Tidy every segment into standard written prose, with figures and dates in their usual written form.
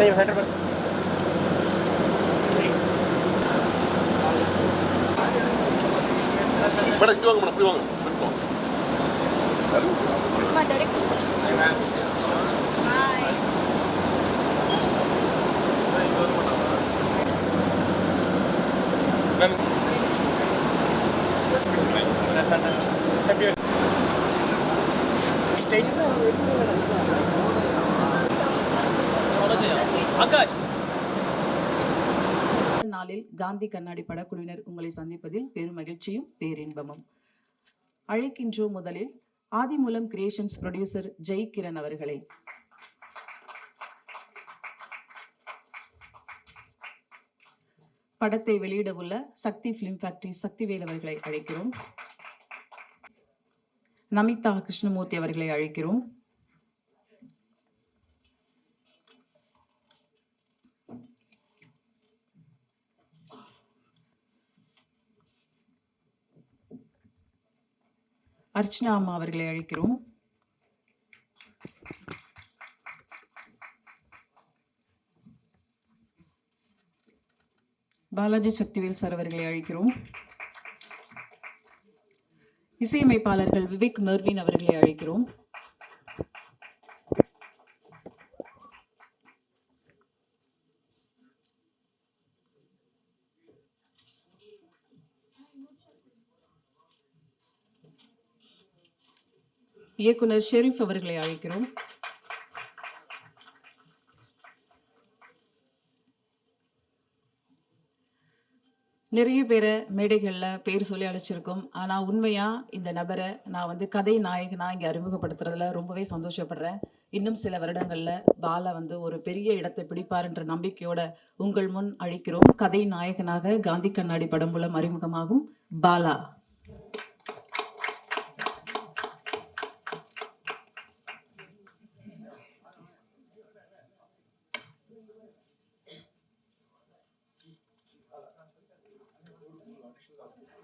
Madam இங்கே வாங்க madam, இப்படி வாங்க. நாளில் காந்தி கண்ணாடி படக்குழுவினர் உங்களை சந்திப்பதில் பெரும் மகிழ்ச்சியும் பேரின்பமும். அழைக்கின்றோம் முதலில் ஆதிமூலம் கிரியேஷன்ஸ் ப்ரொடியூசர் ஜெய் கிரண் அவர்களை. படத்தை வெளியிட உள்ள சக்தி பிலிம் ஃபேக்டரி சக்திவேல் அவர்களை அழைக்கிறோம். நமிதா கிருஷ்ணமூர்த்தி அவர்களை அழைக்கிறோம். அர்ச்சனா அம்மா அவர்களை அழைக்கிறோம். பாலாஜி சக்திவேல் சார் அவர்களை அழைக்கிறோம். இசையமைப்பாளர்கள் விவேக் மெர்வின் அவர்களை அழைக்கிறோம். இயக்குனர் ஷெரீப் அவர்களை அழைக்கிறோம். நிறைய பேரை மேடைகளில் பேர் சொல்லி அழைச்சிருக்கோம். ஆனால் உண்மையாக இந்த நபரை நான் கதை நாயகனாக இங்கே அறிமுகப்படுத்துறதுல ரொம்பவே சந்தோஷப்படுறேன். இன்னும் சில வருடங்களில் பாலா ஒரு பெரிய இடத்தை பிடிப்பார் என்ற நம்பிக்கையோட உங்கள் முன் அழைக்கிறோம். கதை நாயகனாக காந்தி கண்ணாடி படம் மூலம் அறிமுகமாகும் பாலா.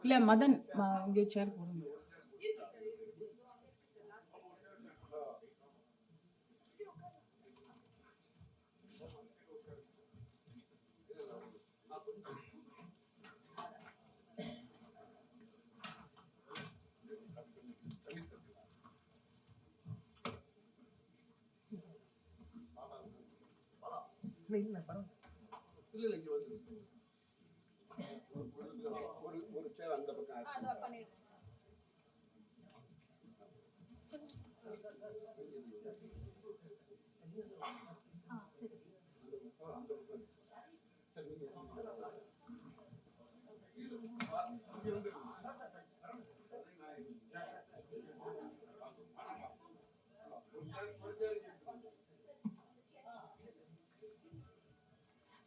இல்ல மதன் இங்கே சேர் போடுங்க. ஒரு சேர் அந்த பக்கம்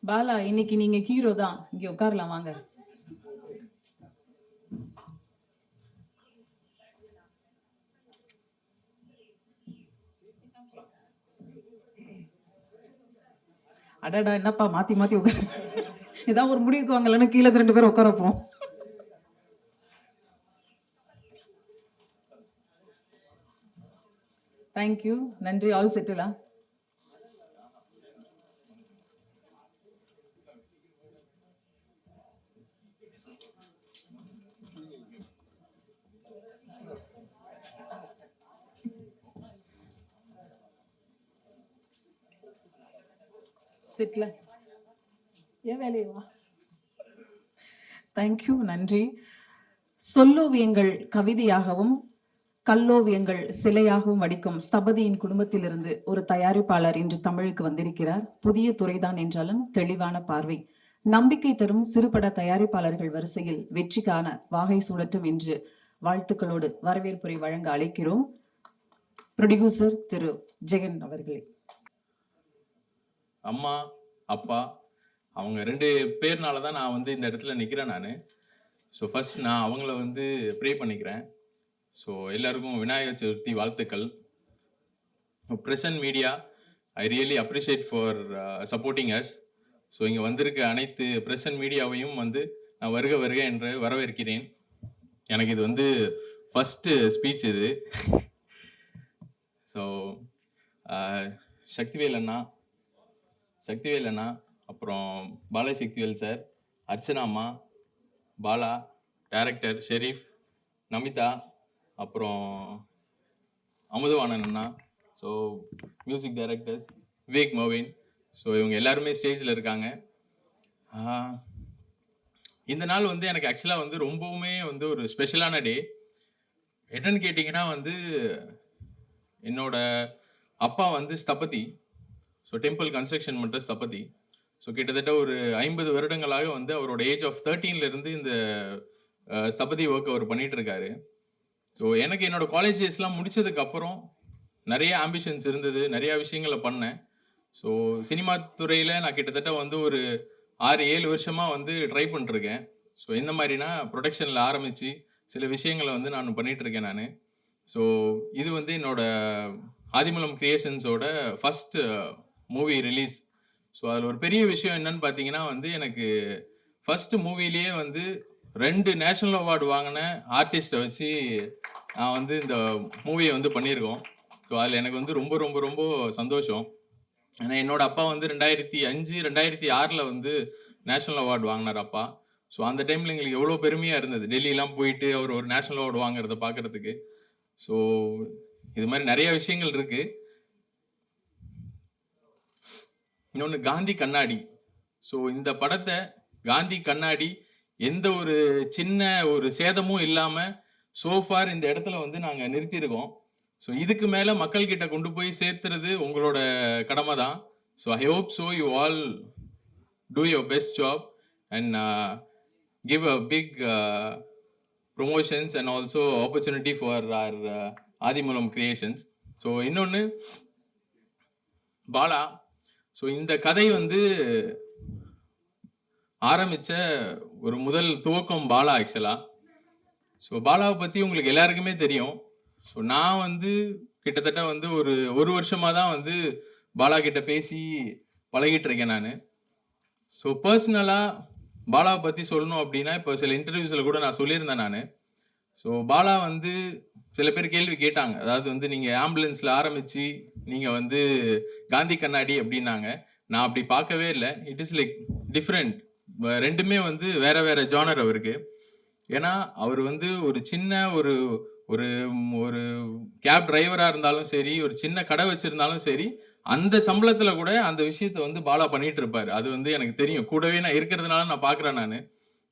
பாலா, இன்னைக்கு நீங்க ஹீரோ தான். இங்க உட்காரலாம் வாங்க. அடடா, என்னப்பா மாத்தி மாத்தி உட்கார. ஏதாவது ஒரு முடிவுக்கு வாங்கலன்னா கீழே 2 பேர் உட்காரப்போம். தேங்க்யூ, நன்றி. ஆல் செட்டிலா? செட்டில ஏன் வேலையவா? தேங்க்யூ, நன்றி. சொல்லோவியங்கள் கவிதையாகவும் கல்லோவியங்கள் சிலையாகவும் வடிக்கும் ஸ்தபதியின் குடும்பத்திலிருந்து ஒரு தயாரிப்பாளர் இன்று தமிழுக்கு வந்திருக்கிறார். புதிய துறைதான் என்றாலும் தெளிவான பார்வை. நம்பிக்கை தரும் சிறுபட தயாரிப்பாளர்கள் வரிசையில் வெற்றி காண வாகை சூடட்டும் என்று வாழ்த்துக்களோடு வரவேற்புரை வழங்க அழைக்கிறோம் ப்ரொடியூசர் திரு ஜெகன் அவர்களை. அம்மா அப்பா அவங்க 2 பேர்னால தான் நான் இந்த இடத்துல நிற்கிறேன் நான். ஸோ ஃபர்ஸ்ட் நான் அவங்கள ப்ரே பண்ணிக்கிறேன். ஸோ எல்லாருக்கும் விநாயகர் சதுர்த்தி வாழ்த்துக்கள். Present media, I really appreciate for supporting us. So இங்கே வந்திருக்க அனைத்து பிரசன்ட் மீடியாவையும் நான் வருக வருக என்று வரவேற்கிறேன். எனக்கு இது ஃபஸ்ட்டு ஸ்பீச் இது. ஸோ சக்திவேல் அண்ணா, சக்திவேல் அண்ணா, அப்புறம் பாலாஜி சக்திவேல் சார், அர்ச்சனா அம்மா, பாலா, டைரக்டர் ஷெரீஃப், நமிதா, அப்புறம் அமுதவாணன் அண்ணா, ஸோ மியூசிக் டைரக்டர்ஸ் விவேக் மோவின், ஸோ இவங்க எல்லாருமே ஸ்டேஜில் இருக்காங்க. இந்த நாள் வந்து எனக்கு ஆக்சுவலாக வந்து ரொம்பவுமே வந்து ஒரு ஸ்பெஷலான டே. என்னன்னு கேட்டிங்கன்னா வந்து என்னோட அப்பா வந்து ஸ்தபதி, ஸோ டெம்பிள் கன்ஸ்ட்ரக்ஷன் பண்ணுற ஸ்தபதி. ஸோ கிட்டத்தட்ட ஒரு 50 வருடங்களாக வந்து அவரோட ஏஜ் ஆஃப் 13லேருந்து இந்த ஸ்தபதி ஒர்க் அவர் பண்ணிட்டு இருக்காரு. ஸோ எனக்கு என்னோட காலேஜ் டேஸ்லாம் முடிச்சதுக்கு அப்புறம் நிறைய ஆம்பிஷன்ஸ் இருந்தது, நிறைய விஷயங்களை பண்ணேன். ஸோ சினிமா துறையில் நான் கிட்டத்தட்ட வந்து ஒரு 6-7 வருஷமாக வந்து ட்ரை பண்ணிருக்கேன். ஸோ இந்த மாதிரினா ப்ரொடக்ஷனில் ஆரம்பித்து சில விஷயங்களை வந்து நான் பண்ணிட்டு இருக்கேன் நான். ஸோ இது வந்து என்னோட ஆதிமூலம் கிரியேஷன்ஸோட ஃபர்ஸ்ட் மூவி ரிலீஸ். ஸோ அதில் ஒரு பெரிய விஷயம் என்னன்னு பார்த்தீங்கன்னா வந்து எனக்கு ஃபர்ஸ்ட் மூவிலேயே வந்து 2 நேஷனல் அவார்டு வாங்கின ஆர்டிஸ்ட்டை வச்சு நான் வந்து இந்த மூவியை வந்து பண்ணியிருக்கோம். ஸோ அதில் எனக்கு வந்து ரொம்ப ரொம்ப ரொம்ப சந்தோஷம். ஏன்னா என்னோட அப்பா வந்து 2005-2006 வந்து நேஷனல் அவார்டு வாங்கினார் அப்பா. ஸோ அந்த டைமில் எங்களுக்கு எவ்வளோ பெருமையாக இருந்தது, டெல்லியெலாம் போயிட்டு அவர் ஒரு நேஷனல் அவார்டு வாங்குறத பார்க்குறதுக்கு. ஸோ இது மாதிரி நிறைய விஷயங்கள் இருக்குது. இன்னொன்று காந்தி கண்ணாடி. ஸோ இந்த படத்தை காந்தி கண்ணாடி எந்த ஒரு சின்ன ஒரு சேதமும் இல்லாமல் சோஃபார் இந்த இடத்துல வந்து நாங்கள் நிறுத்தியிருக்கோம். ஸோ இதுக்கு மேலே மக்கள்கிட்ட கொண்டு போய் சேர்த்துறது உங்களோட கடமை தான். So I hope so you all two your best job and give a big promotions and also opportunity for our Adhimoolam creations. So இன்னொன்று பாலா. ஸோ இந்த கதை வந்து ஆரம்பித்த ஒரு முதல் துவக்கம் பாலா ஆக்சுவலாக. ஸோ பாலாவை பற்றி உங்களுக்கு எல்லாருக்குமே தெரியும். ஸோ நான் வந்து கிட்டத்தட்ட வந்து ஒரு வருஷமாக தான் வந்து பாலா கிட்ட பேசி பழகிட்டு இருக்கேன் நான். ஸோ பர்சனலாக பாலாவை பற்றி சொல்லணும் அப்படின்னா இப்போ சில இன்டர்வியூஸில் கூட நான் சொல்லியிருந்தேன் நான். ஸோ பாலா வந்து சில பேர் கேள்வி கேட்டாங்க, அதாவது வந்து நீங்கள் ஆம்புலன்ஸில் ஆரம்பித்து நீங்கள் வந்து காந்தி கண்ணாடி அப்படின்னாங்க. நான் அப்படி பார்க்கவே இல்லை. It is like different. ரெண்டுமே வந்து வேற வேற ஜானர் அவருக்கு. ஏன்னா அவர் வந்து ஒரு சின்ன ஒரு ஒரு ஒரு கேப் டிரைவராக இருந்தாலும் சரி, ஒரு சின்ன கடை வச்சிருந்தாலும் சரி, அந்த சம்பளத்தில் கூட அந்த விஷயத்த வந்து பாலா பண்ணிட்டு இருப்பார். அது வந்து எனக்கு தெரியும், கூடவே நான் இருக்கிறதுனால நான் பார்க்குறேன் நான்.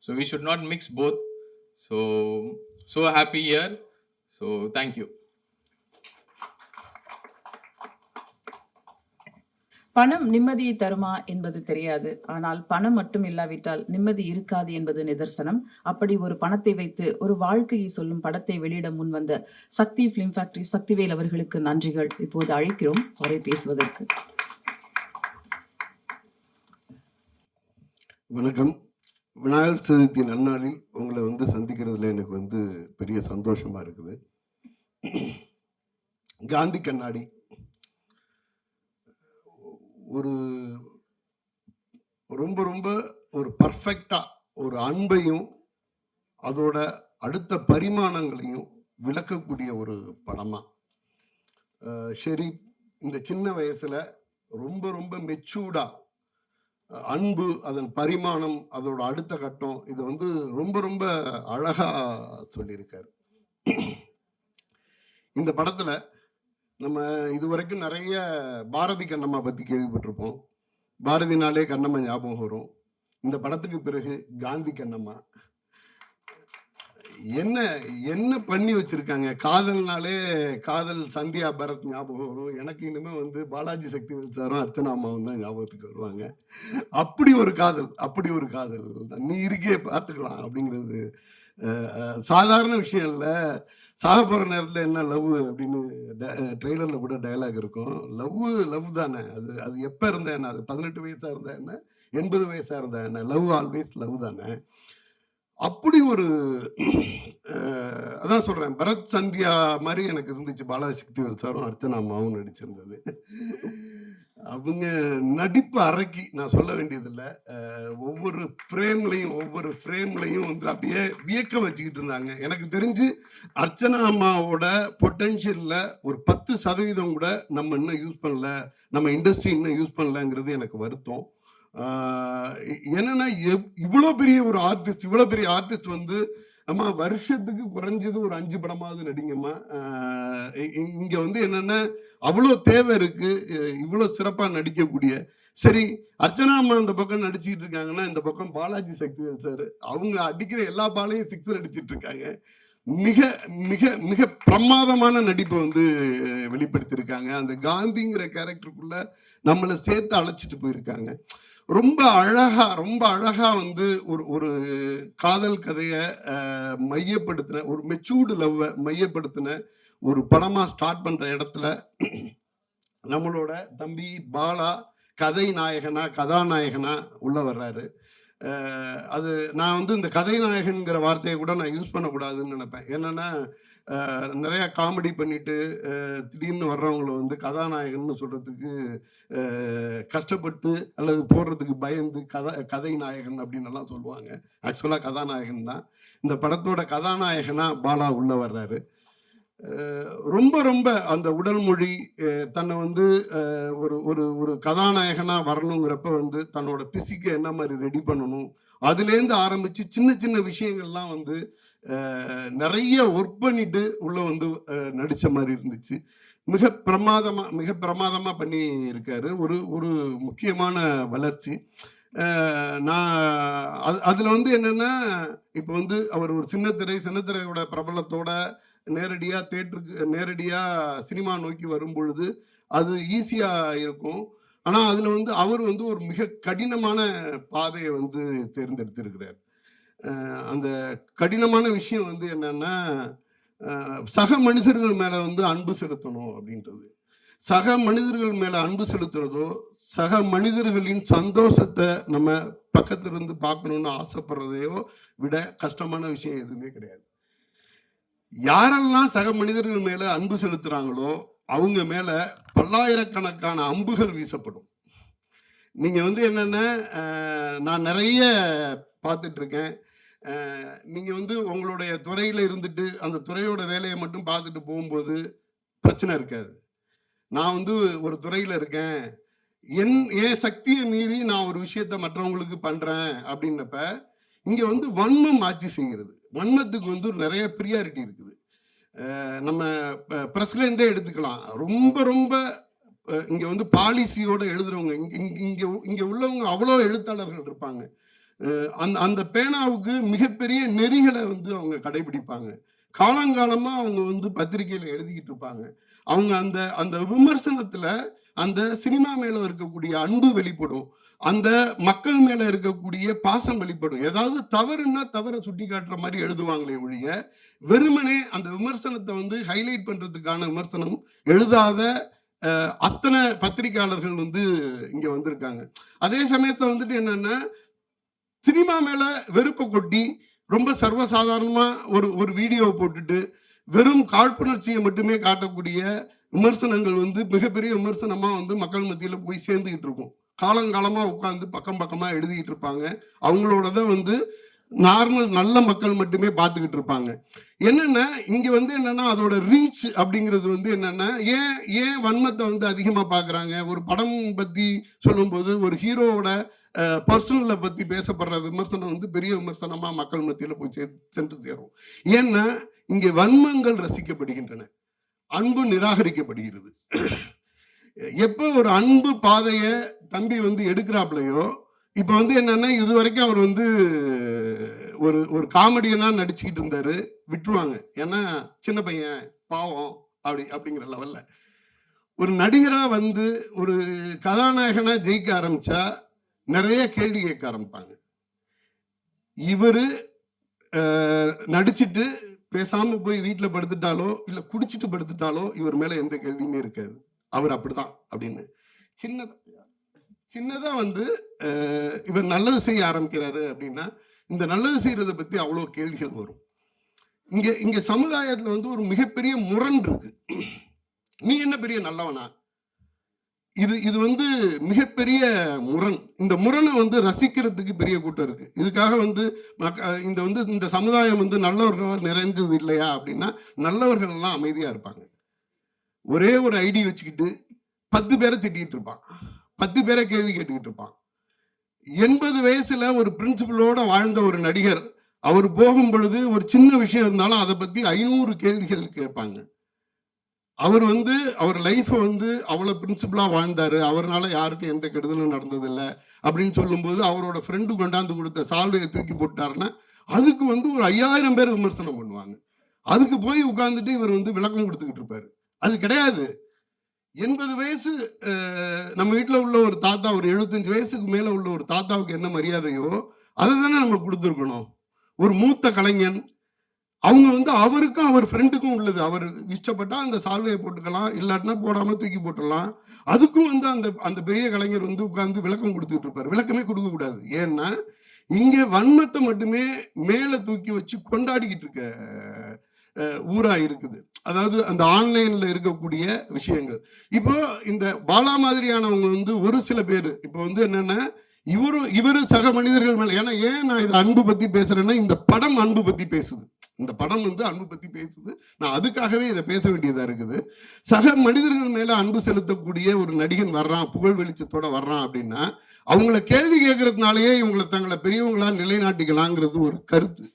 So we should not mix both. So happy year. So thank you. பணம் நிம்மதியை தருமா என்பது தெரியாது, ஆனால் பணம் மட்டும் இல்லாவிட்டால் நிம்மதி இருக்காது என்பது நிதர்சனம். அப்படி ஒரு பணத்தை வைத்து ஒரு வாழ்க்கையை சொல்லும் படத்தை வெளியிட முன் வந்த சக்தி பிலிம் ஃபேக்டரி சக்திவேல் அவர்களுக்கு நன்றிகள். இப்போது அழைக்கிறோம் அவரை பேசுவதற்கு. வணக்கம். விநாயகர் சதுர்த்தி நன்னாளில் உங்களை வந்து சந்திக்கிறதுல எனக்கு வந்து பெரிய சந்தோஷமா இருக்குது. காந்தி கண்ணாடி ஒரு ரொம்ப ரொம்ப ஒரு பர்ஃபெக்டா ஒரு அன்பையும் அதோட அடுத்த பரிமாணங்களையும் விளக்கக்கூடிய ஒரு படமா. ஷெரீப் இந்த சின்ன வயசுல ரொம்ப ரொம்ப மெச்சூர்டா அன்பு, அதன் பரிமாணம், அதோட அடுத்த கட்டம், இது வந்து ரொம்ப ரொம்ப அழகா சொல்லியிருக்காரு. இந்த படத்துல நம்ம இதுவரைக்கும் நிறைய பாரதி கண்ணம்மா பற்றி கேள்விப்பட்டிருப்போம். பாரதினாலே கண்ணம்மா ஞாபகம் வரும். இந்த படத்துக்கு பிறகு காந்தி கண்ணம்மா என்ன என்ன பண்ணி வச்சிருக்காங்க. காதல்னாலே காதல் சந்தியா பரத் ஞாபகம் வரும். எனக்கு இனிமே வந்து பாலாஜி சக்திவேல் சாரும் அர்ச்சனா அம்மாவும் தான் ஞாபகத்துக்கு வருவாங்க. அப்படி ஒரு காதல், அப்படி ஒரு காதல். நீ இருக்கே பார்த்துக்கலாம் அப்படிங்கிறது சாதாரண விஷயம் இல்லை. சாக போகிற நேரத்தில் என்ன லவ் அப்படின்னு ட்ரெய்லரில் கூட டயலாக் இருக்கும். லவ் தானே அது. அது எப்போ இருந்தா என்ன, அது 18 வயசாக இருந்தா என்ன, 80 வயசாக இருந்தா என்ன, லவ் ஆல்வேஸ் லவ் தானே. அப்படி ஒரு அதான் சொல்கிறேன், பரத் சந்தியா மாதிரி எனக்கு இருந்துச்சு. பாலாஜி சக்திவேல் சாரும் அர்ச்சனா அம்மாவும் நடிச்சிருந்தது. அவங்க நடிப்பு அறைக்கு நான் சொல்ல வேண்டியதில்லை. ஒவ்வொரு ஃப்ரேம்லையும் வந்து அப்படியே வியக்க வச்சுக்கிட்டு இருந்தாங்க. எனக்கு தெரிஞ்சு அர்ச்சனா அம்மாவோட பொட்டென்ஷியல்ல ஒரு 10% கூட நம்ம இன்னும் யூஸ் பண்ணல, நம்ம இண்டஸ்ட்ரி இன்னும் யூஸ் பண்ணலங்கிறது எனக்கு வருத்தம். என்னன்னா இவ்வளோ பெரிய ஆர்டிஸ்ட் வந்து அம்மா வருஷத்துக்கு குறைஞ்சது ஒரு 5 படமாவது நடிங்கம்மா. இங்க வந்து என்னன்னா அவ்வளோ தேவை இருக்கு, இவ்வளோ சிறப்பா நடிக்கக்கூடிய. சரி, அர்ச்சனா அம்மா இந்த பக்கம் நடிச்சுட்டு இருக்காங்கன்னா, இந்த பக்கம் பாலாஜி சக்திவேல் சார் அவங்க அடிக்கிற எல்லா பாலையும் 6 அடிச்சிட்டு இருக்காங்க. மிக மிக மிக பிரமாதமான நடிப்பை வந்து வெளிப்படுத்தியிருக்காங்க. அந்த காந்திங்கிற கேரக்டருக்குள்ள நம்மளை சேர்த்து அழைச்சிட்டு போயிருக்காங்க. ரொம்ப அழகா வந்து ஒரு ஒரு காதல் கதையை மையப்படுத்தின, ஒரு மெச்சூர்டு லவ்வை மையப்படுத்தின ஒரு படமா ஸ்டார்ட் பண்ற இடத்துல நம்மளோட தம்பி பாலா கதாநாயகனா உள்ள வர்றாரு. அது நான் வந்து இந்த கதைநாயகன்கிற வார்த்தையை கூட நான் யூஸ் பண்ணக்கூடாதுன்னு நினைப்பேன். என்னன்னா நிறைய காமெடி பண்ணிட்டு திடீர்னு வர்றவங்களை வந்து கதாநாயகன்னு சொல்றதுக்கு கஷ்டப்பட்டு அல்லது போடுறதுக்கு பயந்து கதை நாயகன் அப்படின்னு எல்லாம் சொல்லுவாங்க. ஆக்சுவலா கதாநாயகன் தான். இந்த படத்தோட கதாநாயகனா பாலா உள்ள வர்றாரு. ரொம்ப அந்த உடல் மொழி தன்னை வந்து ஒரு ஒரு ஒரு கதாநாயகனா வரணுங்கிறப்ப வந்து தன்னோட பிசிக்கை என்ன மாதிரி ரெடி பண்ணணும், அதுலேருந்து ஆரம்பிச்சு சின்ன சின்ன விஷயங்கள்லாம் வந்து நிறைய ஒர்க் பண்ணிட்டு உள்ள வந்து நடிச்ச மாதிரி இருந்துச்சு. மிக பிரமாதமா பண்ணி இருக்காரு. ஒரு ஒரு முக்கியமான வளர்ச்சி. நான் அதுல வந்து என்னன்னா, இப்போ வந்து அவர் ஒரு சின்னத்திரையோட பிரபலத்தோட நேரடியா சினிமா நோக்கி வரும் பொழுது அது ஈஸியா இருக்கும். ஆனா அதுல வந்து அவர் வந்து ஒரு மிக கடினமான பாதையை வந்து தேர்ந்தெடுத்திருக்கிறார். அந்த கடினமான விஷயம் வந்து என்னன்னா, சக மனிதர்கள் மேல வந்து அன்பு செலுத்தணும் அப்படின்றது. சக மனிதர்கள் மேல அன்பு செலுத்துறதோ, சக மனிதர்களின் சந்தோஷத்தை நம்ம பக்கத்துல இருந்து பார்க்கணும்னு ஆசைப்படுறதையோ விட கஷ்டமான விஷயம் எதுவுமே கிடையாது. யாரெல்லாம் சக மனிதர்கள் மேல அன்பு செலுத்துறாங்களோ அவங்க மேல பல்லாயிரக்கணக்கான அம்புகள் வீசப்படும். நீங்க வந்து என்னன்னா, நான் நிறைய பார்த்துட்டு இருக்கேன். நீங்க வந்து உங்களுடைய துறையில இருந்துட்டு அந்த துறையோட வேலையை மட்டும் பார்த்துட்டு போகும்போது பிரச்சனை இருக்காது. நான் வந்து ஒரு துறையில இருக்கேன், என் சக்தியை மீறி நான் ஒரு விஷயத்த மற்றவங்களுக்கு பண்றேன் அப்படின்னப்ப இங்க வந்து வன்மம் ஆட்சி செய்கிறது. வன்மத்துக்கு வந்து நிறைய ப்ரியாரிட்டி இருக்குது. நம்ம பிரஸ்ல இருந்தே எடுத்துக்கலாம். ரொம்ப இங்க வந்து பாலிசியோட எழுதுறவங்க, இங்க உள்ளவங்க அவ்வளோ எழுத்தாளர்கள் இருப்பாங்க. அந்த பேனாவுக்கு மிகப்பெரிய நெறிகளை வந்து அவங்க கடைபிடிப்பாங்க. காலங்காலமா அவங்க வந்து பத்திரிகையில எழுதிக்கிட்டு இருப்பாங்க. அவங்க அந்த அந்த விமர்சனத்துல அந்த சினிமா மேல இருக்கக்கூடிய அன்பு வெளிப்படும், அந்த மக்கள் மேல இருக்கக்கூடிய பாசம் வெளிப்படும். ஏதாவது தவறுன்னா தவறை சுட்டி காட்டுற மாதிரி எழுதுவாங்களே ஒழிய, வெறுமனே அந்த விமர்சனத்தை வந்து ஹைலைட் பண்றதுக்கான விமர்சனம் எழுதாத அத்தனை பத்திரிகையாளர்கள் வந்து இங்க வந்திருக்காங்க. அதே சமயத்துல வந்துட்டு என்னன்னா, சினிமா மேல வெறுப்பை கொட்டி ரொம்ப சர்வசாதாரணமா ஒரு வீடியோ போட்டுட்டு வெறும் காழ்ப்புணர்ச்சியை மட்டுமே காட்டக்கூடிய விமர்சனங்கள் வந்து மிகப்பெரிய விமர்சனமா வந்து மக்கள் மத்தியில போய் சேர்ந்துகிட்டு இருக்கும். காலங்காலமா உட்கார்ந்து பக்கமா எழுதிக்கிட்டு இருப்பாங்க. அவங்களோடத வந்து நார்மல் நல்ல மக்கள் மட்டுமே பார்த்துக்கிட்டு இருப்பாங்க. என்னன்னா இங்க வந்து என்னன்னா அதோட ரீச் அப்படிங்கிறது வந்து என்னன்னா, ஏன் வன்மத்தை வந்து அதிகமா பாக்குறாங்க. ஒரு படம் பத்தி சொல்லும்போது ஒரு ஹீரோவோட பர்சனலை பத்தி பேசப்படுற விமர்சனம் வந்து பெரிய விமர்சனமா மக்கள் மத்தியில போய் சென்று சேரும். ஏன்னா இங்க வன்மங்கள் ரசிக்கப்படுகின்றன, அன்பு நிராகரிக்கப்படுகிறது. எப்ப ஒரு அன்பு பாதைய தம்பி வந்து எடுக்கிறாப்லையோ, இப்ப வந்து என்னன்னா இது வரைக்கும் அவர் வந்து ஒரு காமெடியனா நடிச்சுக்கிட்டு இருந்தாரு, விட்டுருவாங்க. ஏன்னா சின்ன பையன் பாவம் அப்படிங்கிற லெவல்ல ஒரு நடிகரா வந்து ஒரு கதாநாயகனா ஜெயிக்க ஆரம்பிச்சா நிறைய கேள்வி கேட்க ஆரம்பிப்பாங்க. இவரு நடிச்சுட்டு பேசாம போய் வீட்டுல படுத்துட்டாலோ இல்ல குடிச்சிட்டு படுத்துட்டாலோ இவர் மேல எந்த கேள்வியுமே இருக்காது. அவர் அப்படிதான் அப்படின்னு சின்னதா வந்து இவர் நல்லது செய்ய ஆரம்பிக்கிறாரு அப்படின்னா இந்த நல்லது செய்யறதை பத்தி அவ்வளவு கேள்விகள் வரும். இங்க சமுதாயத்துல வந்து ஒரு மிகப்பெரிய முரண் இருக்கு. நீ என்ன பெரிய நல்லவனா, இது இது வந்து மிகப்பெரிய முரண். இந்த முரணை வந்து ரசிக்கிறதுக்கு பெரிய கூட்டம் இருக்கு. இதுக்காக வந்து இந்த சமுதாயம் வந்து நல்லவர்களால் நிறைஞ்சது இல்லையா அப்படின்னா, நல்லவர்கள் எல்லாம் அமைதியா இருப்பாங்க. ஒரே ஒரு ஐடி வச்சுக்கிட்டு 10 பேரை திட்டிகிட்டு இருப்பான், 10 பேரை கேள்வி கேட்டுக்கிட்டு இருப்பான். 80 வயசுல ஒரு பிரின்சிபலோட வாழ்ந்த ஒரு நடிகர், அவர் போகும் பொழுது ஒரு சின்ன விஷயம் இருந்தாலும் அதை பத்தி 500 கேள்விகள் கேட்பாங்க. அவர் வந்து அவர் லைஃப்பை வந்து அவ்வளோ பிரின்சிபலாக வாழ்ந்தார், அவரால் யாருக்கும் எந்த கெடுதலும் நடந்ததில்லை அப்படின்னு சொல்லும்போது, அவரோட ஃப்ரெண்டு கொண்டாந்து கொடுத்த சால்வையை தூக்கி போட்டாருன்னா அதுக்கு வந்து ஒரு 5000 பேர் விமர்சனம் பண்ணுவாங்க. அதுக்கு போய் உட்கார்ந்துட்டு இவர் வந்து விளக்கம் கொடுத்துக்கிட்டு இருப்பாரு. அது கிடையாது. 80 வயசு நம்ம வீட்டில் உள்ள ஒரு தாத்தா, ஒரு 75 வயசுக்கு மேலே உள்ள ஒரு தாத்தாவுக்கு என்ன மரியாதையோ அதை தானே நம்ம கொடுத்துருக்கணும். ஒரு மூத்த கலைஞன், அவங்க வந்து அவருக்கும் அவர் ஃப்ரெண்டுக்கும் உள்ளது. அவர் இஷ்டப்பட்டா அந்த சால்வையை போட்டுக்கலாம், இல்லாட்டினா போடாம தூக்கி போட்டுடலாம். அதுக்கும் வந்து அந்த பெரிய கலைஞர் வந்து உட்கார்ந்து விளக்கம் கொடுத்துட்டு இருப்பாரு. விளக்கமே கொடுக்க கூடாது. ஏன்னா இங்க வன்மத்தை மட்டுமே மேல தூக்கி வச்சு கொண்டாடிக்கிட்டு இருக்க ஊரா இருக்குது. அதாவது அந்த ஆன்லைன்ல இருக்கக்கூடிய விஷயங்கள். இப்போ இந்த பாலா மாதிரியானவங்க வந்து ஒரு சில பேர் இப்போ வந்து என்னன்னா, இவரு சக மனிதர்கள் மேல, ஏன்னா ஏன் நான் இதை அன்பு பத்தி பேசுறேன்னா, இந்த படம் அன்பு பத்தி பேசுது. இந்த படம் வந்து அன்பு பத்தி பேசுது. நான் அதுக்காகவே இதை பேச வேண்டியதா இருக்குது. சக மனிதர்கள் மேல அன்பு செலுத்தக்கூடிய ஒரு நடிகன் வர்றான், புகழ் வெளிச்சத்தோட வர்றான் அப்படின்னா, அவங்கள கேள்வி கேட்கறதுனாலயே இவங்களை தங்களை பெரியவங்களா நிலைநாட்டிக்கலாங்கிறது ஒரு கருத்து.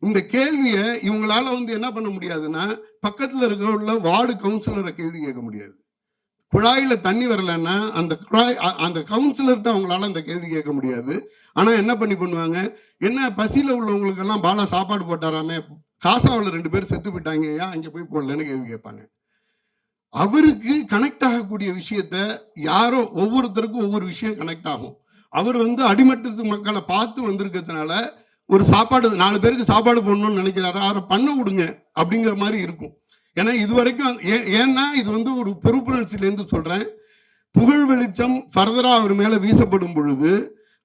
இந்த கேள்வியை இவங்களால வந்து என்ன பண்ண முடியாதுன்னா, பக்கத்துல இருக்க உள்ள வார்டு கவுன்சிலரை கேள்வி கேட்க முடியாது. குழாயில தண்ணி வரலன்னா அந்த கவுன்சிலர்கிட்ட அவங்களால அந்த கேள்வி கேட்க முடியாது. ஆனா என்ன பண்ணுவாங்க, என்ன பசியில உள்ளவங்களுக்கெல்லாம் பாலா சாப்பாடு போட்டாராமே, காசாவில் 2 பேர் செத்து போயிட்டாங்க, ஏன் அங்கே போய் போடலன்னு கேள்வி கேட்பாங்க. அவருக்கு கனெக்ட் ஆகக்கூடிய விஷயத்த யாரோ ஒவ்வொருத்தருக்கும் ஒவ்வொரு விஷயம் கனெக்ட் ஆகும். அவர் வந்து அடிமட்டத்து மக்களை பார்த்து வந்திருக்கிறதுனால ஒரு சாப்பாடு 4 பேருக்கு சாப்பாடு போடணும்னு நினைக்கிறாரு, அவரை பண்ண விடுங்க அப்படிங்கிற மாதிரி இருக்கும். ஏன்னா இது வரைக்கும் ஏன்னா இது வந்து ஒரு பொறுப்புணர்ச்சியிலேருந்து சொல்றேன். புகழ் வெளிச்சம் ஃபர்தரா அவர் மேல வீசப்படும் பொழுது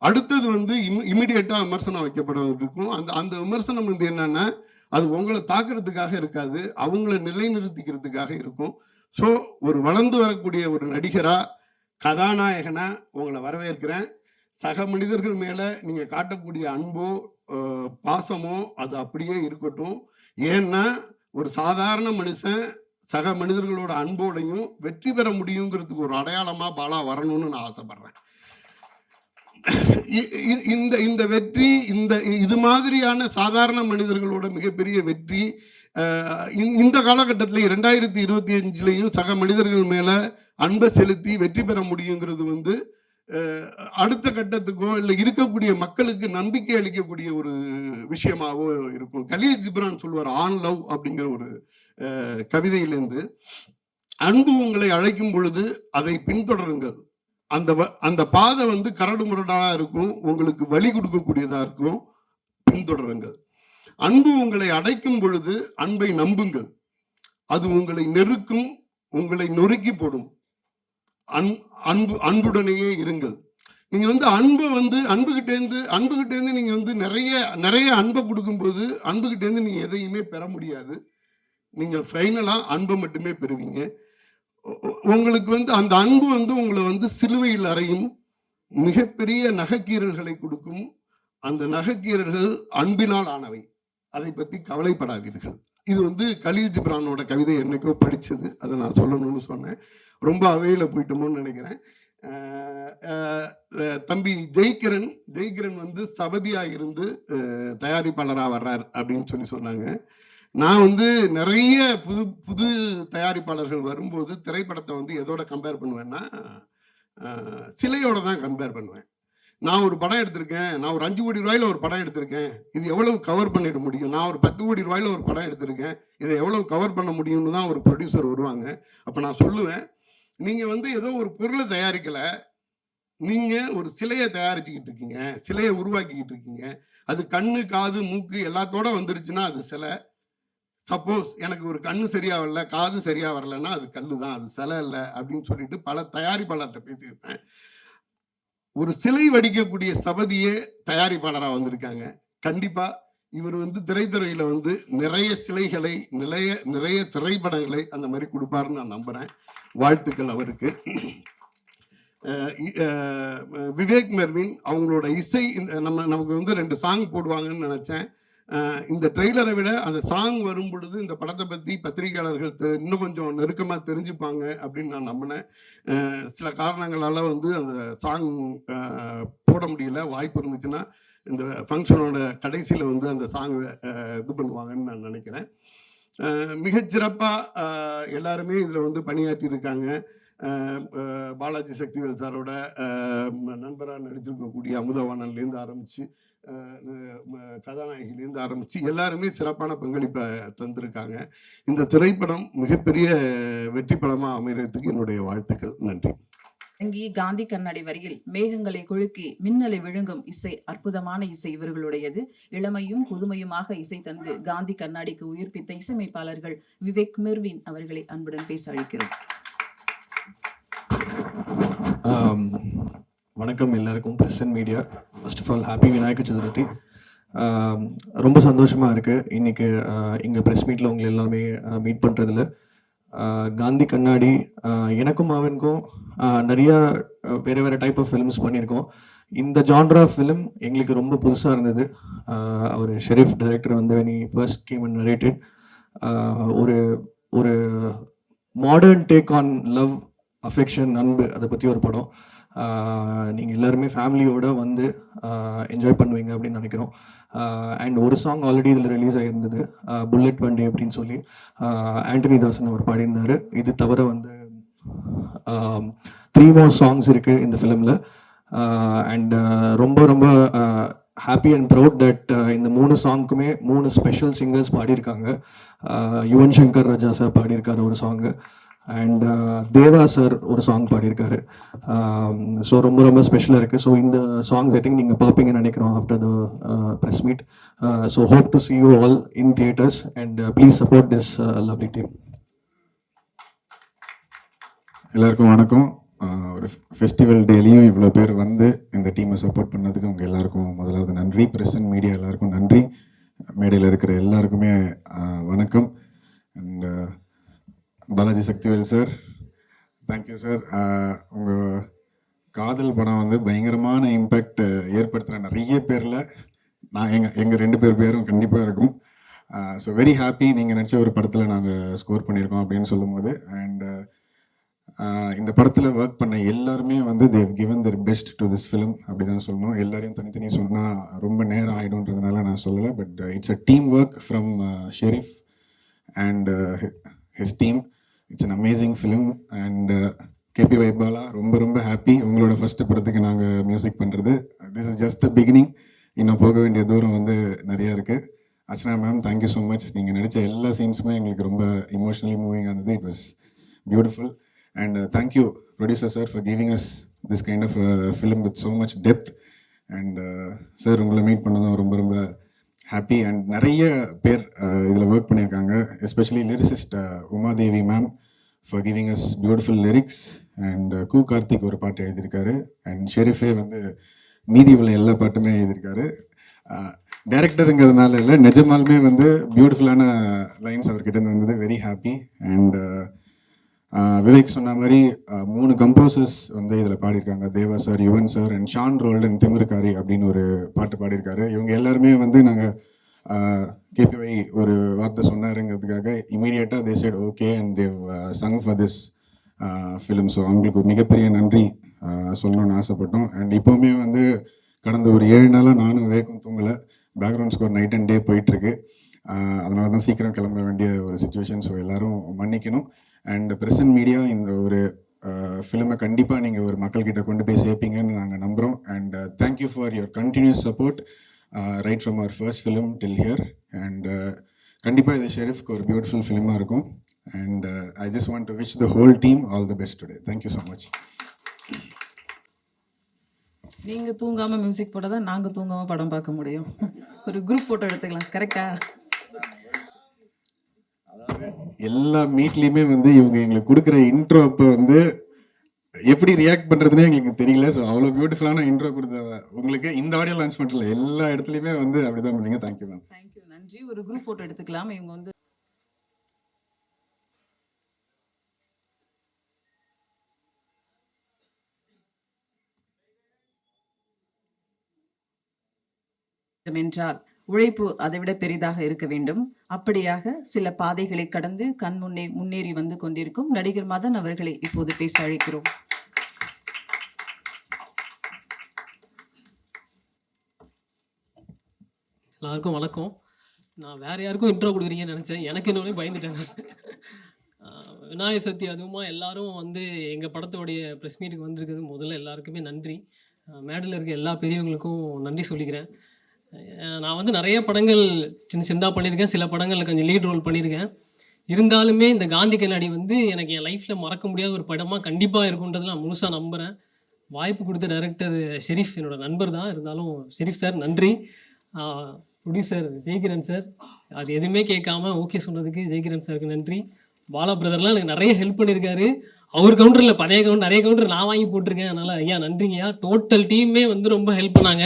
அடுத்தது வந்து இமிடியேட்டா விமர்சனம் வைக்கப்பட இருக்கும். அந்த விமர்சனம் வந்து என்னன்னா, அது உங்களை தாக்குறதுக்காக இருக்காது, அவங்கள நிலைநிறுத்திக்கிறதுக்காக இருக்கும். ஸோ ஒரு வளர்ந்து வரக்கூடிய ஒரு நடிகரா, கதாநாயகனா உங்களை வரவேற்கிறேன். சக மனிதர்கள் மேல நீங்க காட்டக்கூடிய அன்போ பாசமோ அது அப்படியே இருக்கட்டும். ஏன்னா ஒரு சாதாரண மனுஷன் சக மனிதர்களோட அன்போடையும் வெற்றி பெற முடியுங்கிறதுக்கு ஒரு அடையாளமா பாலா வரணும்னு நான் ஆசைப்படுறேன். இந்த வெற்றி, இது மாதிரியான சாதாரண மனிதர்களோட மிகப்பெரிய வெற்றி இந்த காலகட்டத்தில் 2025 சக மனிதர்கள் மேல அன்பை செலுத்தி வெற்றி பெற முடியுங்கிறது வந்து அடுத்த கட்டத்துக்கோ இல்லை இருக்கக்கூடிய மக்களுக்கு நம்பிக்கை அளிக்கக்கூடிய ஒரு விஷயமாவோ இருக்கும். கலீல் ஜிப்ரான் சொல்வார், ஆன் லவ் அப்படிங்கிற ஒரு கவிதையிலிருந்து, அன்பு உங்களை அழைக்கும் பொழுது அதை பின்தொடருங்கள். அந்த பாதை வந்து கரடு முரடாக இருக்கும், உங்களுக்கு வழி கொடுக்கக்கூடியதா இருக்கும், பின்தொடருங்கள். அன்பு உங்களை அடைக்கும் பொழுது அன்பை நம்புங்கள், அது உங்களை நெருக்கும், உங்களை நொறுக்கி போடும். அன்புடனேயே இருங்கள். நீங்க வந்து அன்புகிட்டேருந்து நீங்க வந்து நிறைய அன்பை கொடுக்கும்போது அன்புகிட்டேருந்து நீங்க எதையுமே பெற முடியாது. நீங்கள் ஃபைனலா அன்பை மட்டுமே பெறுவீங்க. உங்களுக்கு வந்து அந்த அன்பு வந்து உங்களை வந்து சிலுவையில் அறையும், மிகப்பெரிய நகைக்கீரல்களை கொடுக்கும். அந்த நகைக்கீரல்கள் அன்பினால் ஆனவை, அதை பற்றி கவலைப்படாதீர்கள். இது வந்து கலீல் ஜிப்ரானோட கவிதை என்னைக்கோ படிச்சது, அதை நான் சொல்லணும்னு சொன்னேன். ரொம்ப அவையில் போயிட்டோமோன்னு நினைக்கிறேன். தம்பி ஜெய்கிரன் வந்து சபதியா இருந்து தயாரிப்பாளராக வர்றார் அப்படின்னு சொன்னாங்க. நான் வந்து நிறைய புது தயாரிப்பாளர்கள் வரும்போது திரைப்படத்தை வந்து எதோட கம்பேர் பண்ணுவேன்னா, சிலையோட தான் கம்பேர் பண்ணுவேன். நான் ஒரு படம் எடுத்திருக்கேன், நான் ஒரு 5 கோடி ரூபாயில ஒரு படம் எடுத்திருக்கேன், இது எவ்வளவு கவர் பண்ணிட முடியும், நான் ஒரு 10 கோடி ரூபாயில ஒரு படம் எடுத்திருக்கேன், இதை எவ்வளவு கவர் பண்ண முடியும்னு தான் ஒரு ப்ரொடியூசர் வருவாங்க. அப்போ நான் சொல்லுவேன், நீங்க வந்து ஏதோ ஒரு பொருளை தயாரிக்கல, நீங்க ஒரு சிலையை தயாரிச்சுக்கிட்டு இருக்கீங்க, சிலையை உருவாக்கிக்கிட்டு இருக்கீங்க. அது கண்ணு காது மூக்கு எல்லாத்தோட வந்துருச்சுன்னா அது சிலை. சப்போஸ் எனக்கு ஒரு கண்ணு சரியா வரல, காது சரியா வரலன்னா அது கல்லு தான், அது சிலை இல்லை அப்படின்னு சொல்லிட்டு பல தயாரிப்பாளர்கிட்ட பேசியிருப்பேன். ஒரு சிலை வடிக்கக்கூடிய ஸ்தபதியே தயாரிப்பாளராக வந்திருக்காங்க. கண்டிப்பா இவர் வந்து திரைத்துறையில வந்து நிறைய சிலைகளை, நிறைய திரைப்படங்களை அந்த மாதிரி கொடுப்பாருன்னு நான் நம்புறேன். வாழ்த்துக்கள் அவருக்கு. விவேக் மெர்வின் அவங்களோட இசை இந்த நமக்கு வந்து 2 சாங் போடுவாங்கன்னு நினச்சேன். இந்த ட்ரெய்லரை விட அந்த சாங் வரும் பொழுது இந்த படத்தை பற்றி பத்திரிகையாளர்கள் இன்னும் கொஞ்சம் நெருக்கமாக தெரிஞ்சுப்பாங்க அப்படின்னு நான் நம்பினேன். சில காரணங்களால் வந்து அந்த சாங் போட முடியல. வாய்ப்பு இருந்துச்சுன்னா இந்த ஃபங்க்ஷனோட கடைசியில் வந்து அந்த சாங் இது பண்ணுவாங்கன்னு நான் நினைக்கிறேன். மிகச்சிறப்பாக எல்லாருமே இதில் வந்து பணியாற்றியிருக்காங்க. பாலாஜி சக்திவேல் சாரோட நண்பராக நடிச்சிருக்கக்கூடிய அமுதவாணன்லேருந்து ஆரம்பித்து கதாநாயகிலேருந்து ஆரம்பித்து எல்லாருமே சிறப்பான பங்களிப்பை தந்திருக்காங்க. இந்த திரைப்படம் மிகப்பெரிய வெற்றி படமாக அமைகிறதுக்கு என்னுடைய வாழ்த்துக்கள். நன்றி. இங்கே காந்தி கண்ணாடி வரியில் மேகங்களை கொழுக்கி மின்னலை விழுங்கும் இசை, அற்புதமான இசை இவர்களுடையது. இளமையும் புதுமையுமாக இசை தந்து காந்தி கண்ணாடிக்கு உயிர்ப்பித்த இசையமைப்பாளர்கள் விவேக் மெர்வின் அவர்களை அன்புடன் பேச அழைக்கிறோம். வணக்கம் எல்லாருக்கும், press and media. First of all happy Vinayaka Chaturthi. ரொம்ப சந்தோஷமாக இருக்குது இன்றைக்கி இங்கே ப்ரெஸ் மீட்டில் உங்களை எல்லாமே மீட் பண்ணுறதுல. காந்தி கண்ணாடி எனக்கும் அவனுக்கும் நிறையா வேறு டைப் ஆஃப் ஃபிலிம்ஸ் பண்ணியிருக்கோம். இந்த ஜான்ரா ஃபிலிம் எங்களுக்கு ரொம்ப புதுசாக இருந்தது. அவர் ஷெரீஃப் டைரக்டர் வந்து when he first came and narrated ஒரு ஒரு modern take on love, affection, அன்பு, அதை பற்றி ஒரு படம். நீங்கள் எல்லாருமே ஃபேமிலியோடு வந்து என்ஜாய் பண்ணுவீங்க அப்படின்னு நினைக்கிறோம். அண்ட் ஒரு சாங் ஆல்ரெடி இதில் ரிலீஸ் ஆகியிருந்தது, புல்லட் வண்டி அப்படின்னு சொல்லி ஆண்டனி தாசன் அவர் பாடியிருந்தார். இது தவிர வந்து 3 more சாங்ஸ் இருக்குது இந்த ஃபிலிமில். அண்ட் ரொம்ப ரொம்ப ஹாப்பி அண்ட் ப்ரவுட் தட் இந்த 3 சாங்க்குமே 3 ஸ்பெஷல் சிங்கர்ஸ் பாடியிருக்காங்க. யுவன் சங்கர் ராஜா சார் பாடியிருக்காரு ஒரு சாங்கு, அண்ட் தேவா சார் ஒரு சாங் பாடியிருக்காரு. ஸோ ரொம்ப ரொம்ப ஸ்பெஷலாக இருக்குது. ஸோ இந்த சாங்ஸ் ஐ திங்க் நீங்கள் பார்ப்பீங்கன்னு நினைக்கிறோம் after the press meet. So hope to see you all in theatres and please support this lovely team. எல்லாருக்கும் வணக்கம். ஒரு ஃபெஸ்டிவல் டேலையும் இவ்வளோ பேர் வந்து இந்த டீமை சப்போர்ட் பண்ணதுக்கு உங்கள் எல்லாருக்கும் முதலாவது நன்றி. ப்ரெஸ் அண்ட் மீடியா எல்லாருக்கும் நன்றி. மேடையில் இருக்கிற எல்லாருக்குமே வணக்கம். And Balaji Sakthivel sir, thank you sir. உங்கள் காதல் படம் வந்து பயங்கரமான இம்பேக்ட் ஏற்படுத்துகிற நிறைய பேரில் எங்கள் 2 பேரும் கண்டிப்பாக இருக்கும். ஸோ வெரி ஹாப்பி நீங்கள் நடித்த ஒரு படத்தில் நாங்கள் ஸ்கோர் பண்ணியிருக்கோம் அப்படின்னு சொல்லும்போது. அண்ட் இந்த படத்தில் ஒர்க் பண்ண எல்லாருமே வந்து they've given their best to this film அப்படி தான் சொல்லணும். எல்லாரையும் தனித்தனி சொன்னால் ரொம்ப நேரம் ஆகிடும்ன்றதுனால நான் சொல்லலை. But it's a team work from Sharif and his team. It's an amazing film. And கேபி வைபாலா, ரொம்ப ரொம்ப ஹாப்பி உங்களோட ஃபஸ்ட்டு படத்துக்கு நாங்கள் மியூசிக் பண்ணுறது. This is just the beginning. இன்னும் போக வேண்டிய தூரம் வந்து நிறையா இருக்குது. Archana ma'am, thank you so much. நீங்கள் நடித்த எல்லா சீன்ஸுமே எங்களுக்கு ரொம்ப இமோஷ்னலி மூவிங் ஆனது. It was beautiful. And thank you, producer sir, for giving us this kind of film with so much depth. And sir, உங்களை மீட் பண்ணதும் ரொம்ப ரொம்ப ஹாப்பி. அண்ட் நிறைய பேர் இதில் ஒர்க் பண்ணியிருக்காங்க. Especially lyricist Umadevi ma'am for giving us beautiful lyrics. And கு கார்த்திக் ஒரு பாட்டு எழுதியிருக்காரு. அண்ட் ஷெரீஃபே வந்து மீதி உள்ள எல்லா பாட்டுமே எழுதியிருக்காரு. டைரக்டருங்கிறதுனால இல்லை, நிஜமாலுமே வந்து பியூட்டிஃபுல்லான லைன்ஸ் அவர்கிட்ட இருந்து வந்தது. Very happy. அண்ட் விவேக் சொன்ன மாதிரி 3 கம்போசர்ஸ் வந்து இதில் பாடியிருக்காங்க. Deva sir, Yuvan sir and Sean Roldan திமிருக்காரி அப்படின்னு ஒரு பாட்டு பாடியிருக்காரு. இவங்க எல்லாருமே வந்து நாங்கள் கேபிஒய் ஒரு வார்த்தை சொன்னாருங்கிறதுக்காக இமீடியட்டாக they said okay and they've sung for this film. So அவங்களுக்கு மிகப்பெரிய நன்றி சொல்லணும்னு ஆசைப்பட்டோம். அண்ட் இப்போவுமே வந்து கடந்த ஒரு 7 நாளாக நானும் விவேக்கும் தூங்கலை. பேக்ரவுண்ட் ஸ்கோர் நைட் அண்ட் டே போயிட்டுருக்கு. அதனால தான் சீக்கிரம் கிளம்ப வேண்டிய ஒரு சுச்சுவேஷன். ஸோ எல்லோரும் மன்னிக்கணும். அண்ட் ப்ரெஸ் அண்ட் மீடியா இந்த ஒரு ஃபிலிமை கண்டிப்பாக நீங்கள் ஒரு மக்கள்கிட்ட கொண்டு போய் சேர்ப்பீங்கன்னு நாங்கள் நம்புகிறோம். And thank you for your continuous support right from our first film till here. And கண்டிப்பாக இது ஷெரீஃப்க்கு ஒரு பியூட்டிஃபுல் ஃபிலிமாக இருக்கும். And I just want to wish the whole team all the best today. Thank you so much. நீங்கள் தூங்காமல் music போட்டால் தான் நாங்கள் தூங்காமல் படம் பார்க்க முடியும். ஒரு குரூப் ஃபோட்டோ எடுத்துக்கலாம். கரெக்டா? எல்லா மீட்லேயுமே வந்து இவங்க எங்களுக்கு கொடுக்குற இன்ட்ரோ அப்போ வந்து எப்படி ரியாக்ட் பண்ணுறதுனே எங்களுக்கு தெரியல. ஸோ அவ்வளோ பியூட்டிஃபுல்லான இன்ட்ரோ கொடுத்த உங்களுக்கு இந்த ஆடியோ லான்ச் பண்ணல எல்லா இடத்துலையுமே வந்து அப்படி தான் பண்ணீங்க. Thank you ma'am. தேங்க்யூ, நன்றி. ஒரு குரூப் ஃபோட்டோ எடுத்துக்கலாம். இவங்க வந்து என்றால் உழைப்பு அதைவிட பெரிதாக இருக்க வேண்டும். அப்படியாக சில பாதைகளை கடந்து கண் முன்னே முன்னேறி வந்து கொண்டிருக்கும் நடிகர் மதன் அவர்களை இப்போது பேச அழைக்கிறோம். எல்லாருக்கும் வணக்கம். நான் வேற யாருக்கும் இன்ட்ரோ கொடுக்குறீங்கன்னு நினச்சேன். எனக்கு என்னோடய பயந்துட்டேன். விநாயகர் சதுர்த்தி அதுவுமா எல்லாரும் வந்து எங்கள் படத்தோடைய ப்ரெஸ் மீட்டுக்கு வந்திருக்கிறது முதல்ல எல்லாருக்குமே நன்றி. மேடையில் இருக்க எல்லா பெரியவங்களுக்கும் நன்றி சொல்லிக்கிறேன். நான் வந்து நிறைய படங்கள் சின்னதாக பண்ணியிருக்கேன். சில படங்களில் கொஞ்சம் லீட் ரோல் பண்ணியிருக்கேன். இருந்தாலுமே இந்த காந்தி கண்ணாடி வந்து எனக்கு என் லைஃப்பில் மறக்க முடியாத ஒரு படமாக கண்டிப்பாக இருக்குன்றது நான் முழுசாக நம்புகிறேன். வாய்ப்பு கொடுத்த டைரக்டர் ஷெரீஃப் என்னோட நண்பர் தான். இருந்தாலும் ஷெரீஃப் சார் நன்றி. ப்ரொடியூசர் ஜெய்கிரண் சார் அது எதுவுமே கேட்காம ஓகே சொன்னதுக்கு ஜெய்கிரண் சாருக்கு நன்றி. பாலா பிரதர்லாம் எனக்கு நிறைய ஹெல்ப் பண்ணியிருக்காரு. அவர் கவுண்டரில் பழைய கவுண்டர் நிறைய கவுண்டர் நான் வாங்கி போட்டிருக்கேன். அதனால் ஐயா நன்றிங்கய்யா. டோட்டல் டீமே வந்து ரொம்ப ஹெல்ப் பண்ணாங்க.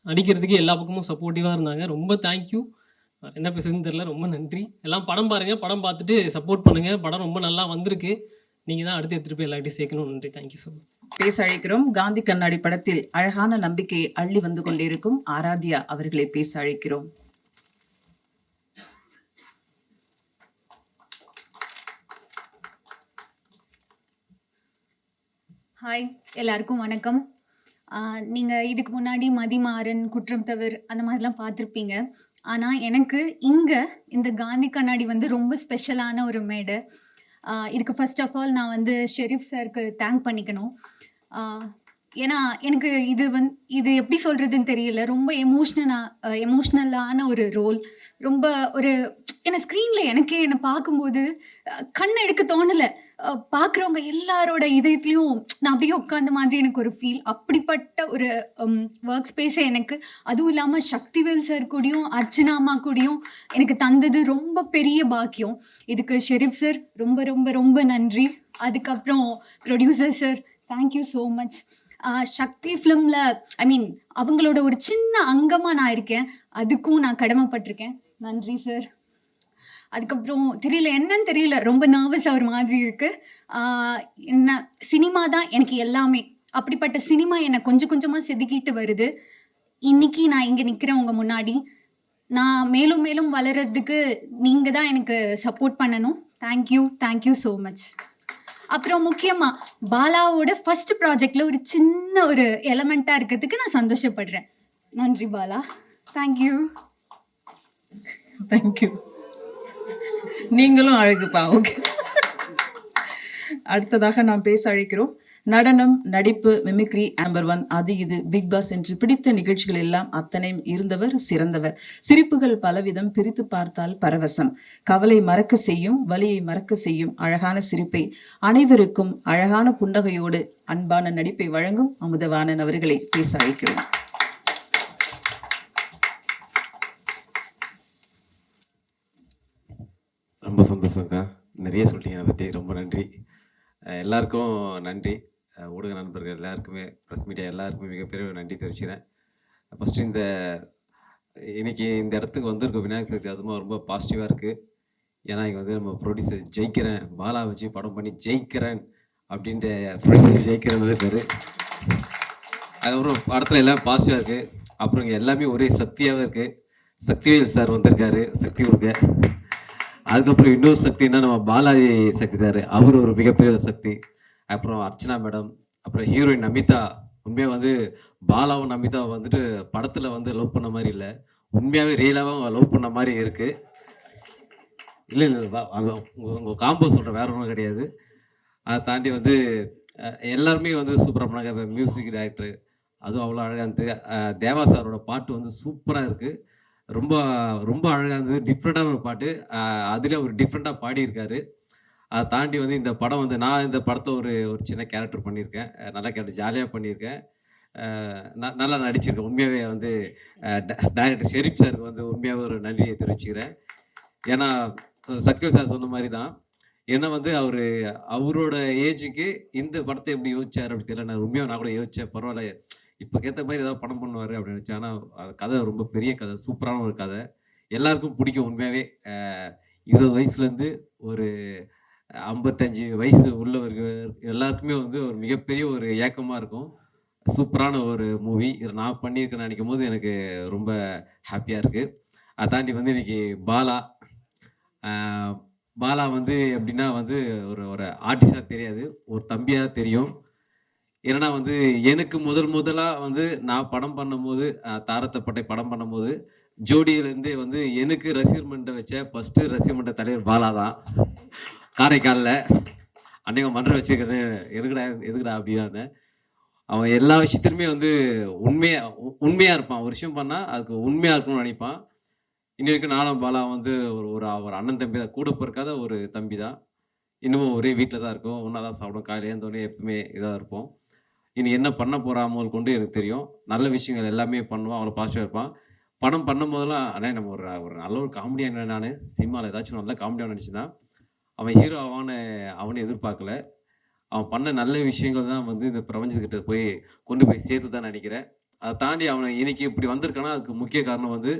நடிக்கிறதுக்கு எல்லா பக்கமும் சப்போர்ட்டிவாக இருந்தாங்க. ரொம்ப தேங்க்யூ. என்ன பேசுறதுன்னு தெரியல. ரொம்ப நன்றி. எல்லாம் படம் பாருங்கள். படம் பார்த்துட்டு சப்போர்ட் பண்ணுங்கள். படம் ரொம்ப நல்லா வந்திருக்கு. நீங்கள் தான் அடுத்து எடுத்துகிட்டு போய் எல்லாத்தையும் சேர்க்கணும். நன்றி. Thank you so much. பேச அழைக்கிறோம். காந்தி கண்ணாடி படத்தில் அழகான நம்பிக்கையை அள்ளி வந்து கொண்டிருக்கும் ஆராத்யா அவர்களை பேச அழைக்கிறோம். ஹாய், எல்லாருக்கும் வணக்கம். நீங்கள் இதுக்கு முன்னாடி மதிமாறன், குற்றம் தவிர அந்த மாதிரிலாம் பார்த்துருப்பீங்க. ஆனால் எனக்கு இங்கே இந்த காந்தி கண்ணாடி வந்து ரொம்ப ஸ்பெஷலான ஒரு மேடை. இதுக்கு ஃபர்ஸ்ட் ஆஃப் ஆல் நான் வந்து ஷெரீஃப் சாருக்கு தேங்க் பண்ணிக்கணும். ஏன்னா எனக்கு இது எப்படி சொல்கிறதுன்னு தெரியல. ரொம்ப எமோஷ்னலான ஒரு ரோல். ரொம்ப ஒரு ஏன்னா ஸ்க்ரீனில் என்னை பார்க்கும்போது கண்ணை எடுக்க தோணலை. பார்க்குறவங்க எல்லாரோட இதயத்துலையும் நான் அப்படியே உட்காந்த மாதிரி எனக்கு ஒரு ஃபீல். அப்படிப்பட்ட ஒரு ஒர்க் ஸ்பேஸை எனக்கு, அதுவும் இல்லாமல் சக்திவேல் சார் கூடயும் அர்ச்சனா அம்மா கூடயும் எனக்கு தந்தது ரொம்ப பெரிய பாக்கியம். இதுக்கு ஷெரீஃப் சார் ரொம்ப ரொம்ப ரொம்ப நன்றி. அதுக்கப்புறம் producer sir thank you so much. Sakthi ஃபிலிமில் அவங்களோட ஒரு சின்ன அங்கமாக நான் இருக்கேன். அதுக்கும் நான் கடமைப்பட்டிருக்கேன். நன்றி சார். அதுக்கப்புறம் என்னன்னு தெரியல, ரொம்ப நர்வஸ் ஆகிற மாதிரி இருக்குது. சினிமா தான் எனக்கு எல்லாமே. அப்படிப்பட்ட சினிமா என்னை கொஞ்சம் கொஞ்சமாக செதுக்கிட்டு வருது. இன்னைக்கு நான் இங்கே நிற்கிறேன் உங்கள் முன்னாடி. நான் மேலும் மேலும் வளர்கிறதுக்கு நீங்கள் தான் எனக்கு சப்போர்ட் பண்ணணும். Thank you so much. அப்புறம் முக்கியமாக பாலாவோட ஃபர்ஸ்ட் ப்ராஜெக்டில் ஒரு சின்ன ஒரு எலமெண்ட்டாக இருக்கிறதுக்கு நான் சந்தோஷப்படுறேன். நன்றி பாலா. தேங்க்யூ. நீங்களும் அழகுப்பா. ஓகே. அடுத்ததாக நாம் பேச அழைக்கிறோம். நடனம், நடிப்பு, மிமிக்ரி, நம்பர் 1, அது இது, பிக் பாஸ் என்று பிடித்த நிகழ்ச்சிகள் எல்லாம் அத்தனையும் இருந்தவர், சிறந்தவர். சிரிப்புகள் பலவிதம், பிரித்து பார்த்தால் பரவசம். கவலை மறக்க செய்யும், வலியை மறக்க செய்யும் அழகான சிரிப்பை, அனைவருக்கும் அழகான புன்னகையோடு அன்பான நடிப்பை வழங்கும் அமுதவாணன் அவர்களை பேச அழைக்கிறோம். ரொம்ப சந்தோஷம்க்கா. நிறைய சொல்லிட்டீங்க அதை பற்றி. ரொம்ப நன்றி. எல்லாருக்கும் நன்றி. ஊடக நண்பர்கள் எல்லாருக்குமே, ப்ரெஸ் மீடியா எல்லாருக்குமே மிகப்பெரிய நன்றி தெரிவிச்சுக்கிறேன். ஃபஸ்ட்டு இன்னைக்கு இந்த இடத்துக்கு வந்திருக்க விநாயகர் சதுர்த்தி அதுமா ரொம்ப பாசிட்டிவாக இருக்குது. ஏன்னா இங்கே வந்து நம்ம ப்ரொடியூசர் ஜெயிக்கிறேன், பாலா வச்சு படம் பண்ணி ஜெயிக்கிறேன் அப்படின்ற ப்ரொடியூசர் ஜெயிக்கிறேன் இருக்காரு. அதுக்கப்புறம் படத்தில் எல்லாம் பாசிட்டிவாக இருக்குது. அப்புறம் இங்கே எல்லாமே ஒரே சக்தியாகவே இருக்குது. சக்திவேல் சார் வந்திருக்காரு, சக்தி கொடுக்க. அதுக்கப்புறம் இன்னொரு சக்தின்னா நம்ம பாலாஜி சக்தி தார், அவர் ஒரு மிகப்பெரிய சக்தி. அப்புறம் அர்ச்சனா மேடம், அப்புறம் ஹீரோயின் நமிதா. உண்மையாக வந்து பாலாவும் நமிதாவை வந்துட்டு படத்தில் வந்து லவ் பண்ண மாதிரி இல்லை, உண்மையாகவே ரியலாகவும் லவ் பண்ண மாதிரி இருக்குது. இல்லை உங்கள் காம்போ சொல்கிற வேற ஒன்றும் கிடையாது. அதை தாண்டி வந்து எல்லாருமே வந்து சூப்பராக பண்ணாங்க. மியூசிக் டைரக்டர் அதுவும் அவ்வளோ அழகாக இருந்தது. தேவா சாரோட பாட்டு வந்து சூப்பராக இருக்குது. ரொம்ப ரொம்ப அழகாக இருந்தது. டிஃப்ரெண்ட்டான ஒரு பாட்டு. அதுலேயும் அவர் டிஃப்ரெண்ட்டாக பாடியிருக்காரு. அதை தாண்டி வந்து இந்த படம் வந்து நான் இந்த படத்தை ஒரு சின்ன கேரக்டர் பண்ணியிருக்கேன். நல்ல கேரக்டர், ஜாலியாக பண்ணியிருக்கேன். நல்லா நடிச்சிருக்கேன். உண்மையாகவே வந்து டைரக்டர் ஷெரீஃப் சாருக்கு வந்து உண்மையாகவே ஒரு நன்றியை தெரிவிச்சுக்கிறேன். ஏன்னா சக்திவேல் சார் சொன்ன மாதிரி தான், ஏன்னா வந்து அவரோட ஏஜுக்கு இந்த படத்தை எப்படி யோசிச்சார் அப்படி தெரியல. நான் உண்மையாக நான் கூட யோசித்தேன், பரவாயில்ல இப்போ கேட்ட மாதிரி ஏதாவது படம் பண்ணுவார் அப்படின்னு நினச்சேன். ஆனால் அது கதை ரொம்ப பெரிய கதை, சூப்பரான ஒரு கதை, எல்லாருக்கும் பிடிக்கும். உண்மையாகவே 20 வயசுலேருந்து ஒரு 55 வயசு உள்ளவர்கள் எல்லாருக்குமே வந்து ஒரு மிகப்பெரிய ஒரு ஏக்கமாக இருக்கும். சூப்பரான ஒரு மூவி. இதை நான் பண்ணியிருக்கேன்னு நினைக்கும் போது எனக்கு ரொம்ப ஹாப்பியாக இருக்குது. அதை தாண்டி வந்து இன்னைக்கு பாலா பாலா வந்து எப்படின்னா வந்து ஒரு ஒரு ஆர்டிஸ்டாக தெரியாது, ஒரு தம்பியாக தெரியும். ஏன்னா வந்து எனக்கு முதலாக வந்து நான் படம் பண்ணும்போது தாரத்தப்பட்டை படம் பண்ணும்போது ஜோடியிலேருந்தே வந்து எனக்கு ரசிகர் மன்றம் வச்ச ஃபஸ்ட்டு ரசிகர் மன்ற தலைவர் பாலா தான். காரைக்காலில் அன்னைக்கு மன்றம் வச்சுருக்கிறேன் எதுக்குடா அப்படின்னானு. அவன் எல்லா விஷயத்துலையுமே வந்து உண்மையாக இருப்பான். ஒரு விஷயம் பண்ணால் அதுக்கு உண்மையாக இருக்கணும்னு நினைப்பான். இன்னி வரைக்கும் நானும் பாலா வந்து ஒரு அண்ணன் தம்பி தான், கூட பிறக்காத ஒரு தம்பி தான். இன்னமும் ஒரே வீட்டில் தான் இருக்கோம், ஒன்றா தான் சாப்பிடும், காலையில் எழுந்தோடனே எப்பவுமே இதாக இருப்போம். இனி என்ன பண்ண போகிறாமல் கொண்டு எனக்கு தெரியும். நல்ல விஷயங்கள் எல்லாமே பண்ணுவான், அவ்வளோ பாசிட்டிவாக இருப்பான். படம் பண்ணும் போதெல்லாம் அண்ணே நம்ம ஒரு நல்ல ஒரு காமெடியாக நான் சினிமாவில் ஏதாச்சும் நல்ல காமெடியாக நினச்சிதான் அவன் ஹீரோ அவனை எதிர்பார்க்கல. அவன் பண்ண நல்ல விஷயங்கள் தான் வந்து இந்த பிரபஞ்சத்துக்கிட்ட கொண்டு போய் சேர்த்து தான் நினைக்கிறேன். அதை தாண்டி அவனை இன்னைக்கு இப்படி வந்திருக்கானா அதுக்கு முக்கிய காரணம் வந்து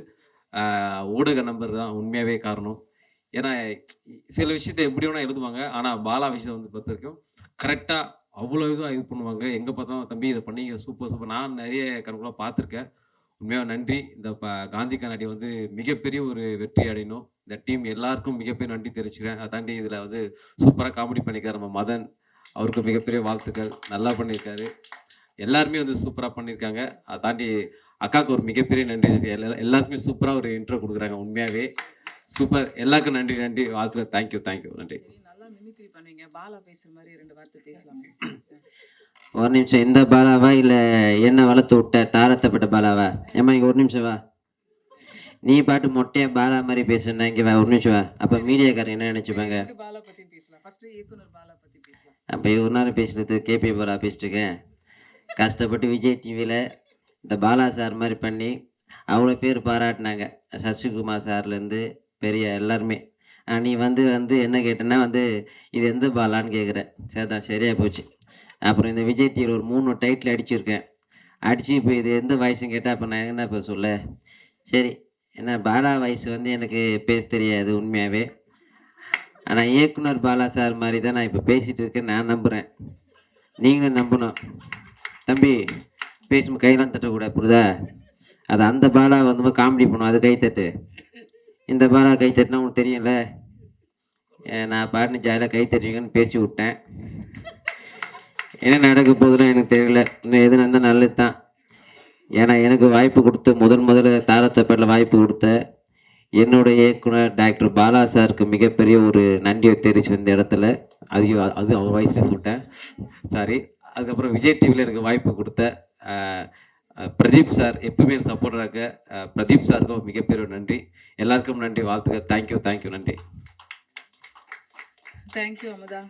ஊடக நம்பர் தான் உண்மையாகவே காரணம். ஏன்னா சில விஷயத்தை எப்படி வேணால் எழுதுவாங்க, ஆனால் பாலா விஷயத்தை வந்து பொறுத்த வரைக்கும் கரெக்டாக அவ்வளோ இதுவாக இது பண்ணுவாங்க. எங்கே பார்த்தாலும் தம்பி இதை பண்ணி சூப்பர் நான் நிறைய கணக்குலாம் பார்த்துருக்கேன். உண்மையாக நன்றி. இந்த காந்தி கண்ணாடி வந்து மிகப்பெரிய ஒரு வெற்றி அடையணும். இந்த டீம் எல்லாருக்கும் மிகப்பெரிய நன்றி தெரிவிச்சுக்கிறேன். அதை தாண்டி இதில் வந்து சூப்பராக காமெடி பண்ணியிருக்காரு நம்ம மதன், அவருக்கு மிகப்பெரிய வாழ்த்துக்கள். நல்லா பண்ணியிருக்காரு. எல்லாருமே வந்து சூப்பராக பண்ணியிருக்காங்க. அதை தாண்டி அக்காவுக்கு ஒரு மிகப்பெரிய நன்றி. எல்லாருக்குமே சூப்பராக ஒரு இன்ட்ரோ கொடுக்குறாங்க. உண்மையாகவே சூப்பர். எல்லாருக்கும் நன்றி வாழ்த்துக்கள். தேங்க்யூ நன்றி. நல்லா மிமிக்ரி பண்ணுவீங்க, பாலா பேசுற மாதிரி 2 வார்த்தை பேசலாம். ஒரு நிமிஷம், இந்த பாலாவா இல்லை என்ன வளர்த்து விட்ட தாரத்தப்பட்ட பாலாவா? ஏம்மா இங்கே ஒரு நிமிஷம் வா. நீ பாட்டு மொட்டையா பாலா மாதிரி பேசுனா இங்கே வா, ஒரு நிமிஷம் வா. அப்போ மீடியாக்காரங்க என்ன நினச்சிப்பாங்க? பாலா பத்தி பேசலாம். ஃபர்ஸ்ட் இயக்குனர் பாலா பத்தி பேசலாம். அப்போ இவ்வளோ நேரம் பேசுறது கேபி பாலா பேசிட்டு இருக்கேன். கஷ்டப்பட்டு விஜய் டிவியில் இந்த பாலா சார் மாதிரி பண்ணி அவ்வளோ பேர் பாராட்டினாங்க. சசிகுமார் சார்லேருந்து பெரிய எல்லாருமே. நீ வந்து என்ன கேட்டேன்னா வந்து இது எந்த பாலான்னு கேட்குறேன். சரிதான், சரியாக போச்சு. அப்புறம் இந்த விஜய் டிவியில் ஒரு 3 டைட்டில் அடிச்சிருக்கேன். அடித்து இப்போ இது எந்த வாய்ஸுன்னு கேட்டால் அப்போ நான் என்ன இப்போ சொல்ல? சரி, ஏன்னா பாலா வாய்ஸ் வந்து எனக்கு பேச தெரியாது உண்மையாகவே. ஆனால் இயக்குனர் பாலா சார் மாதிரி தான் நான் இப்போ பேசிகிட்டு இருக்கேன். நான் நம்புகிறேன், நீங்களும் நம்பணும். தம்பி பேசும் கையெல்லாம் தட்டக்கூடாது, புரியுதா? அது அந்த பாலா வந்து காமெடி பண்ணும், அது கைத்தட்டு. இந்த பாலா கைத்தட்டுனா உனக்கு தெரியும்ல. நான் பாட்டுன்னு ஜாலியாக கைத்தட்டுவீங்கன்னு பேசி விட்டேன். என்ன நடக்க போகுதுன்னு எனக்கு தெரியல. இன்னும் எது நடந்தால் நல்லது தான். ஏன்னா எனக்கு வாய்ப்பு கொடுத்த முதல்ல தாரத்தப்பேட்டில் வாய்ப்பு கொடுத்த என்னோட இயக்குனர் டாக்டர் பாலா சாருக்கு மிகப்பெரிய ஒரு நன்றியை தெரிவிச்சு இந்த இடத்துல. அது அவர் வயசுல சொல்லிட்டேன், சாரி. அதுக்கப்புறம் விஜய் டிவியில் எனக்கு வாய்ப்பு கொடுத்த பிரதீப் சார், எப்பவுமே சப்போர்ட்டாக இருக்க பிரதீப் சாருக்கும் மிகப்பெரிய நன்றி. எல்லாருக்கும் நன்றி, வாழ்த்துக்கள். தேங்க்யூ நன்றி. தேங்க்யூ அமுதா,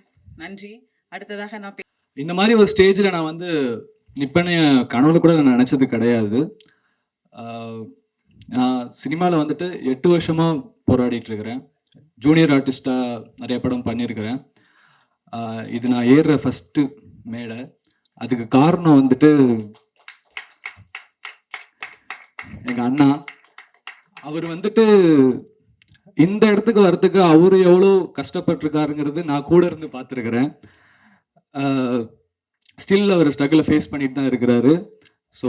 நன்றி. அடுத்ததாக நான் இந்த மாதிரி ஒரு ஸ்டேஜில் நான் வந்து நிற்பேன்னு கனவுல கூட நான் நினச்சது கிடையாது. நான் சினிமாவில் வந்துட்டு 8 வருஷமாக போராடிட்டு இருக்கிறேன். ஜூனியர் ஆர்டிஸ்டாக நிறைய படம் பண்ணியிருக்கிறேன். இது நான் ஏறுற ஃபஸ்ட்டு மேடை. அதுக்கு காரணம் வந்துட்டு எங்கள் அண்ணா. அவர் வந்துட்டு இந்த இடத்துக்கு வர்றதுக்கு அவர் எவ்வளோ கஷ்டப்பட்டிருக்காருங்கிறது நான் கூட இருந்து பார்த்துருக்குறேன். ஸ்டில் அவர் ஸ்ட்ரகிளை ஃபேஸ் பண்ணிட்டு தான் இருக்கிறாரு. ஸோ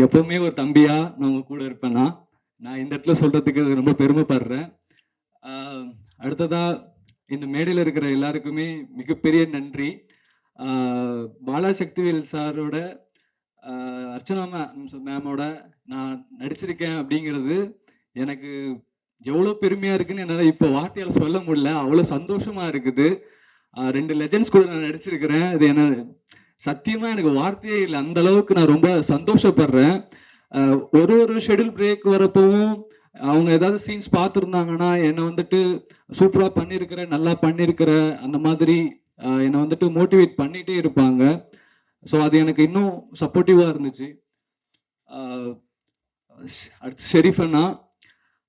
எப்போவுமே ஒரு தம்பியாக நான் உங்கள் கூட இருப்பேன்னா நான் இந்த இடத்துல சொல்கிறதுக்கு ரொம்ப பெருமைப்படுறேன். அடுத்ததாக இந்த மேடையில் இருக்கிற எல்லாருக்குமே மிகப்பெரிய நன்றி. பாலா சக்திவேல் சாரோட அர்ச்சனா மேமோட நான் நடிச்சிருக்கேன் அப்படிங்கிறது எனக்கு எவ்வளோ பெருமையாக இருக்குன்னு என்னால் இப்போ வார்த்தையால் சொல்ல முடியல. அவ்வளோ சந்தோஷமாக இருக்குது. 2 லெஜண்ட்ஸ் கூட நான் நடிச்சிருக்கிறேன். இது என்ன சத்தியமாக எனக்கு வார்த்தையே இல்லை, அந்த அளவுக்கு நான் ரொம்ப சந்தோஷப்படுறேன். ஒரு ஷெடியூல் பிரேக் வரப்பவும் அவங்க ஏதாவது சீன்ஸ் பார்த்துருந்தாங்கன்னா என்னை வந்துட்டு சூப்பராக பண்ணியிருக்கிற, நல்லா பண்ணியிருக்கிற, அந்த மாதிரி என்னை வந்துட்டு மோட்டிவேட் பண்ணிகிட்டே இருப்பாங்க. ஸோ அது எனக்கு இன்னும் சப்போர்ட்டிவாக இருந்துச்சு. அடுத்து ஷெரீஃப் அண்ணா,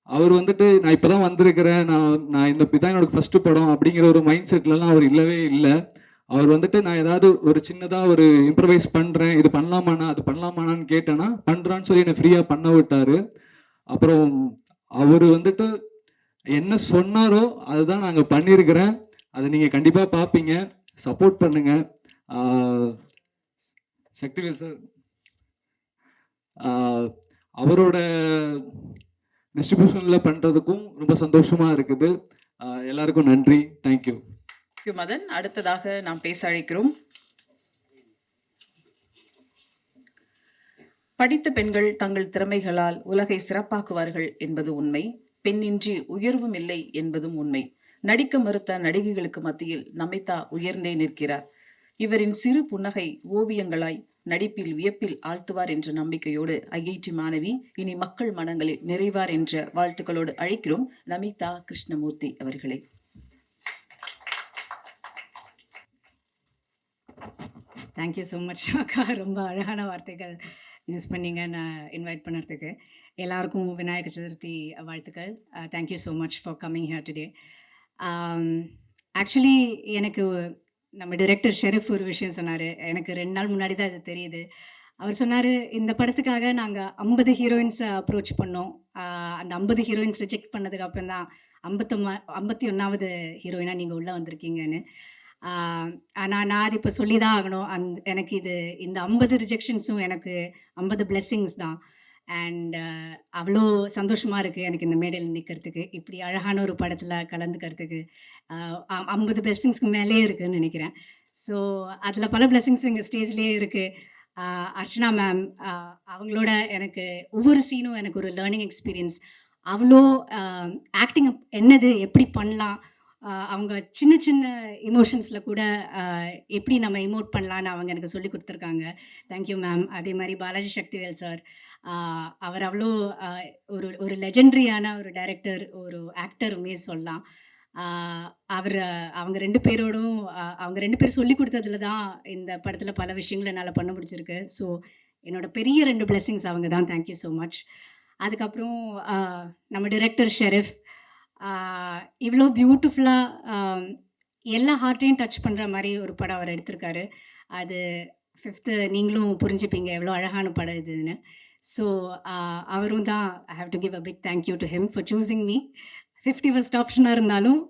அவர் வந்துட்டு நான் இப்போ தான் வந்திருக்கிறேன், நான் இதான் என்னோட ஃபஸ்ட்டு படம் அப்படிங்கிற ஒரு மைண்ட் செட்லலாம் அவர் இல்லவே இல்லை. அவர் வந்துட்டு நான் ஏதாவது ஒரு சின்னதாக ஒரு இம்ப்ரவைஸ் பண்ணுறேன், இது பண்ணலாமாண்ணா அது பண்ணலாமாண்ணான்னு கேட்டேன்னா பண்ணுறான்னு சொல்லி என்னை ஃப்ரீயாக பண்ண விட்டார். அப்புறம் அவர் வந்துட்டு என்ன சொன்னாரோ அதுதான் நாங்கள் பண்ணியிருக்கிறேன். அதை நீங்கள் கண்டிப்பாக பார்ப்பீங்க, சப்போர்ட் பண்ணுங்கள். சக்திவேல் சார், அவரோட டிஸ்ட்ரிபியூஷனில் பண்ணுறதுக்கும் ரொம்ப சந்தோஷமாக இருக்குது. எல்லாருக்கும் நன்றி. தேங்க்யூ. மதன், அடுத்ததாக நாம் பேச அழைக்கிறோம். படித்த பெண்கள் தங்கள் திறமைகளால் உலகை சிறப்பாக்குவார்கள் என்பது உண்மை. பெண்ணின்றி உயர்வும் இல்லை என்பதும் உண்மை. நடிக்க மறுத்த நடிகைகளுக்கு மத்தியில் நமிதா உயர்ந்தே நிற்கிறார். இவரின் சிறு புன்னகை ஓவியங்களாய் நடிப்பில் வியப்பில் ஆழ்த்துவார் என்ற நம்பிக்கையோடு ஐஐடி மாணவி இனி மக்கள் மனங்களில் நிறைவார் என்ற வாழ்த்துக்களோடு அழைக்கிறோம் நமிதா கிருஷ்ணமூர்த்தி அவர்களை. தேங்க்யூ ஸோ மச் அக்கா. ரொம்ப அழகான வார்த்தைகள் யூஸ் பண்ணிங்க நான் இன்வைட் பண்ணுறதுக்கு. எல்லாருக்கும் விநாயக சதுர்த்தி வாழ்த்துக்கள். Thank you so much for coming here today. Actually எனக்கு நம்ம டைரக்டர் ஷெரீஃப் ஒரு விஷயம் சொன்னார். எனக்கு 2 நாள் முன்னாடி தான் இது தெரியுது. அவர் சொன்னார், இந்த படத்துக்காக நாங்கள் 50 ஹீரோயின்ஸை அப்ரோச் பண்ணோம். அந்த 50 ஹீரோயின்ஸ் ரிஜெக்ட் பண்ணதுக்கு அப்புறம் தான் 51வது ஹீரோயினாக நீங்கள் உள்ளே வந்திருக்கீங்கன்னு. ஆனால் நான் அது இப்போ சொல்லி தான் ஆகணும். எனக்கு இந்த 50 ரிஜெக்ஷன்ஸும் எனக்கு 50 பிளெஸ்ஸிங்ஸ் தான். அண்ட் அவ்வளோ சந்தோஷமாக இருக்குது எனக்கு இந்த மேடையில் நிற்கிறதுக்கு, இப்படி அழகான ஒரு படத்தில் கலந்துக்கிறதுக்கு. 50 பிளெஸ்ஸிங்ஸ்க்கு மேலே இருக்குதுன்னு நினைக்கிறேன். ஸோ அதில் பல பிளெஸ்ஸிங்ஸும் எங்கள் ஸ்டேஜ்லேயே இருக்குது. அர்ச்சனா மேம், அவங்களோட எனக்கு ஒவ்வொரு சீனும் எனக்கு ஒரு லேர்னிங் எக்ஸ்பீரியன்ஸ். அவ்வளோ ஆக்டிங் என்னது, எப்படி பண்ணலாம், அவங்க சின்ன சின்ன இமோஷன்ஸில் கூட எப்படி நம்ம இமோட் பண்ணலான்னு அவங்க எனக்கு சொல்லி கொடுத்துருக்காங்க. Thank you ma'am. அதே மாதிரி பாலாஜி சக்திவேல் சார், அவர் அவ்வளோ ஒரு லெஜெண்ட்ரியான ஒரு டைரக்டர், ஒரு ஆக்டருமே சொல்லலாம். அவங்க 2 பேரோடும் அவங்க 2 பேர் சொல்லி கொடுத்ததுல தான் இந்த படத்தில் பல விஷயங்களை என்னால் பண்ண முடிச்சிருக்கு. ஸோ என்னோட பெரிய 2 பிளெஸ்ஸிங்ஸ் அவங்க தான். Thank you so much. அதுக்கப்புறம் நம்ம டைரக்டர் ஷெரீஃப் இவ்வளோ பியூட்டிஃபுல்லாக எல்லா ஹார்ட்டையும் டச் பண்ணுற மாதிரி ஒரு படம் அவர் எடுத்திருக்காரு. அது 5th நீங்களும் புரிஞ்சுப்பீங்க எவ்வளோ அழகான படம் இதுன்னு. ஸோ அவரும் தான். I have to give a big thank you to him for choosing me. 51st ஆப்ஷனாக இருந்தாலும்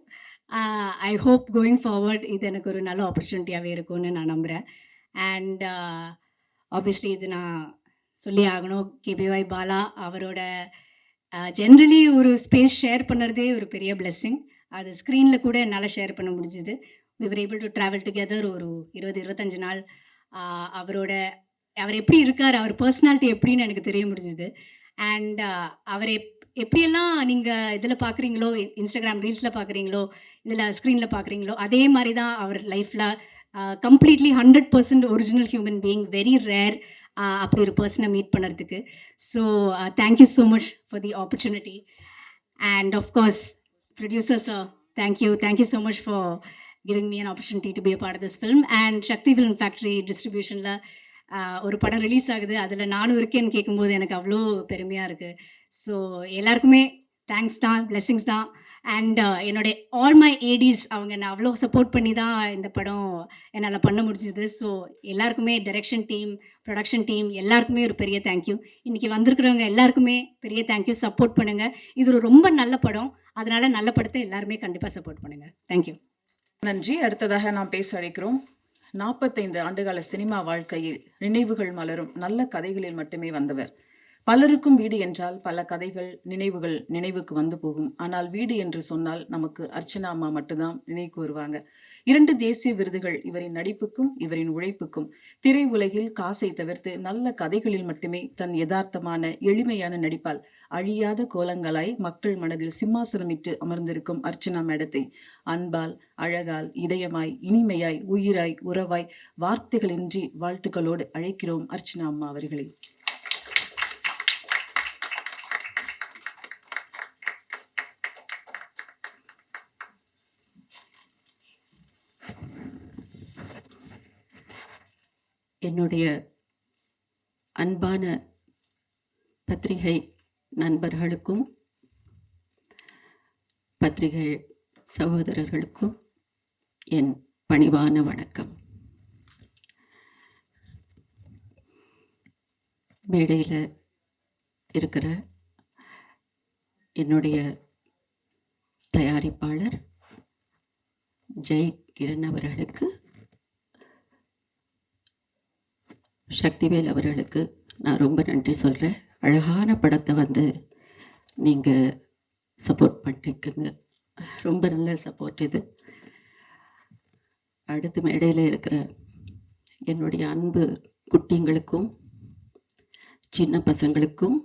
ஐ ஹோப் கோயிங் ஃபார்வர்ட் இது எனக்கு ஒரு நல்ல ஆப்பர்ச்சுனிட்டியாகவே இருக்கும்னு நான் நம்புகிறேன். அண்ட் ஆப்வியஸ்லி இது நான் சொல்லி ஆகணும், கேபிஒய் பாலா அவரோட ஜென்ரலி ஒரு ஸ்பேஸ் ஷேர் பண்ணுறதே ஒரு பெரிய பிளெஸ்ஸிங். அது ஸ்க்ரீனில் கூட என்னால் ஷேர் பண்ண முடிஞ்சுது. We were able to travel together ஒரு 20-25 நாள். அவர் எப்படி இருக்கார், அவர் பர்சனாலிட்டி எப்படின்னு எனக்கு தெரிய முடிஞ்சுது. அண்ட் அவர் எப்படியெல்லாம் நீங்கள் இதில் பார்க்குறீங்களோ, இன்ஸ்டாகிராம் ரீல்ஸில் பார்க்குறீங்களோ, இதில் ஸ்க்ரீனில் பார்க்குறீங்களோ, அதே மாதிரி தான் அவர் லைஃப்பில் completely 100% original human being. Very rare அப்படி ஒரு பர்சனை மீட் பண்ணுறதுக்கு. So thank you so much for the opportunity. And of course producer sir, thank you so much for giving me an opportunity to be a part of this film. And Sakthi film factory டிஸ்ட்ரிபியூஷனில் ஒரு படம் release ஆகுது, அதில் நானும் இருக்கேன்னு கேட்கும்போது எனக்கு அவ்வளோ பெருமையாக இருக்குது. ஸோ எல்லாருக்குமே தேங்க்ஸ் தான், பிளெஸ்ஸிங்ஸ் தான். அண்ட் என்னுடைய ஆல் மை ஏடிஸ் அவங்க என்னை அவ்வளோ சப்போர்ட் பண்ணி தான் இந்த படம் என்னால் பண்ண முடிஞ்சுது. ஸோ எல்லாருக்குமே டைரக்ஷன் டீம், ப்ரொடக்ஷன் டீம் எல்லாருக்குமே ஒரு பெரிய தேங்க்யூ. இன்றைக்கி வந்திருக்கிறவங்க எல்லாருக்குமே பெரிய தேங்க்யூ. சப்போர்ட் பண்ணுங்கள். இது ஒரு ரொம்ப நல்ல படம், அதனால் நல்ல படத்தை எல்லாருமே கண்டிப்பாக சப்போர்ட் பண்ணுங்கள். தேங்க்யூ. நன்றி. அடுத்ததாக நாம் பேச அழைக்கிறோம். 45 ஆண்டுகால சினிமா வாழ்க்கையில் நினைவுகள் மலரும் நல்ல கதைகளில் மட்டுமே வந்தவர். பலருக்கும் வீடு என்றால் பல கதைகள், நினைவுகள் நினைவுக்கு வந்து போகும். ஆனால் வீடு என்று சொன்னால் நமக்கு அர்ச்சனா அம்மா மட்டும்தான் நினைவுக்கு வருவாங்க. 2 தேசிய விருதுகள் இவரின் நடிப்புக்கும் இவரின் உழைப்புக்கும். திரை உலகில் காசை தவிர்த்து நல்ல கதைகளில் மட்டுமே தன் யதார்த்தமான எளிமையான நடிப்பால் அழியாத கோலங்களாய் மக்கள் மனதில் சிம்மாசனமிட்டு அமர்ந்திருக்கும் அர்ச்சனா மேடத்தை அன்பால், அழகால், இதயமாய், இனிமையாய், உயிராய், உறவாய், வார்த்தைகளின்றி வாழ்த்துக்களோடு அழைக்கிறோம் அர்ச்சனா அம்மா அவர்களை. என்னுடைய அன்பான பத்திரிகை நண்பர்களுக்கும் பத்திரிகை சகோதரர்களுக்கும் என் பணிவான வணக்கம். மேடையில் இருக்கிற என்னுடைய தயாரிப்பாளர் ஜெய் கிரண் அவர்களுக்கு, சக்திவேல் அவர்களுக்கு, நான் ரொம்ப நன்றி சொல்கிறேன். அழகான படத்தை வந்து நீங்கள் சப்போர்ட் பண்ணிருக்குங்க. ரொம்ப நல்ல சப்போர்ட் இது. அடுத்து மேடையில் இருக்கிற என்னுடைய அன்பு குட்டிங்களுக்கும் சின்ன பசங்களுக்கும்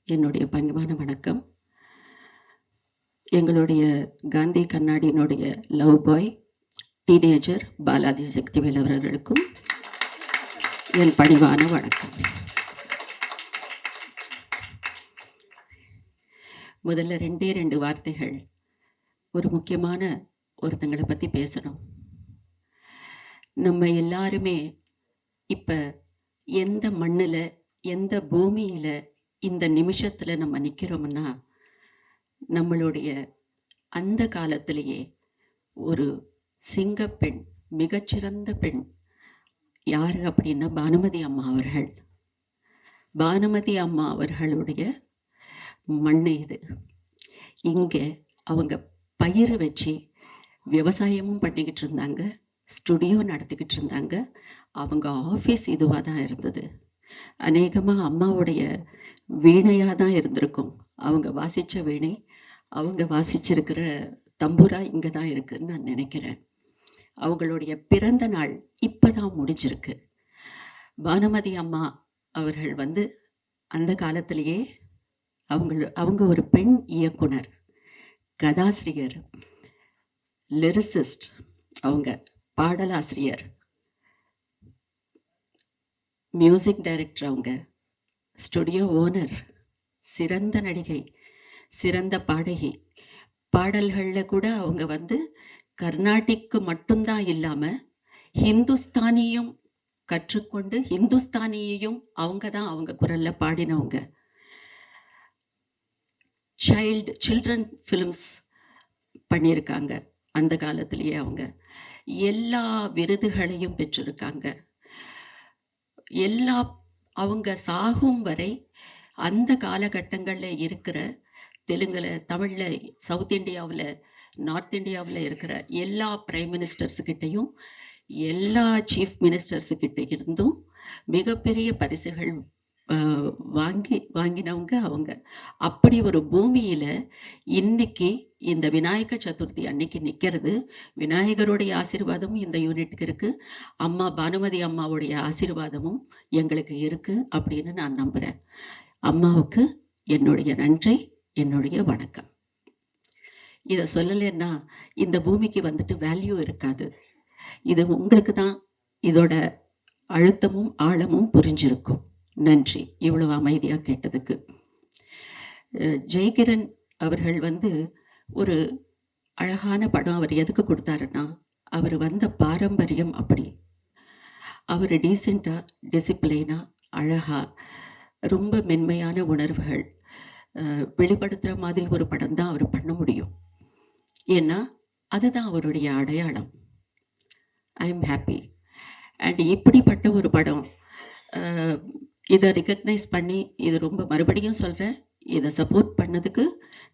என்னுடைய பணிவான வணக்கம். எங்களுடைய காந்தி கண்ணாடியினுடைய லவ் பாய் டீனேஜர் பாலாஜி சக்திவேல் அவர்களுக்கும் என் பணிவான வணக்கம். முதல்ல 2 வார்த்தைகள் ஒரு முக்கியமான ஒருத்தங்களை பற்றி பேசணும். நம்ம எல்லாருமே இப்போ எந்த மண்ணில் எந்த பூமியில் இந்த நிமிஷத்தில் நம்ம நிற்கிறோம்னா நம்மளுடைய அந்த காலத்திலேயே ஒரு சிங்கப்பெண், மிகச்சிறந்த பெண் யார் அப்படின்னா பானுமதி அம்மா அவர்கள். பானுமதி அம்மா அவர்களுடைய மண் இது. இங்கே அவங்க பயிரை வச்சு விவசாயமும் பண்ணிக்கிட்டு இருந்தாங்க, ஸ்டுடியோ நடத்திக்கிட்டு இருந்தாங்க. அவங்க ஆஃபீஸ் இதுவாக தான் இருந்தது. அநேகமாக அம்மாவுடைய வீணையாக தான் இருந்திருக்கும். அவங்க வாசித்த வீணை, அவங்க வாசிச்சிருக்கிற தம்புரா இங்கே தான் இருக்குதுன்னு நான் நினைக்கிறேன். அவங்களுடைய பிறந்த நாள் இப்போ தான் முடிஞ்சிருக்கு. பானுமதி அம்மா அவர்கள் வந்து அந்த காலத்திலேயே அவங்க ஒரு பெண் இயக்குனர், கதாசிரியர், லிரிசிஸ்ட், அவங்க பாடலாசிரியர், மியூசிக் டைரக்டர், அவங்க ஸ்டுடியோ ஓனர், சிறந்த நடிகை, சிறந்த பாடகி. பாடல்களில் கூட அவங்க வந்து கர்நாடிக்கு மட்டும்தான் இல்லாமல் ஹிந்துஸ்தானியும் கற்றுக்கொண்டு ஹிந்துஸ்தானியையும் அவங்க தான் அவங்க குரலில் பாடினவங்க. சில்ட்ரன் ஃபிலிம்ஸ் பண்ணியிருக்காங்க. அந்த காலத்திலேயே அவங்க எல்லா விருதுகளையும் பெற்றிருக்காங்க. அவங்க சாகும் வரை அந்த காலகட்டங்களில் இருக்கிற தெலுங்கில், தமிழில், சவுத் இந்தியாவில், நார்த் இந்தியாவில் இருக்கிற எல்லா பிரைம் மினிஸ்டர்ஸுக்கிட்டையும் எல்லா சீஃப் மினிஸ்டர்ஸுக்கிட்ட இருந்தும் மிகப்பெரிய பரிசுகள் வாங்கினவங்க அவங்க. அப்படி ஒரு பூமியில் இன்னைக்கு இந்த விநாயக சதுர்த்தி அன்னைக்கு நிற்கிறது. விநாயகருடைய ஆசீர்வாதமும் இந்த யூனிட்டுக்கு இருக்குது, அம்மா பானுமதி அம்மாவுடைய ஆசீர்வாதமும் எங்களுக்கு இருக்குது அப்படின்னு நான் நம்புகிறேன். அம்மாவுக்கு என்னுடைய நன்றி, என்னுடைய வணக்கம். இதை சொல்லலைன்னா இந்த பூமிக்கு வந்துட்டு வேல்யூ இருக்காது. இது உங்களுக்கு தான் இதோட அழுத்தமும் ஆழமும் புரிஞ்சிருக்கும். நன்றி இவ்வளவு அமைதியாக கேட்டதுக்கு. ஜெயகிரன் அவர்கள் வந்து ஒரு அழகான படம் அவர் எதுக்கு கொடுத்தாருன்னா, அவர் வந்த பாரம்பரியம் அப்படி. அவர் டீசெண்டாக, டிசிப்ளைனாக, அழகாக, ரொம்ப மென்மையான உணர்வுகள் வெளிப்படுத்துகிற மாதிரி ஒரு படம் தான் அவர் பண்ண முடியும். ஏன்னா அதுதான் அவருடைய அடையாளம். I am happy. அண்ட் இப்படிப்பட்ட ஒரு படம் இதை ரெக்கக்னைஸ் பண்ணி, இது ரொம்ப மறுபடியும் சொல்கிறேன், இதை சப்போர்ட் பண்ணதுக்கு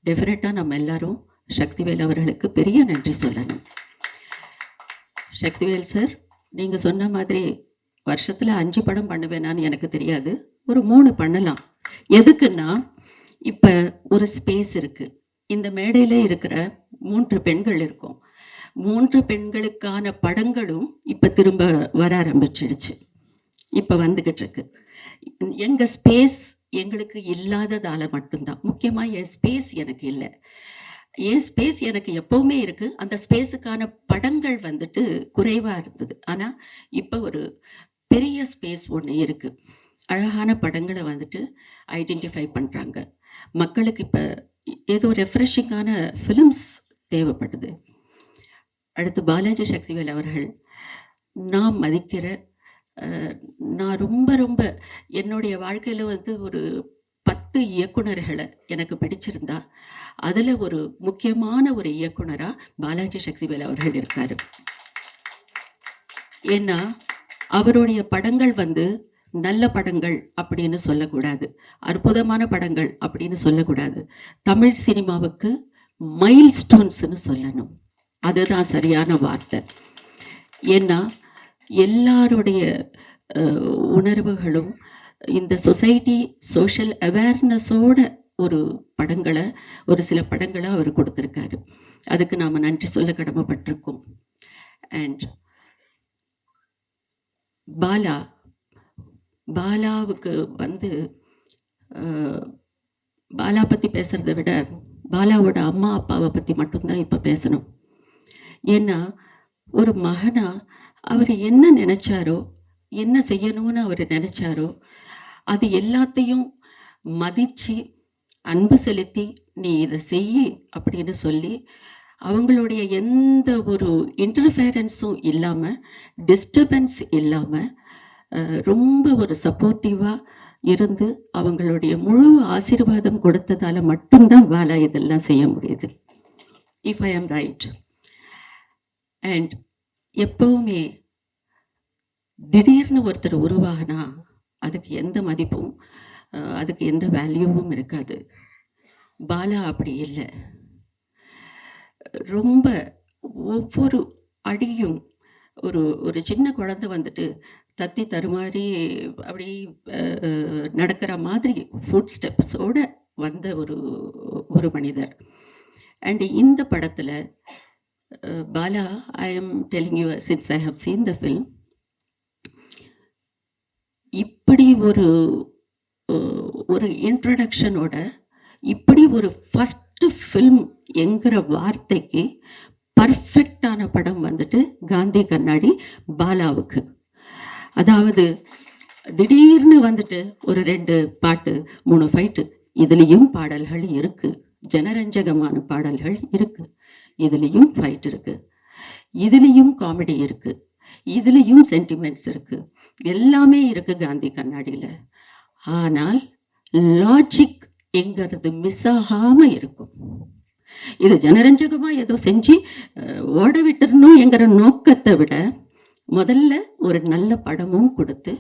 டெஃபினட்டாக நம்ம எல்லாரும் சக்திவேல் அவர்களுக்கு பெரிய நன்றி சொல்லணும். சக்திவேல் சார், நீங்கள் சொன்ன மாதிரி வருஷத்தில் 5 படம் பண்ணுவேனான்னு எனக்கு தெரியாது, ஒரு 3 பண்ணலாம். எதுக்குன்னா இப்போ ஒரு ஸ்பேஸ் இருக்குது. இந்த மேடையில் இருக்கிற 3 பெண்கள் இருக்கும். 3 பெண்களுக்கான படங்களும் இப்போ திரும்ப வர ஆரம்பிச்சிடுச்சு, இப்போ வந்துக்கிட்டு இருக்கு. எங்கள் ஸ்பேஸ் எங்களுக்கு இல்லாததால் மட்டும்தான். முக்கியமாக என் ஸ்பேஸ் எனக்கு இல்லை. என் ஸ்பேஸ் எனக்கு எப்போவுமே இருக்குது. அந்த ஸ்பேஸுக்கான படங்கள் வந்துட்டு குறைவாக இருந்தது. ஆனால் இப்போ ஒரு பெரிய ஸ்பேஸ் ஒன்று இருக்குது. அழகான படங்களை வந்துட்டு ஐடென்டிஃபை பண்ணுறாங்க. மக்களுக்கு இப்போ ஏதோ ரெஃப்ரெஷிங்கான ஃபிலிம்ஸ் தேவைப்படுது. அடுத்து பாலாஜி சக்திவேல் அவர்கள், நான் மதிக்கிற, நான் ரொம்ப என்னுடைய வாழ்க்கையில் வந்து ஒரு 10 இயக்குனர்களை எனக்கு பிடிச்சிருந்தா அதில் ஒரு முக்கியமான ஒரு இயக்குனராக பாலாஜி சக்திவேல் அவர்கள் இருக்கார். ஏன்னா அவருடைய படங்கள் வந்து நல்ல படங்கள் அப்படின்னு சொல்லக்கூடாது, அற்புதமான படங்கள் அப்படின்னு சொல்லக்கூடாது. தமிழ் சினிமாவுக்கு மைல் ஸ்டோன்ஸ்னு சொல்லணும். அதுதான் சரியான வார்த்தை. ஏன்னா எல்லாருடைய உணர்வுகளும் இந்த சொசைட்டி சோஷியல் அவேர்னஸோட ஒரு படங்களை, ஒரு சில படங்களை அவர் கொடுத்துருக்காரு. அதுக்கு நாம் நன்றி சொல்ல கடமைப்பட்டிருக்கோம். அண்ட் பாலாவுக்கு வந்து பாலா பற்றி பேசுகிறத விட பாலாவோட அம்மா அப்பாவை பற்றி மட்டும்தான் இப்போ பேசணும். ஏன்னா ஒரு மகனா அவர் என்ன நினச்சாரோ, என்ன செய்யணும்னு அவர் நினச்சாரோ, அது எல்லாத்தையும் மதித்து அன்பு செலுத்தி நீ இதை செய்யி அப்படின்னு சொல்லி அவங்களுடைய எந்த ஒரு இன்டர்ஃபேரன்ஸும் இல்லாமல், டிஸ்டர்பன்ஸ் இல்லாமல் ரொம்ப ஒரு சப்போர்ட்டிவாக இருந்து அவங்களுடைய முழு ஆசீர்வாதம் கொடுத்ததால மட்டும்தான் பாலா இதெல்லாம் செய்ய முடியுது. இஃப் ஐ ஆம் ரைட். அண்ட் எப்பவுமே திடீர்னு ஒருத்தர் உருவாகினா அதுக்கு எந்த மதிப்பும் அதுக்கு எந்த வேல்யூவும் இருக்காது. பாலா அப்படி இல்லை. ரொம்ப ஒவ்வொரு அடியும் ஒரு ஒரு சின்ன குழந்தை வந்துட்டு தத்தி தருமாறி அப்படி நடக்கிற மாதிரி ஃபுட் ஸ்டெப்ஸோடு வந்த ஒரு மனிதர். அண்ட் இந்த படத்தில் Bala, I am telling you since I have seen the film, இப்படி ஒரு இன்ட்ரடக்ஷனோட இப்படி ஒரு ஃபஸ்ட்டு ஃபில்ம் என்கிற வார்த்தைக்கு பர்ஃபெக்டான படம் வந்துட்டு காந்தி கண்ணாடி பாலாவுக்கு. அதாவது திடீர்னு வந்துட்டு ஒரு 2 பாட்டு 3 ஃபைட்டு, இதுலேயும் பாடல்கள் இருக்குது, ஜனரஞ்சகமான பாடல்கள் இருக்குது, இதுலேயும் ஃபைட் இருக்குது, இதுலேயும் காமெடி இருக்குது, இதுலேயும் சென்டிமெண்ட்ஸ் இருக்குது, எல்லாமே இருக்குது காந்தி கண்ணாடியில். ஆனால் லாஜிக் என்கிறது மிஸ் ஆகாமல் இருக்கும். இது ஜனரஞ்சகமாக ஏதோ செஞ்சு ஓட விட்டுறணும் என்கிற நோக்கத்தை விட முதல்ல ஒரு நல்ல படமும் கொடுத்து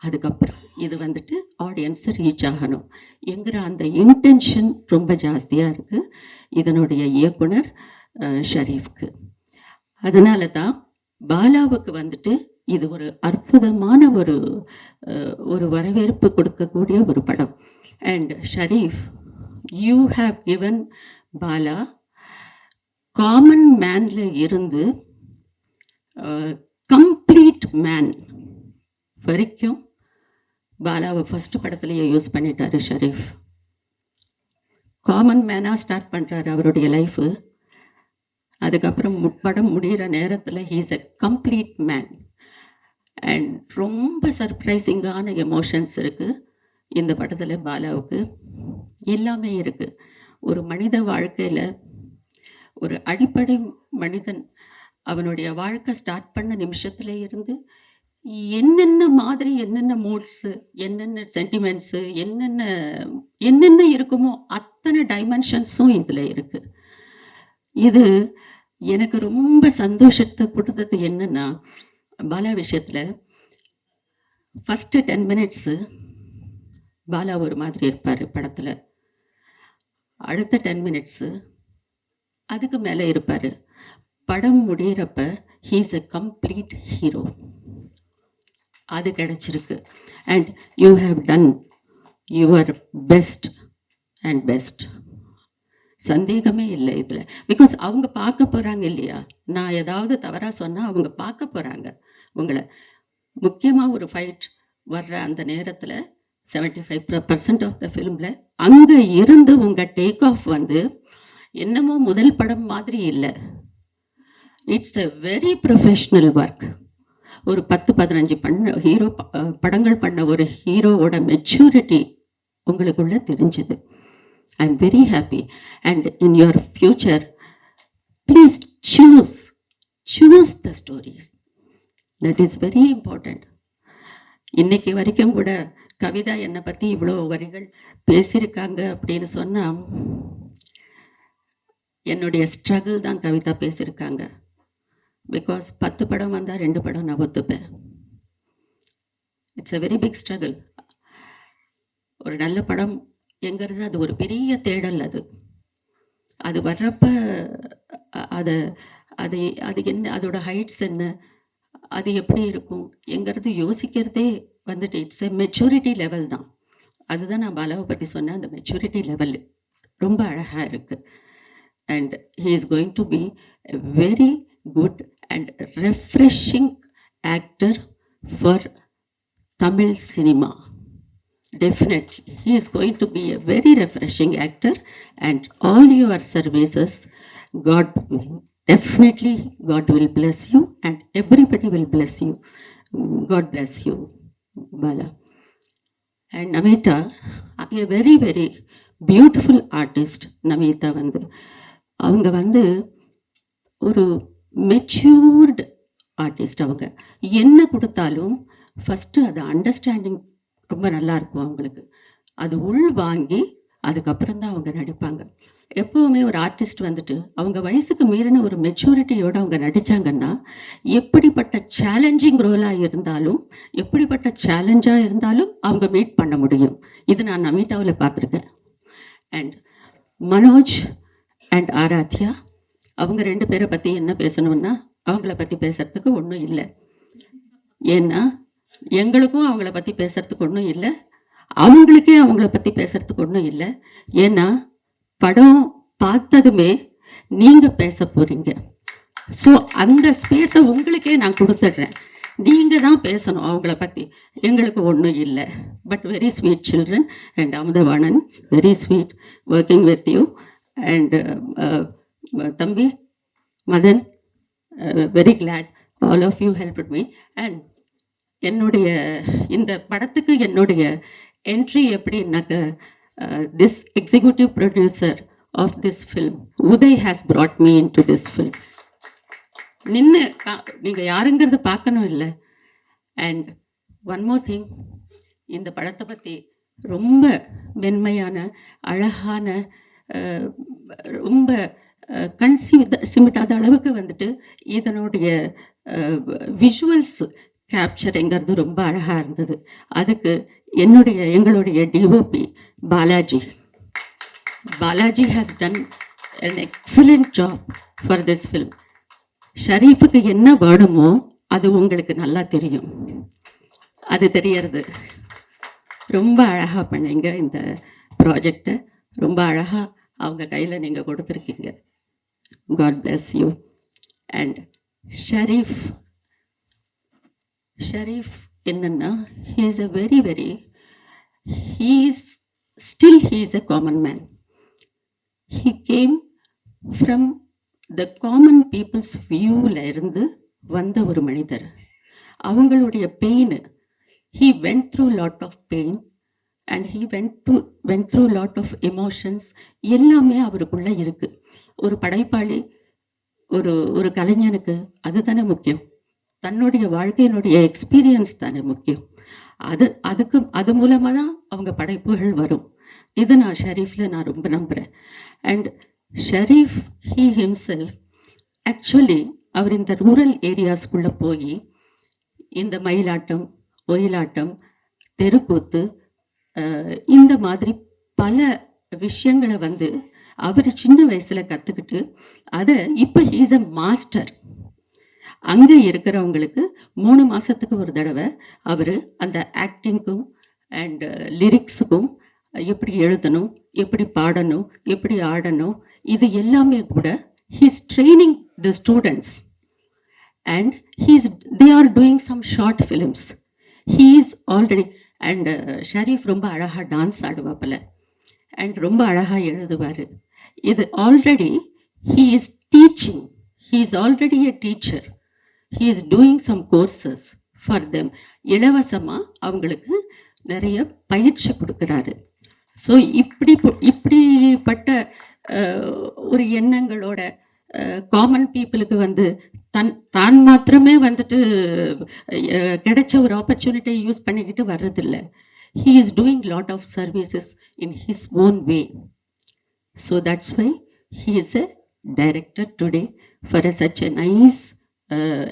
அதுக்கப்புறம் இது வந்துட்டு ஆடியன்ஸை ரீச் ஆகணும் என்கிற அந்த இன்டென்ஷன் ரொம்ப ஜாஸ்தியாக இருக்குது இதனுடைய இயக்குனர் ஷரீஃப்க்கு. அதனால தான் பாலாவுக்கு வந்துட்டு இது ஒரு அற்புதமான ஒரு வரவேற்பு கொடுக்கக்கூடிய ஒரு படம். And Sharif, you have given Bala common மேனில் இருந்து கம்ப்ளீட் மேன் வரைக்கும் பாலாவை ஃபஸ்ட்டு படத்துலையே யூஸ் பண்ணிட்டாரு ஷரீஃப். காமன் மேனாக ஸ்டார்ட் பண்ணுறாரு அவருடைய லைஃபு. அதுக்கப்புறம் படம் முடிகிற நேரத்தில் he is a complete man. And ரொம்ப சர்ப்ரைசிங்கான எமோஷன்ஸ் இருக்குது இந்த படத்தில். பாலாவுக்கு எல்லாமே இருக்குது. ஒரு மனித வாழ்க்கையில் ஒரு அடிப்படை மனிதன் அவனுடைய வாழ்க்கை ஸ்டார்ட் பண்ண நிமிஷத்துல இருந்து என்னென்ன மாதிரி என்னென்ன மூட்ஸு, என்னென்ன சென்டிமெண்ட்ஸு, என்னென்ன இருக்குமோ அத்தனை டைமென்ஷன்ஸும் இதில் இருக்குது. இது எனக்கு ரொம்ப சந்தோஷத்தை கொடுத்தது என்னென்னா, பாலா விஷயத்தில் ஃபஸ்ட்டு 10 மினிட்ஸு பாலா ஒரு மாதிரி இருப்பார் படத்தில், அடுத்த 10 மினிட்ஸு அதுக்கு மேலே இருப்பார். படம் முடிகிறப்ப he is a complete hero. அது கிடைச்சிருக்கு. And you have done your best and best. சந்தேகமே இல்லை இதில். பிகாஸ் அவங்க பார்க்க போகிறாங்க இல்லையா, நான் ஏதாவது தவறாக சொன்னால் அவங்க பார்க்க போகிறாங்க உங்களை. முக்கியமாக ஒரு ஃபைட் வர்ற அந்த நேரத்தில் 75% ஆஃப் த ஃபிலிமில் அங்கே இருந்து உங்கள் டேக் ஆஃப் வந்து என்னமோ முதல் படம் மாதிரி இல்லை. It's a very professional work. ஒரு 10-15 படங்கள் பண்ண ஒரு ஹீரோவோட மெச்சூரிட்டி உங்களுக்குள்ள தெரிஞ்சது. I am very happy. And in your future please choose the stories. That is very important. இன்னைக்கு வரைக்கும் கூட கவிதா என்னை பற்றி இவ்வளோ வரிகள் பேசியிருக்காங்க அப்படின்னு சொன்னால் என்னுடைய ஸ்ட்ரகிள் தான் கவிதா பேசியிருக்காங்க. பிகாஸ் 10 படம் வந்தால் 2 படம் நான் ஒத்துப்பேன். It's a very big struggle. ஒரு நல்ல படம் எங்கிறது அது ஒரு பெரிய தேடல். அது வர்றப்ப அது என்ன, அதோட ஹைட்ஸ் என்ன, அது எப்படி இருக்கும் எங்கிறது யோசிக்கிறதே வந்துட்டு இட்ஸ் எ மெச்சூரிட்டி லெவல் தான். அதுதான் நான் பாலாவை பற்றி சொன்னேன். அந்த மெச்சூரிட்டி லெவல் ரொம்ப அழகாக இருக்குது. And he is going to be a very good and refreshing actor for Tamil cinema. Definitely, he is going to be a very refreshing actor, and all your services, God definitely, God will bless you, and everybody will bless you. God bless you, Bala. And Namita, a very, very beautiful artist. Namita அவங்க ஒரு matured artist. அவங்க என்ன கொடுத்தாலும் first அது understanding ரொம்ப நல்லா இருக்கும் அவங்களுக்கு. அது உள் வாங்கி அதுக்கப்புறம் தான் அவங்க நடிப்பாங்க. எப்போவுமே ஒரு ஆர்டிஸ்ட் அவங்க வயசுக்கு மீறின ஒரு மெச்சூரிட்டியோடு அவங்க நடித்தாங்கன்னா எப்படிப்பட்ட சேலஞ்சிங் ரோலாக இருந்தாலும் எப்படிப்பட்ட சேலஞ்சாக இருந்தாலும் அவங்க மீட் பண்ண முடியும். இது நான் நமீட்டாவில் பார்த்துருக்கேன். அண்ட் மனோஜ் அண்ட் ஆராத்யா, அவங்க 2 பேரை பற்றி என்ன பேசணும்னா அவங்கள பற்றி பேசுகிறதுக்கு ஒன்றும் இல்லை. ஏன்னா எங்களுக்கும் அவங்கள பற்றி பேசுகிறதுக்கு ஒன்றும் இல்லை, அவங்களுக்கே அவங்கள பற்றி பேசுகிறதுக்கு ஒன்றும் இல்லை. ஏன்னா படம் பார்த்ததுமே நீங்கள் பேச போகிறீங்க. ஸோ அந்த ஸ்பேஸை உங்களுக்கே நான் கொடுத்துட்றேன். நீங்கள் தான் பேசணும் அவங்கள பற்றி, எங்களுக்கு ஒன்றும் இல்லை. But very sweet children. And Amudhavanan, very sweet working with you. And தம்பி Madan, very glad all of you helped me. And என்னுடைய இந்த படத்துக்கு என்னுடைய என்ட்ரி எப்படின்னாக்க, this executive producer of this film Uday has brought me into this film. நீங்கள் யாருங்கிறது பார்க்கணும் இல்லை. அண்ட் ஒன் மோர் திங், இந்த படத்தை பற்றி ரொம்ப மென்மையான அழகான ரொம்ப கண் சிமிட்டாத அளவுக்கு இதனுடைய விஷுவல்ஸ் கேப்சருங்கிறது ரொம்ப அழகாக இருந்தது. அதுக்கு எங்களுடைய DOP Balaji has done an excellent job for this film. ஷரீஃபுக்கு என்ன வேணுமோ அது உங்களுக்கு நல்லா தெரியும், அது தெரியறது. ரொம்ப அழகாக பண்ணீங்க இந்த ப்ராஜெக்டை, ரொம்ப அழகாக அவங்க கையில் நீங்கள் கொடுத்துருக்கீங்க. God bless you. And Sharif என்னன்னா, he is a common man. He came from the common people's viewல இருந்து வந்த ஒரு மனிதர். அவங்களுடைய pain, he went through lot of pain and he went through lot of emotions. எல்லாமே அவருக்குள்ள இருக்கு. ஒரு படைப்பாளி, ஒரு கலைஞனுக்கு அதுதானே முக்கியம். தன்னுடைய வாழ்க்கையினுடைய எக்ஸ்பீரியன்ஸ் தானே முக்கியம். அது மூலமாக தான் அவங்க படைப்புகள் வரும். இது நான் ஷரீஃபில் ரொம்ப நம்புகிறேன். And Sharif he himself actually அவர் இந்த ரூரல் ஏரியாஸ்குள்ளே போய் இந்த மயிலாட்டம், ஒயிலாட்டம், தெருக்கூத்து, இந்த மாதிரி பல விஷயங்களை அவர் சின்ன வயசில் கற்றுக்கிட்டு அதை இப்போ ஹீஸ் அ மாஸ்டர். அங்கே இருக்கிறவங்களுக்கு 3 மாதத்துக்கு ஒரு தடவை அவர் அந்த ஆக்டிங்க்கும் அண்ட் லிரிக்ஸுக்கும் எப்படி எழுதணும், எப்படி பாடணும், எப்படி ஆடணும், இது எல்லாமே கூட he's training the students. And they are doing some short films. He is already, and Sharif ரொம்ப அழகாக டான்ஸ் ஆடுவாப்பில் அண்ட் ரொம்ப அழகாக எழுதுவார். இது already he is teaching. He is already a teacher. He is doing some courses for them. இலவசமாக அவங்களுக்கு நிறைய பயிற்சி கொடுக்குறாரு. ஸோ இப்படிப்பட்ட ஒரு எண்ணங்களோட காமன் பீப்புளுக்கு தான் மாத்திரமே கிடைச்ச ஒரு ஆப்பர்ச்சுனிட்டியை யூஸ் பண்ணிக்கிட்டு வர்றதில்லை. He is doing lot of services in his own way. So that's why he is a director today for such a nice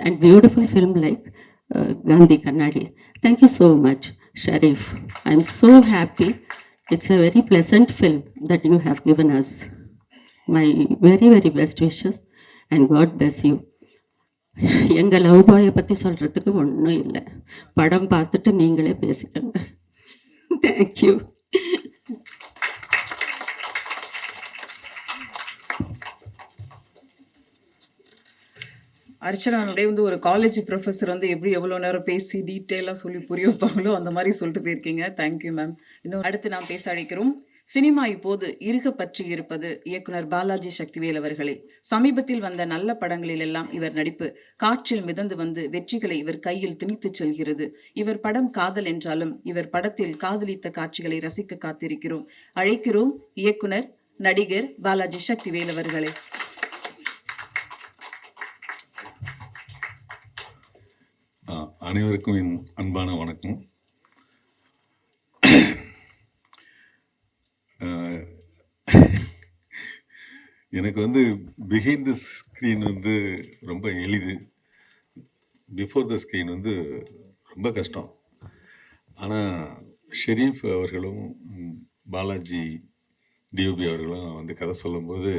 and beautiful film like Gandhi Kannadi. Thank you so much, Sharif. I'm so happy. It's a very pleasant film that you have given us. My very, very best wishes and God bless you. எங்கள் love பாயை பற்றி சொல்கிறதுக்கு ஒன்றும் இல்லை. படம் பார்த்துட்டு நீங்களே பேசிக்கோங்க. Thank you. Archana அப்படியே வந்து ஒரு காலேஜ் ப்ரொஃபஸர் வந்து எப்படி எவ்வளோ நேரம் பேசி டீட்டெயிலாக சொல்லி புரிய வைப்பாங்களோ அந்த மாதிரி சொல்லிட்டு போயிருக்கீங்க. Thank you ma'am. இன்னும் அடுத்து நாம் பேச அழைக்கிறோம். சினிமா இப்போது இருக பற்றி இருப்பது இயக்குனர் பாலாஜி சக்திவேல் அவர்களே. சமீபத்தில் வந்த நல்ல படங்களில் எல்லாம் இவர் நடிப்பு காற்றில் மிதந்து வந்து வெற்றிகளை இவர் கையில் திணித்துச் செல்கிறது. இவர் படம் காதல் என்றாலும் இவர் படத்தில் காதலித்த காட்சிகளை ரசிக்க காத்திருக்கிறோம். அழைக்கிறோம் இயக்குனர் நடிகர் பாலாஜி சக்திவேல் அவர்களே. அனைவருக்கும் என் அன்பான வணக்கம். எனக்கு வந்து பிஹைண்ட் த ஸ்க்ரீன் வந்து ரொம்ப எளிது, பிஃபோர் த ஸ்க்ரீன் வந்து ரொம்ப கஷ்டம். ஆனால் ஷெரீஃப் அவர்களும் பாலாஜி டிஓபி அவர்களும் வந்து கதை சொல்லும்போது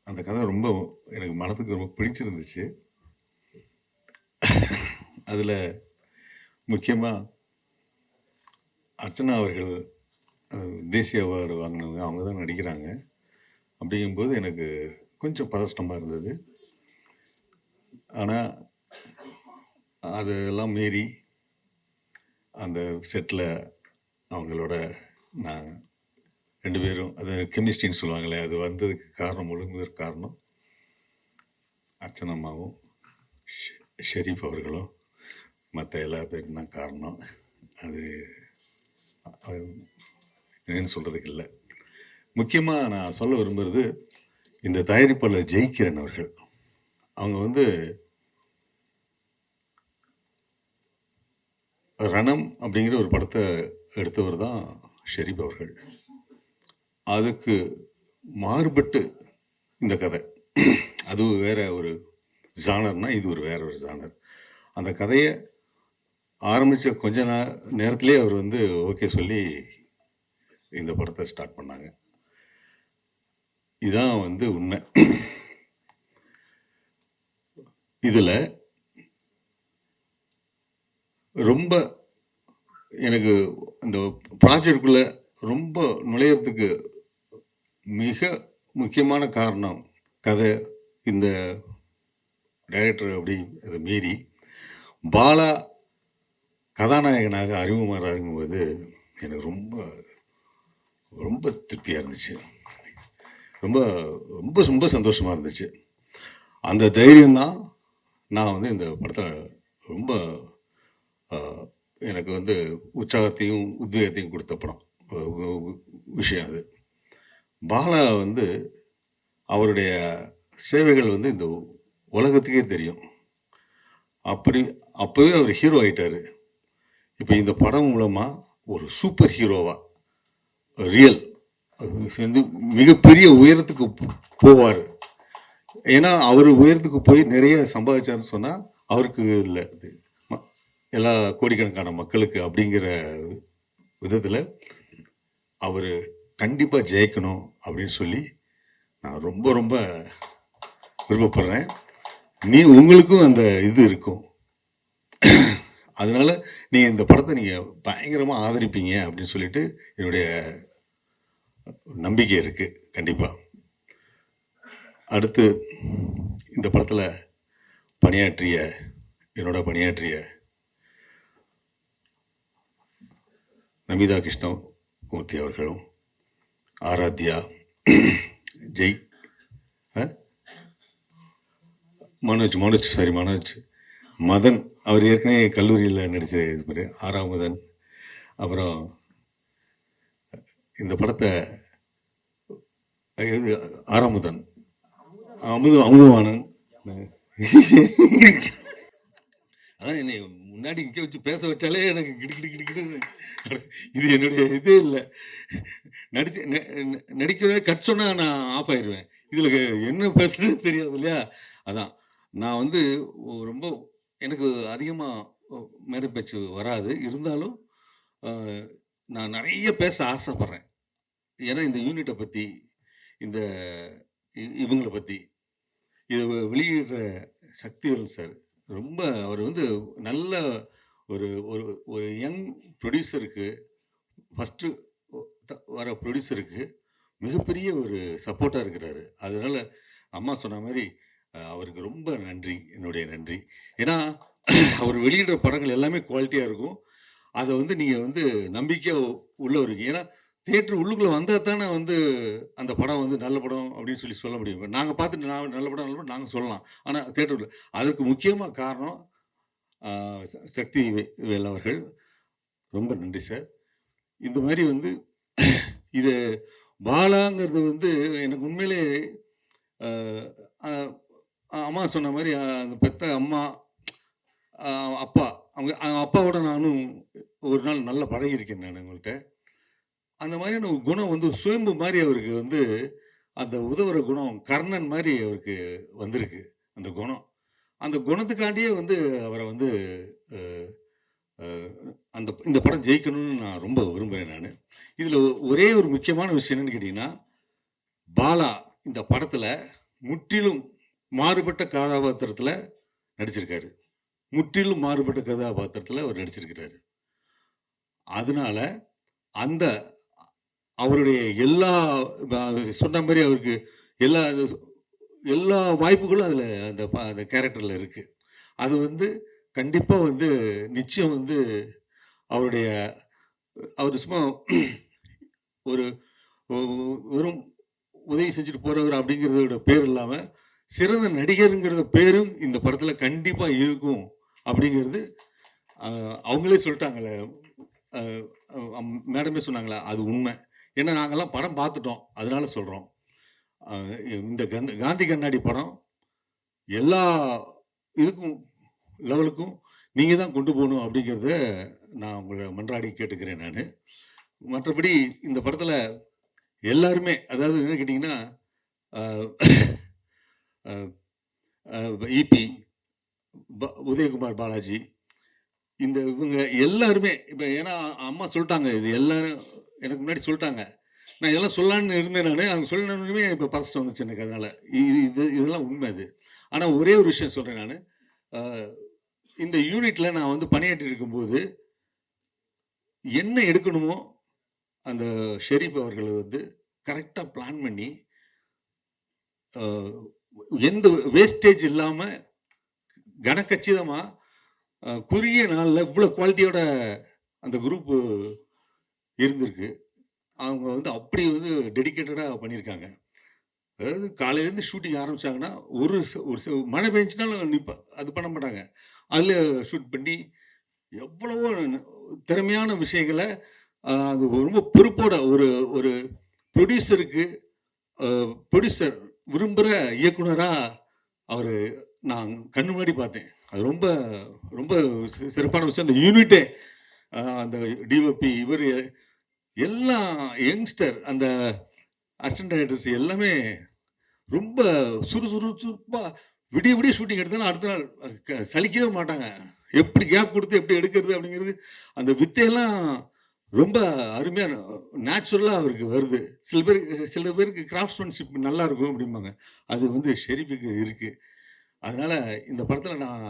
அந்த கதை ரொம்ப எனக்கு மனதுக்கு ரொம்ப பிடிச்சிருந்துச்சு. அதில் முக்கியமாக அர்ச்சனா அவர்கள் தேசிய அவார்டு வாங்கினவங்க, அவங்க தான் நடிக்கிறாங்க. அப்படிங்கும்போது எனக்கு கொஞ்சம் பதஷ்டமாக இருந்தது. ஆனால் அதெல்லாம் மீறி அந்த செட்டில் அவங்களோட நான் 2 பேரும் அது கெமிஸ்ட்ரின்னு சொல்லுவாங்களே, அது வந்ததுக்கு காரணம், ஒழுங்குவதற்கு காரணம் அர்ச்சனாமாவும் ஷெரீஃப் அவர்களும் மற்ற எல்லா பேரும் தான் காரணம். அது என்னன்னு சொல்கிறதுக்கு இல்லை. முக்கியமாக நான் சொல்ல விரும்புகிறது இந்த தயாரிப்பாளர் ஜெய்கிரண் அவர்கள். அவங்க வந்து ரணம் அப்படிங்கிற ஒரு படத்தை எடுத்தவர் தான் ஷெரீப் அவர்கள். அதுக்கு மாறுபட்டு இந்த கதை, அது வேற ஒரு ஜானர்னா இது ஒரு வேற ஒரு ஜானர். அந்த கதையை ஆரம்பித்த கொஞ்ச நேரத்திலே அவர் வந்து ஓகே சொல்லி இந்த படத்தை ஸ்டார்ட் பண்ணாங்க. இதான் வந்து உண்மை. இதில் ரொம்ப எனக்கு இந்த ப்ராஜெக்டுக்குள்ளே ரொம்ப நுழையிறதுக்கு மிக முக்கியமான காரணம் கதை. இந்த டைரக்டர் அப்படி அதை மீறி பாலா கதாநாயகனாக அறிமுகமாகும்போது எனக்கு ரொம்ப ரொம்ப திருப்தியாக இருந்துச்சு. ரொம்ப ரொம்ப ரொம்ப சந்தோஷமாக இருந்துச்சு. அந்த தைரியம்தான் நான் வந்து இந்த படத்தை ரொம்ப எனக்கு வந்து உற்சாகத்தையும் உத்வேகத்தையும் கொடுத்த படம் விஷயம். அது பாலா வந்து அவருடைய சேவைகள் வந்து இந்த உலகத்துக்கே தெரியும். அப்போவே அவர் ஹீரோ ஆகிட்டார். இப்போ இந்த படம் மூலமாக ஒரு சூப்பர் ஹீரோவாக ரியல் வந்து மிகப்பெரிய உயரத்துக்கு போவார். ஏன்னா அவர் உயரத்துக்கு போய் நிறைய சம்பாதிச்சார்னு சொன்னால் அவருக்கு இல்லை, அது எல்லா கோடிக்கணக்கான மக்களுக்கு அப்படிங்கிற விதத்தில் அவர் கண்டிப்பாக ஜெயிக்கணும் அப்படின்னு சொல்லி நான் ரொம்ப ரொம்ப விருப்பப்படுறேன். உங்களுக்கும் அந்த இது இருக்கும். அதனால நீங்கள் இந்த படத்தை நீங்கள் பயங்கரமாக ஆதரிப்பீங்க அப்படின்னு சொல்லிட்டு என்னுடைய நம்பிக்கை இருக்குது. கண்டிப்பாக அடுத்து இந்த படத்தில் என்னோட பணியாற்றிய நமிதா கிருஷ்ணமூர்த்தி அவர்களும், ஆராத்யா, ஜெய், மனோஜ், மதன், அவர் ஏற்கனவே கல்லூரியில் நடித்த இது பேர் ஆறாமுதன். அப்புறம் இந்த படத்தை ஆறாமுதன், அமுதவாணன். அதான் என்னை முன்னாடி இங்கே வச்சு பேச வச்சாலே எனக்கு கிடு. இது என்னுடைய இதே இல்லை. நடிக்கிறத கட் சொன்னால் நான் ஆஃப் ஆயிடுவேன். இதில் என்ன பேசுறது தெரியாது இல்லையா? அதான் நான் வந்து ரொம்ப எனக்கு அதிகமாக மேடை பேச்சு வராது. இருந்தாலும் நான் நிறைய பேச ஆசைப்பட்றேன். ஏன்னா இந்த யூனிட்டை பற்றி, இவங்களை பற்றி, இதை வெளியிடுற சக்திவேல் சார் ரொம்ப அவர் வந்து நல்ல ஒரு ஒரு ஒரு யங் ப்ரொடியூசருக்கு ஃபஸ்ட்டு வர ப்ரொடியூசருக்கு மிகப்பெரிய ஒரு சப்போர்ட்டாக இருக்கிறாரு. அதனால் அம்மா சொன்ன மாதிரி அவருக்கு ரொம்ப நன்றி, என்னுடைய நன்றி. ஏன்னா அவர் வெளியிடுற படங்கள் எல்லாமே குவாலிட்டியாக இருக்கும். அதை வந்து நீங்கள் வந்து நம்பிக்கையாக உள்ள இருக்கீங்க. ஏன்னா தியேட்டர் உள்ளுக்குள்ளே வந்தால் தானே வந்து அந்த படம் வந்து நல்ல படம் அப்படின்னு சொல்லி சொல்ல முடியும். நாங்கள் பார்த்துட்டு நல்ல படம் நாங்கள் சொல்லலாம். ஆனால் தியேட்டரில் அதற்கு முக்கியமாக காரணம் சக்தி வேல் அவர்கள். ரொம்ப நன்றி சார். இந்த மாதிரி வந்து இது பாலாங்கிறது வந்து எனக்கு உண்மையிலே அம்மா சொன்ன மாதிரி அந்த பெத்த அம்மா அப்பா அவங்க அப்பாவோட நானும் ஒரு நாள் நல்லா பழகியிருக்கேன் நான் உங்கள்கிட்ட. அந்த மாதிரியான ஒரு குணம் வந்து சுயம்பு மாதிரி அவருக்கு வந்து அந்த உதவுற குணம் கர்ணன் மாதிரி அவருக்கு வந்திருக்கு அந்த குணம். அந்த குணத்துக்காண்டியே வந்து அவரை வந்து இந்த படம் ஜெயிக்கணும்னு நான் ரொம்ப விரும்புகிறேன். நான் இதில் ஒரே ஒரு முக்கியமான விஷயம் என்னன்னு கேட்டிங்கன்னா, பாலா இந்த படத்தில் முற்றிலும் மாறுபட்ட கதாபாத்திரத்தில் நடிச்சிருக்காரு. முற்றிலும் மாறுபட்ட கதாபாத்திரத்தில் அவர் நடிச்சிருக்கிறாரு. அதனால அந்த அவருடைய எல்லா சொன்ன மாதிரி அவருக்கு எல்லா எல்லா வாய்ப்புகளும் அதில் அந்த கேரக்டரில் இருக்குது. அது வந்து கண்டிப்பாக வந்து நிச்சயம் வந்து அவர் சும்மா ஒரு வெறும் உதவி செஞ்சுட்டு போகிறவர் அப்படிங்கிறதோட பேர் இல்லாமல் சிறந்த நடிகருங்கிறத பேரும் இந்த படத்தில் கண்டிப்பாக இருக்கும் அப்படிங்கிறது அவங்களே சொல்லிட்டாங்களே, மேடமே சொன்னாங்களே, அது உண்மை. ஏன்னா நாங்கள்லாம் படம் பார்த்துட்டோம், அதனால சொல்கிறோம். இந்த காந்தி கண்ணாடி படம் எல்லா இதுக்கும் லெவலுக்கும் நீங்கள் தான் கொண்டு போகணும் அப்படிங்கிறத நான் உங்களை மன்றாடி கேட்டுக்கிறேன். நான் மற்றபடி இந்த படத்தில் எல்லாருமே, அதாவது என்ன கேட்டிங்கன்னா, இபி உதயகுமார் பாலாஜி, இவங்க எல்லாருமே இப்போ ஏன்னா அம்மா சொல்லிட்டாங்க, இது எல்லாரும் எனக்கு முன்னாடி சொல்லிட்டாங்க. நான் இதெல்லாம் சொல்லலான்னு இருந்தேன். நான் அவங்க சொல்லணுமே இப்போ பதஷ்டம் வந்துச்சு எனக்கு. அதனால் இதெல்லாம் உண்மை அது. ஆனால் ஒரே ஒரு விஷயம் சொல்கிறேன். நான் இந்த யூனிட்டில் நான் வந்து பணியாற்றி இருக்கும்போது என்ன எடுக்கணுமோ அந்த ஷெரீப் அவர்களை வந்து கரெக்டாக பிளான் பண்ணி எந்த வேஸ்டேஜ் இல்லாமல் கனக்கச்சிதமாக குறுகிய நாளில் இவ்வளோ குவாலிட்டியோட அந்த குரூப்பு இருந்திருக்கு. அவங்க வந்து அப்படி வந்து டெடிக்கேட்டடாக பண்ணியிருக்காங்க. அதாவது காலையிலேருந்து ஷூட்டிங் ஆரம்பித்தாங்கன்னா ஒரு மழை பெஞ்சினாலும் அது பண்ண மாட்டாங்க. அதில் ஷூட் பண்ணி எவ்வளவோ திறமையான விஷயங்களை அது ரொம்ப பொறுப்போட ஒரு ப்ரொடியூசர் விரும்புகிற இயக்குனராக அவர் நான் கண்ணு முன்னாடி பார்த்தேன். அது ரொம்ப ரொம்ப சிறப்பான விஷயம். அந்த யூனிட்டே அந்த டிஓபி இவர் எல்லாம் யங்ஸ்டர், அந்த அசிஸ்டன்ட் டைரக்டர்ஸ் எல்லாமே ரொம்ப சுறுசுறுப்பாக விடிய விடிய ஷூட்டிங் எடுத்தாலும் அடுத்த நாள் சலிக்கவே மாட்டாங்க. எப்படி கேப் கொடுத்து எப்படி எடுக்கிறது அப்படிங்கிறது அந்த வித்தையெல்லாம் ரொம்ப அருமையாக நேச்சுரலாக அவருக்கு வருது. சில பேருக்கு கிராஃப்ட்ஸ்மேன்ஷிப் நல்லா இருக்கும் அப்படிம்பாங்க. அது வந்து ஷெரீஃபுக்கு இருக்குது. அதனால் இந்த படத்தில் நான்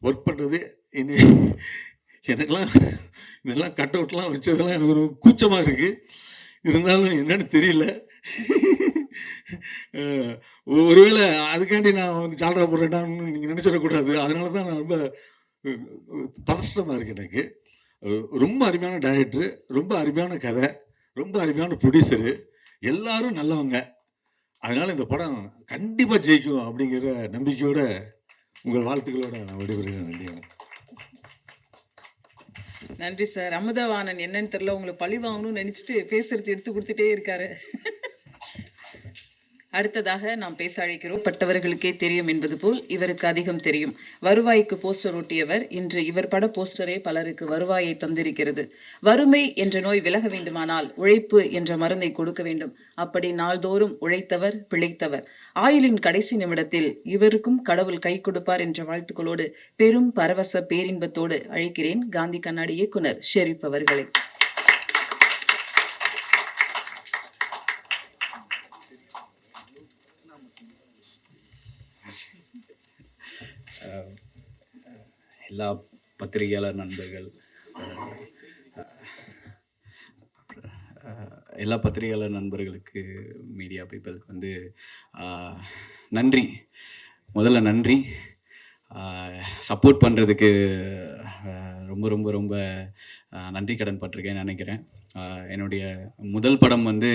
ஒர்க் பண்ணுறது எனக்கெல்லாம் இதெல்லாம் கட் அவுட்லாம் வச்சதெல்லாம் எனக்கு ஒரு கூச்சமாக இருக்குது. இருந்தாலும் என்னன்னு தெரியல. ஒருவேளை அதுக்காண்டி நான் வந்து ஜால்ரா போடுறேன்னான்னு நீங்கள் நினச்சிடக்கூடாது. அதனால தான் நான் ரொம்ப பதஷ்டமாக இருக்குது எனக்கு. ரொம்ப அருமையான டைரக்டரு, ரொம்ப அருமையான கதை, ரொம்ப அருமையான ப்ரொடியூசரு, எல்லாரும் நல்லவங்க. அதனால் இந்த படம் கண்டிப்பாக ஜெயிக்கும் அப்படிங்கிற நம்பிக்கையோட உங்கள் வாழ்த்துக்களோட நான் விடைபெறுகிறேன். நன்றி. நன்றி சார். அமுதவாணன் என்னன்னு தெரியல, உங்களுக்கு பழி வாங்கணும்னு நினைச்சிட்டு பேசுறது எடுத்து கொடுத்துட்டே இருக்காரு. அடுத்ததாக நாம் பேச அழைக்கிறோம். பட்டவர்களுக்கே தெரியும் என்பது போல் இவருக்கு அதிகம் தெரியும். வருவாய்க்கு போஸ்டர் ஒட்டியவர். இன்று இவர் பட போஸ்டரே பலருக்கு வருவாயை தந்திருக்கிறது. வறுமை என்ற நோய் விலக வேண்டுமானால் உழைப்பு என்ற மருந்தை கொடுக்க வேண்டும். அப்படி நாள்தோறும் உழைத்தவர், பிழைத்தவர். ஆயுளின் கடைசி நிமிடத்தில் இவருக்கும் கடவுள் கை கொடுப்பார் என்ற வாழ்த்துக்களோடு பெரும் பரவச பேரின்பத்தோடு அழைக்கிறேன் காந்தி கண்ணாடி இயக்குனர் ஷெரீப் அவர்களை. எல்லா பத்திரிகையாளர் நண்பர்கள், எல்லா பத்திரிகையாளர் நண்பர்களுக்கு, மீடியா பீப்புளுக்கு வந்து நன்றி. முதல்ல நன்றி. சப்போர்ட் பண்ணுறதுக்கு ரொம்ப ரொம்ப ரொம்ப நன்றி கடன் பட்டிருக்கேன்னு நினைக்கிறேன். என்னுடைய முதல் படம் வந்து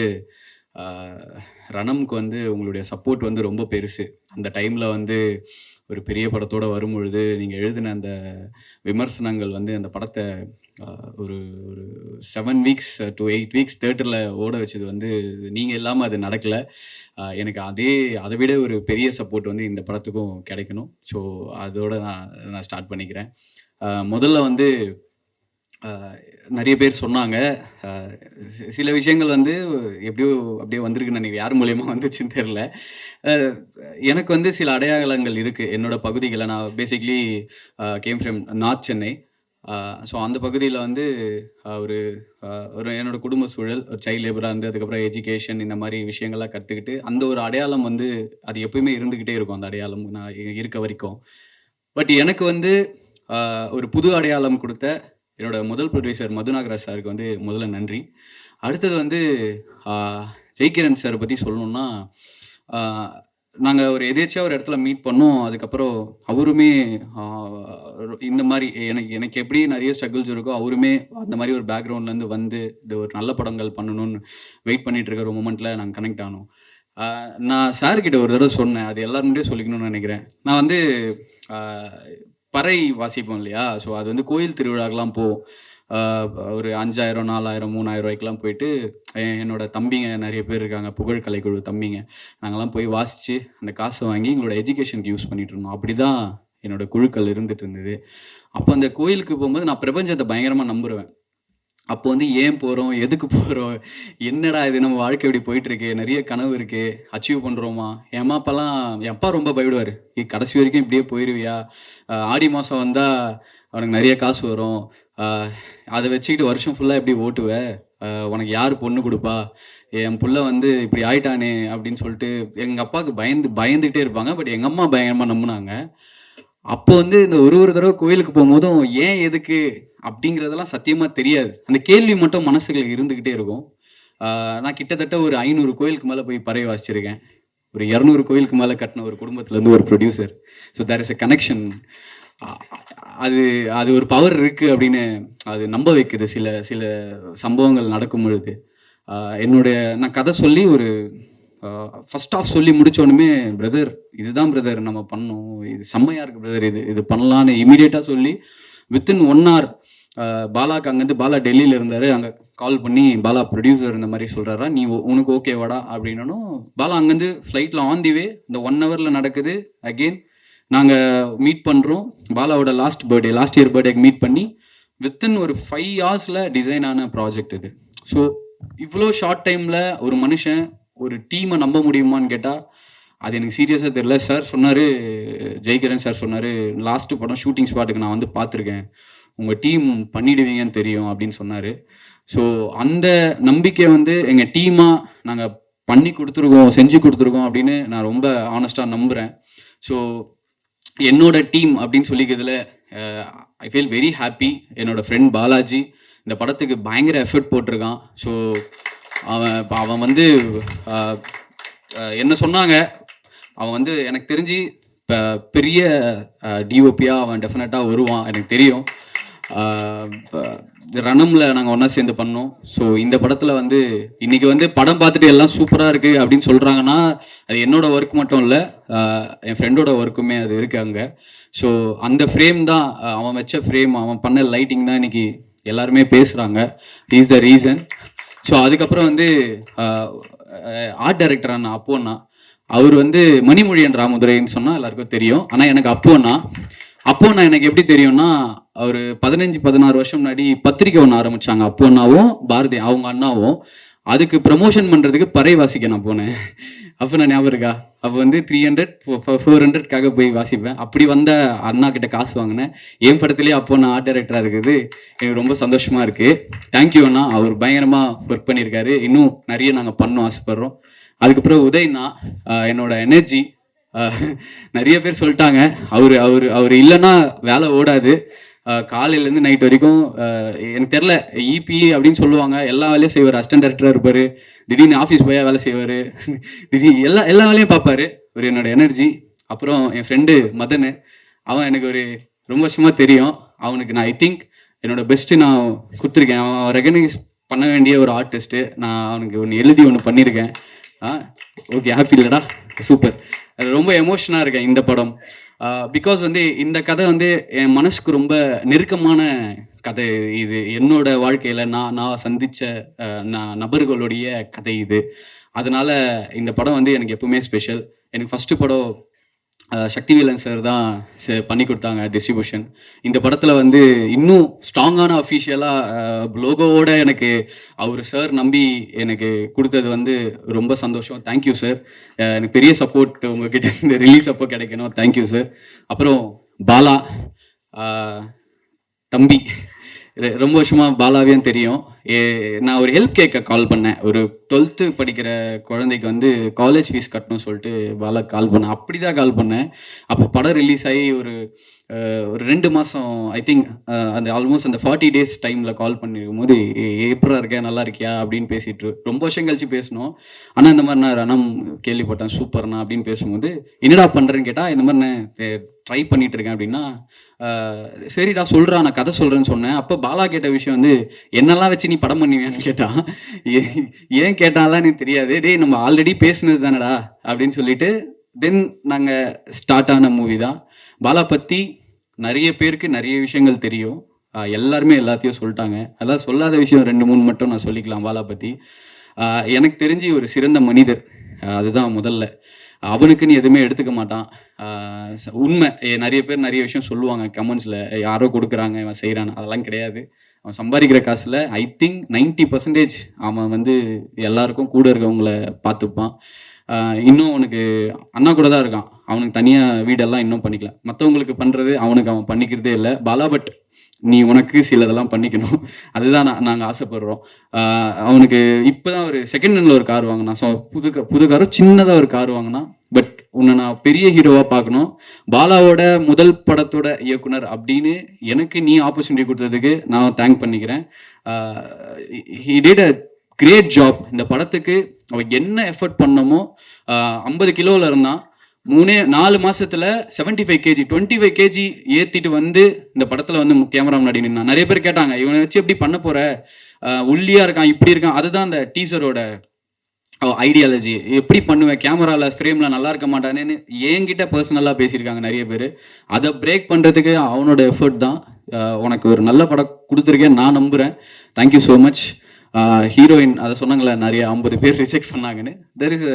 ரணம்க்கு வந்து உங்களுடைய சப்போர்ட் வந்து ரொம்ப பெருசு. அந்த டைமில் வந்து ஒரு பெரிய படத்தோடு வரும்பொழுது நீங்கள் எழுதின அந்த விமர்சனங்கள் வந்து அந்த படத்தை ஒரு ஒரு 7 வீக்ஸ் to 8 வீக்ஸ் தேட்டரில் ஓட வச்சது வந்து நீங்கள் இல்லாமல் அது நடக்கலை. எனக்கு அதை விட ஒரு பெரிய சப்போர்ட் வந்து இந்த படத்துக்கும் கிடைக்கணும். ஸோ அதோடு நான் ஸ்டார்ட் பண்ணிக்கிறேன். முதல்ல வந்து நிறைய பேர் சொன்னாங்க, சில விஷயங்கள் வந்து எப்படியோ அப்படியே வந்திருக்குன்னு நினைக்கிறேன். யார் மூலயமா வந்துச்சுன்னு தெரில. எனக்கு வந்து சில அடையாளங்கள் இருக்குது என்னோடய பகுதிகளில். நான் basically came from north Chennai. So அந்த பகுதியில் வந்து ஒரு என்னோடய குடும்ப சூழல், ஒரு சைல்டு லேபராக இருந்து அதுக்கப்புறம் எஜுகேஷன் இந்த மாதிரி விஷயங்கள்லாம் கற்றுக்கிட்டு அந்த ஒரு அடையாளம் வந்து அது எப்பயுமே இருந்துக்கிட்டே இருக்கும். அந்த அடையாளம் நான் இருக்க வரைக்கும். பட் எனக்கு வந்து ஒரு புது அடையாளம் கொடுத்த என்னோட முதல் ப்ரொடியூசர் மதுநாகராஜ் சாருக்கு வந்து முதல்ல நன்றி. அடுத்தது வந்து ஜெய்கிரண் சாரை பற்றி சொல்லணுன்னா, நாங்கள் ஒரு எதேச்சியாக ஒரு இடத்துல மீட் பண்ணோம். அதுக்கப்புறம் அவருமே இந்த மாதிரி எனக்கு எப்படி நிறைய ஸ்ட்ரகிள்ஸ் இருக்கோ அவருமே அந்த மாதிரி ஒரு பேக்ரவுண்ட்லேருந்து வந்து இந்த ஒரு நல்ல படங்கள் பண்ணணும்னு வெயிட் பண்ணிகிட்டு இருக்கிற ஒரு மூமெண்ட்டில் நாங்கள் கனெக்ட் ஆனோம். நான் சார்கிட்ட ஒரு தடவை சொன்னேன், அது எல்லாருமே சொல்லிக்கணும்னு நினைக்கிறேன். நான் வந்து பறை வாசிப்போம் இல்லையா? ஸோ அது வந்து கோயில் திருவிழாக்கெலாம் போவோம். ஒரு 5000 4000 3000 ரூபாய்க்கெலாம் போயிட்டு என்னோட தம்பிங்க நிறைய பேர் இருக்காங்க, புகழ் கலைக்குழு தம்பிங்க, நாங்கள்லாம் போய் வாசித்து அந்த காசை வாங்கி எங்களோட எஜுகேஷனுக்கு யூஸ் பண்ணிகிட்டு இருந்தோம். அப்படி தான் என்னோடய குழுக்கள் இருந்துகிட்டு இருந்தது. அப்போ அந்த கோயிலுக்கு போகும்போது நான் பிரபஞ்சத்தை பயங்கரமாக நம்புவேன். அப்போ வந்து ஏன் போகிறோம், எதுக்கு போகிறோம், என்னடா இது நம்ம வாழ்க்கை இப்படி போயிட்டுருக்கு, நிறைய கனவு இருக்குது, அச்சீவ் பண்ணுறோமா? என் அம்மா அப்பாலாம், என் அப்பா ரொம்ப பயப்படுவார், கடைசி வரைக்கும் இப்படியே போயிடுவியா, ஆடி மாதம் வந்தால் அவனுக்கு நிறைய காசு வரும், அதை வச்சுக்கிட்டு வருஷம் ஃபுல்லாக எப்படி ஓட்டுவ, உனக்கு யார் பொண்ணு கொடுப்பா, என் புள்ள வந்து இப்படி ஆயிட்டானே அப்படின்னு சொல்லிட்டு எங்கள் அப்பாவுக்கு பயந்துக்கிட்டே இருப்பாங்க. பட் எங்கள் அம்மா பயங்கரமாக நம்பினாங்க. அப்போ வந்து இந்த ஒரு தடவை கோயிலுக்கு போகும்போதும் ஏன் எதுக்கு அப்படிங்கிறதெல்லாம் சத்தியமாக தெரியாது. அந்த கேள்வி மட்டும் மனசுல இருந்துக்கிட்டே இருக்கும். நான் கிட்டத்தட்ட ஒரு 500 கோயிலுக்கு மேலே போய் பறை வாசிச்சிருக்கேன். ஒரு 200 கோயிலுக்கு மேலே கட்டின ஒரு குடும்பத்துலேருந்து ஒரு producer. So there is a connection. அது ஒரு பவர் இருக்குது அப்படின்னு அது நம்ப வைக்குது. சில சம்பவங்கள் நடக்கும் பொழுது நான் கதை சொல்லி ஒரு ஃபர்ஸ்ட் ஆஃப் சொல்லி முடித்தோடனே, பிரதர் இதுதான் பிரதர் நம்ம பண்ணோம், இது செம்மையாக இருக்குது பிரதர், இது பண்ணலான்னு இமீடியட்டாக சொல்லி வித்தின் 1 hour பாலாக்கு அங்கேருந்து, பாலா டெல்லியில் இருந்தார், அங்கே கால் பண்ணி பாலா ப்ரொடியூசர் இந்த மாதிரி சொல்கிறாரா, நீ உனக்கு ஓகேவாடா அப்படின்னனும் பாலா அங்கேருந்து ஃப்ளைட்டில் ஆன் தி வே இந்த 1 hourல நடக்குது. அகெயின் நாங்கள் மீட் பண்ணுறோம். பாலாவோட லாஸ்ட் இயர் பர்த்டேக்கு மீட் பண்ணி வித்தின் ஒரு 5 hours டிசைன் ஆன ப்ராஜெக்ட் இது. ஸோ இவ்வளோ ஷார்ட் டைமில் ஒரு மனுஷன் ஒரு டீமை நம்ப முடியுமான்னு கேட்டால் அது எனக்கு சீரியஸாக தெரியல. சார் சொன்னார், ஜெய்கிரண் சார் சொன்னார், லாஸ்ட்டு படம் ஷூட்டிங் ஸ்பாட்டுக்கு நான் வந்து பார்த்துருக்கேன், உங்கள் டீம் பண்ணிடுவீங்கன்னு தெரியும் அப்படின்னு சொன்னார். ஸோ அந்த நம்பிக்கை வந்து எங்கள் டீமாக நாங்கள் பண்ணி கொடுத்துருக்கோம், செஞ்சு கொடுத்துருக்கோம் அப்படின்னு நான் ரொம்ப ஆனஸ்டாக நம்புகிறேன். ஸோ என்னோட டீம் அப்படின்னு சொல்லிக்கிறதுல ஐ ஃபீல் வெரி ஹாப்பி. என்னோடய ஃப்ரெண்ட் பாலாஜி இந்த படத்துக்கு பயங்கர எஃபர்ட் போட்டிருக்கான். ஸோ அவன் வந்து என்ன சொன்னாங்க, அவன் வந்து எனக்கு தெரிஞ்சு இப்போ பெரிய டிஓபியாக அவன் டெஃபினட்டாக வருவான், எனக்கு தெரியும். ரணமில் நாங்கள் ஒன்றா சேர்ந்து பண்ணோம். ஸோ இந்த படத்தில் வந்து இன்றைக்கி வந்து படம் பார்த்துட்டு எல்லாம் சூப்பராக இருக்குது அப்படின்னு சொல்கிறாங்கன்னா அது என்னோடய ஒர்க் மட்டும் இல்லை, என் ஃப்ரெண்டோட ஒர்க்குமே அது இருக்குது அங்கே. ஸோ அந்த ஃப்ரேம் தான், அவன் வச்ச ஃப்ரேம், அவன் பண்ண லைட்டிங் தான் இன்றைக்கி எல்லாருமே பேசுகிறாங்க. Is the reason. ஸோ அதுக்கப்புறம் வந்து ஆர்ட் டைரக்டரான அப்போண்ணா, அவர் வந்து மணிமொழியன் ராமதுரைன்னு சொன்னால் எல்லாருக்கும் தெரியும். ஆனால் எனக்கு அப்போண்ணா எனக்கு எப்படி தெரியும்னா, அவர் 15-16 வருஷம் முன்னாடி பத்திரிக்கை ஒன்று ஆரம்பித்தாங்க, அப்போண்ணாவும் பாரதி அவங்க அண்ணாவும். அதுக்கு ப்ரமோஷன் பண்ணுறதுக்கு பறை வாசிக்க நான் போனேன். அப்போ நான் ஞாபகம் இருக்கா, அப்போ வந்து 300-400க்காக போய் வாசிப்பேன். அப்படி வந்த அண்ணா கிட்ட காசு வாங்கினேன். என் படத்துலேயே அப்போ நான் ஆர்ட் டைரக்டராக இருக்குது, எனக்கு ரொம்ப சந்தோஷமாக இருக்குது. தேங்க்யூ அண்ணா, அவர் பயங்கரமாக ஒர்க் பண்ணியிருக்காரு. இன்னும் நிறைய நாங்கள் பண்ணோம் ஆசைப்படுறோம். அதுக்கப்புறம் உதய்னா என்னோட எனர்ஜி, நிறைய பேர் சொல்லிட்டாங்க அவர் அவர் அவர் இல்லைன்னா வேலை ஓடாது. காலையிலேருந்து நைட் வரைக்கும் எனக்கு தெரில இபி அப்படின்னு சொல்லுவாங்க, எல்லா வேலையும் செய்வார். அசிஸ்டன்ட் டைரக்டராக இருப்பார், திடீர்னு ஆஃபீஸ் போய் வேலை செய்வார், திடீர்னு எல்லா வேலையும் பார்ப்பார். ஒரு என்னோட எனர்ஜி. அப்புறம் என் ஃப்ரெண்டு மதன், அவன் எனக்கு ஒரு ரொம்ப வருஷமாக தெரியும். அவனுக்கு நான் ஐ திங்க் என்னோட பெஸ்ட்டு நான் கொடுத்துருக்கேன். அவன் ரெகனைஸ் பண்ண வேண்டிய ஒரு ஆர்டிஸ்ட்டு. நான் அவனுக்கு ஒன்று எழுதி ஒன்று பண்ணியிருக்கேன். ஓகே, ஹாப்பி இல்லைடா? சூப்பர். அது ரொம்ப எமோஷனாக இருக்கேன் இந்த படம். பிகாஸ் வந்து இந்த கதை வந்து என் மனசுக்கு ரொம்ப நெருக்கமான கதை. இது என்னோட வாழ்க்கையில் நான் சந்தித்த நபர்களுடைய கதை இது. அதனால் இந்த படம் வந்து எனக்கு எப்பவுமே ஸ்பெஷல். எனக்கு ஃபஸ்ட்டு படம் சக்திவேலன் சார் தான் பண்ணி கொடுத்தாங்க டிஸ்ட்ரிபியூஷன். இந்த படத்தில் வந்து இன்னும் ஸ்ட்ராங்கான அஃபீஷியலாக லோகோவோட எனக்கு அவர் சார் நம்பி எனக்கு கொடுத்தது வந்து ரொம்ப சந்தோஷம். Thank you sir. எனக்கு பெரிய சப்போர்ட் உங்ககிட்ட இந்த ரிலீஸ் அப்போ கிடைக்கணும். Thank you sir. அப்புறம் பாலா தம்பி, ரொம்ப வருஷமாக பாலாவையும் தெரியும். நான் ஒரு ஹெல்ப் கேட்க கால் பண்ணேன். ஒரு 12th படிக்கிற குழந்தைக்கு வந்து காலேஜ் ஃபீஸ் கட்டணும்னு சொல்லிட்டு பாலா கால் பண்ணேன். அப்படி தான் கால் பண்ணேன். அப்போ படம் ரிலீஸ் ஆகி ஒரு 2 மாதம் ஐ திங்க் அந்த ஆல்மோஸ்ட் அந்த 40 days டைமில் கால் பண்ணியிருக்கும் போது, எப்படா இருக்கேன், நல்லா இருக்கியா அப்படின்னு பேசிட்டு ரொம்ப வருஷம் கழிச்சு பேசணும். ஆனால் இந்த மாதிரி நான் ரணம் கேள்விப்பட்டேன், சூப்பர்ண்ணா அப்படின்னு பேசும்போது, என்னடா பண்ணுறேன்னு கேட்டால், இந்த மாதிரி நான் ட்ரை பண்ணிட்டு இருக்கேன் அப்படின்னா, சரிடா சொல்கிறா, நான் கதை சொல்கிறேன்னு சொன்னேன். அப்போ பாலா கேட்ட விஷயம் வந்து, என்னெல்லாம் வச்சு நீ படம் பண்ணுவியான்னு கேட்டான். ஏன் கேட்டாலாம் எனக்கு தெரியாது. டேய் நம்ம ஆல்ரெடி பேசுனது தானடா அப்படின்னு சொல்லிட்டு தென் நாங்கள் ஸ்டார்ட் ஆன மூவி தான். பாலா பற்றி நிறைய பேருக்கு நிறைய விஷயங்கள் தெரியும். எல்லாருமே எல்லாத்தையும் சொல்லிட்டாங்க. அதான் சொல்லாத விஷயம் 2-3 மட்டும் நான் சொல்லிக்கலாம் பாலா பற்றி. எனக்கு தெரிஞ்சு ஒரு சிறந்த மனிதர், அதுதான் முதல்ல. அவனுக்குன்னு எதுவுமே எடுத்துக்க மாட்டான். உண்மை. நிறைய பேர் நிறைய விஷயம் சொல்லுவாங்க கமெண்ட்ஸில், யாரோ கொடுக்குறாங்க இவன் செய்கிறான், அதெல்லாம் கிடையாது. அவன் சம்பாதிக்கிற காசில் ஐ திங்க் 90% அவன் வந்து எல்லாருக்கும் கூட இருக்கவங்கள பார்த்துப்பான். இன்னும் அவனுக்கு அண்ணா கூட தான் இருக்கான். அவனுக்கு தனியாக வீடெல்லாம் இன்னும் பண்ணிக்கல. மற்றவங்களுக்கு பண்ணுறது அவனுக்கு அவன் பண்ணிக்கிறதே இல்லை. பாலா, பட் நீ உனக்கு சிலதெல்லாம் பண்ணிக்கணும். அதுதான் நாங்கள் ஆசைப்படுறோம். அவனுக்கு இப்போ தான் ஒரு செகண்ட் ஹேண்டில் ஒரு கார் வாங்கினான். ஸோ புது காரோ சின்னதாக ஒரு கார் வாங்கினான். பட் உன்னை நான் பெரிய ஹீரோவாக பார்க்கணும், பாலாவோட முதல் படத்தோட இயக்குனர் அப்படின்னு எனக்கு நீ ஆப்பர்ச்சுனிட்டி கொடுத்ததுக்கு நான் தேங்க் பண்ணிக்கிறேன். He did a great job. இந்த படத்துக்கு அவன் என்ன எஃபர்ட் பண்ணமோ, 50 கிலோவில் இருந்தான். 4 மாசத்துல 75 kg 25 kg ஏற்றிட்டு வந்து இந்த படத்தில் வந்து கேமரா முன்னாடி நின்னான். நிறைய பேர் கேட்டாங்க, இவனை வச்சு எப்படி பண்ண போகிற, ஒல்லியாக இருக்கான், இப்படி இருக்கான். அதுதான் அந்த டீசரோட ஐடியாலஜி. எப்படி பண்ணுவேன், கேமராவில் ஃப்ரேமில் நல்லா இருக்க மாட்டானேன்னு என்கிட்ட பர்சனலாக பேசியிருக்காங்க நிறைய பேர். அதை பிரேக் பண்ணுறதுக்கு அவனோட எஃபர்ட் தான். உனக்கு ஒரு நல்ல படம் கொடுத்துருக்கேன் நான் நம்புகிறேன். Thank you so much. ஹீரோயின் அதை சொன்னாங்களே, நிறைய 50 பேர் ரிஜெக்ட் பண்ணாங்கன்னு. There is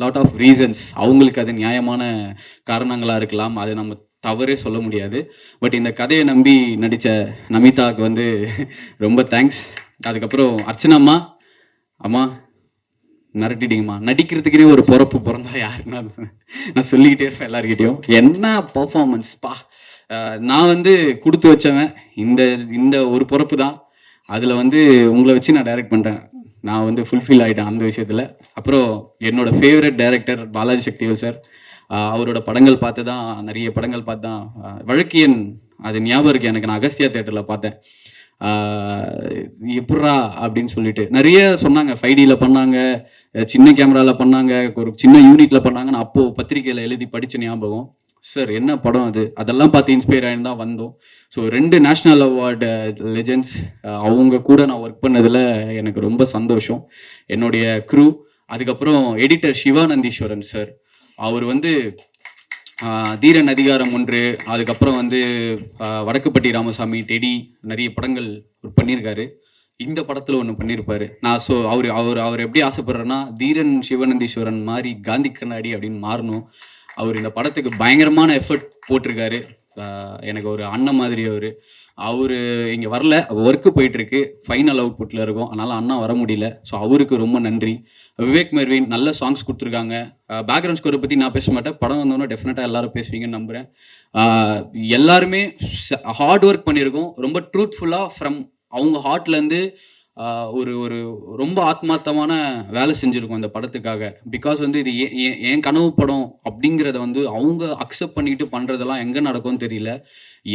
lot of reasons. அவங்களுக்கு அது நியாயமான காரணங்களாக இருக்கலாம், அது நம்ம தவறே சொல்ல முடியாது. பட் இந்த கதையை நம்பி நடித்த நமிதாவுக்கு வந்து ரொம்ப தேங்க்ஸ். அதுக்கப்புறம் அர்ச்சனாம்மா, அம்மா மிரட்டிட்டீங்கம்மா. நடிக்கிறதுக்குனே ஒரு பொறப்பு பிறந்தா யாருன்னா நான் சொல்லிக்கிட்டே இருப்பேன் எல்லாருக்கிட்டையும். என்ன பர்ஃபார்மன்ஸ் பா! நான் வந்து கொடுத்து வச்சவன் இந்த ஒரு பொறப்பு தான். அதில் வந்து உங்களை வச்சு நான் டைரக்ட் பண்ணுறேன். நான் வந்து ஃபுல்ஃபில் ஆகிட்டேன் அந்த விஷயத்தில். அப்புறம் என்னோட favourite director Balaji Sakthivel sir. அவரோட படங்கள் பார்த்து தான், நிறைய படங்கள் பார்த்து தான் வழக்கியன் அது ஞாபகம் இருக்குது எனக்கு. நான் அகஸ்தியா தேட்டரில் பார்த்தேன். எப்பட்றா அப்படின்னு சொல்லிட்டு நிறைய சொன்னாங்க. 5Dயில் பண்ணாங்க, சின்ன கேமராவில் பண்ணாங்க, ஒரு சின்ன யூனிட்டில் பண்ணாங்கன்னு அப்போது பத்திரிக்கையில் எழுதி படித்த ஞாபகம். சார் என்ன படம் அது, அதெல்லாம் பார்த்து இன்ஸ்பயர் ஆகிட்டு தான் வந்தோம். ஸோ 2 நேஷ்னல் அவார்டு லெஜெண்ட்ஸ் அவங்க கூட நான் ஒர்க் பண்ணதில் எனக்கு ரொம்ப சந்தோஷம். என்னுடைய க்ரூ, அதுக்கப்புறம் எடிட்டர் சிவானந்தீஸ்வரன் சார். அவர் வந்து தீரன் அதிகாரம் 1, அதுக்கப்புறம் வந்து வடக்குப்பட்டி ராமசாமி, டெடி, நிறைய படங்கள் பண்ணியிருக்காரு. இந்த படத்தில் ஒன்று பண்ணியிருப்பார். நான் ஸோ அவர் எப்படி ஆசைப்படுறேன்னா, தீரன் சிவானந்தீஸ்வரன் மாதிரி காந்தி கண்ணாடி அப்படின்னு மாறணும். அவர் இந்த படத்துக்கு பயங்கரமான எஃபர்ட் போட்டிருக்காரு. எனக்கு ஒரு அண்ணன் மாதிரி அவர் இங்கே வரல, ஒர்க்கு போயிட்டுருக்கு, ஃபைனல் அவுட்புட்டில் இருக்கும், அதனால் அண்ணா வர முடியல. ஸோ அவருக்கு ரொம்ப நன்றி. விவேக் மெர்வின் நல்ல சாங்ஸ் கொடுத்துருக்காங்க. பேக்ரவுண்ட் ஸ்கோரை பற்றி நான் பேச மாட்டேன், படம் வந்தோன்னா டெஃபினட்டாக எல்லோரும் பேசுவீங்கன்னு நம்புகிறேன். எல்லாருமே ஹார்ட் ஒர்க் பண்ணியிருக்கோம், ரொம்ப ட்ரூத்ஃபுல்லாக ஃப்ரம் அவங்க ஹார்ட்லேருந்து ஒரு ஒரு ரொம்ப ஆத்மார்த்தமான வேலை செஞ்சுருக்கோம் இந்த படத்துக்காக. பிகாஸ் வந்து இது என் கனவு படம் அப்படிங்கிறத வந்து அவங்க அக்செப்ட் பண்ணிட்டு பண்ணுறதெல்லாம் எங்கே நடக்கும்னு தெரியல.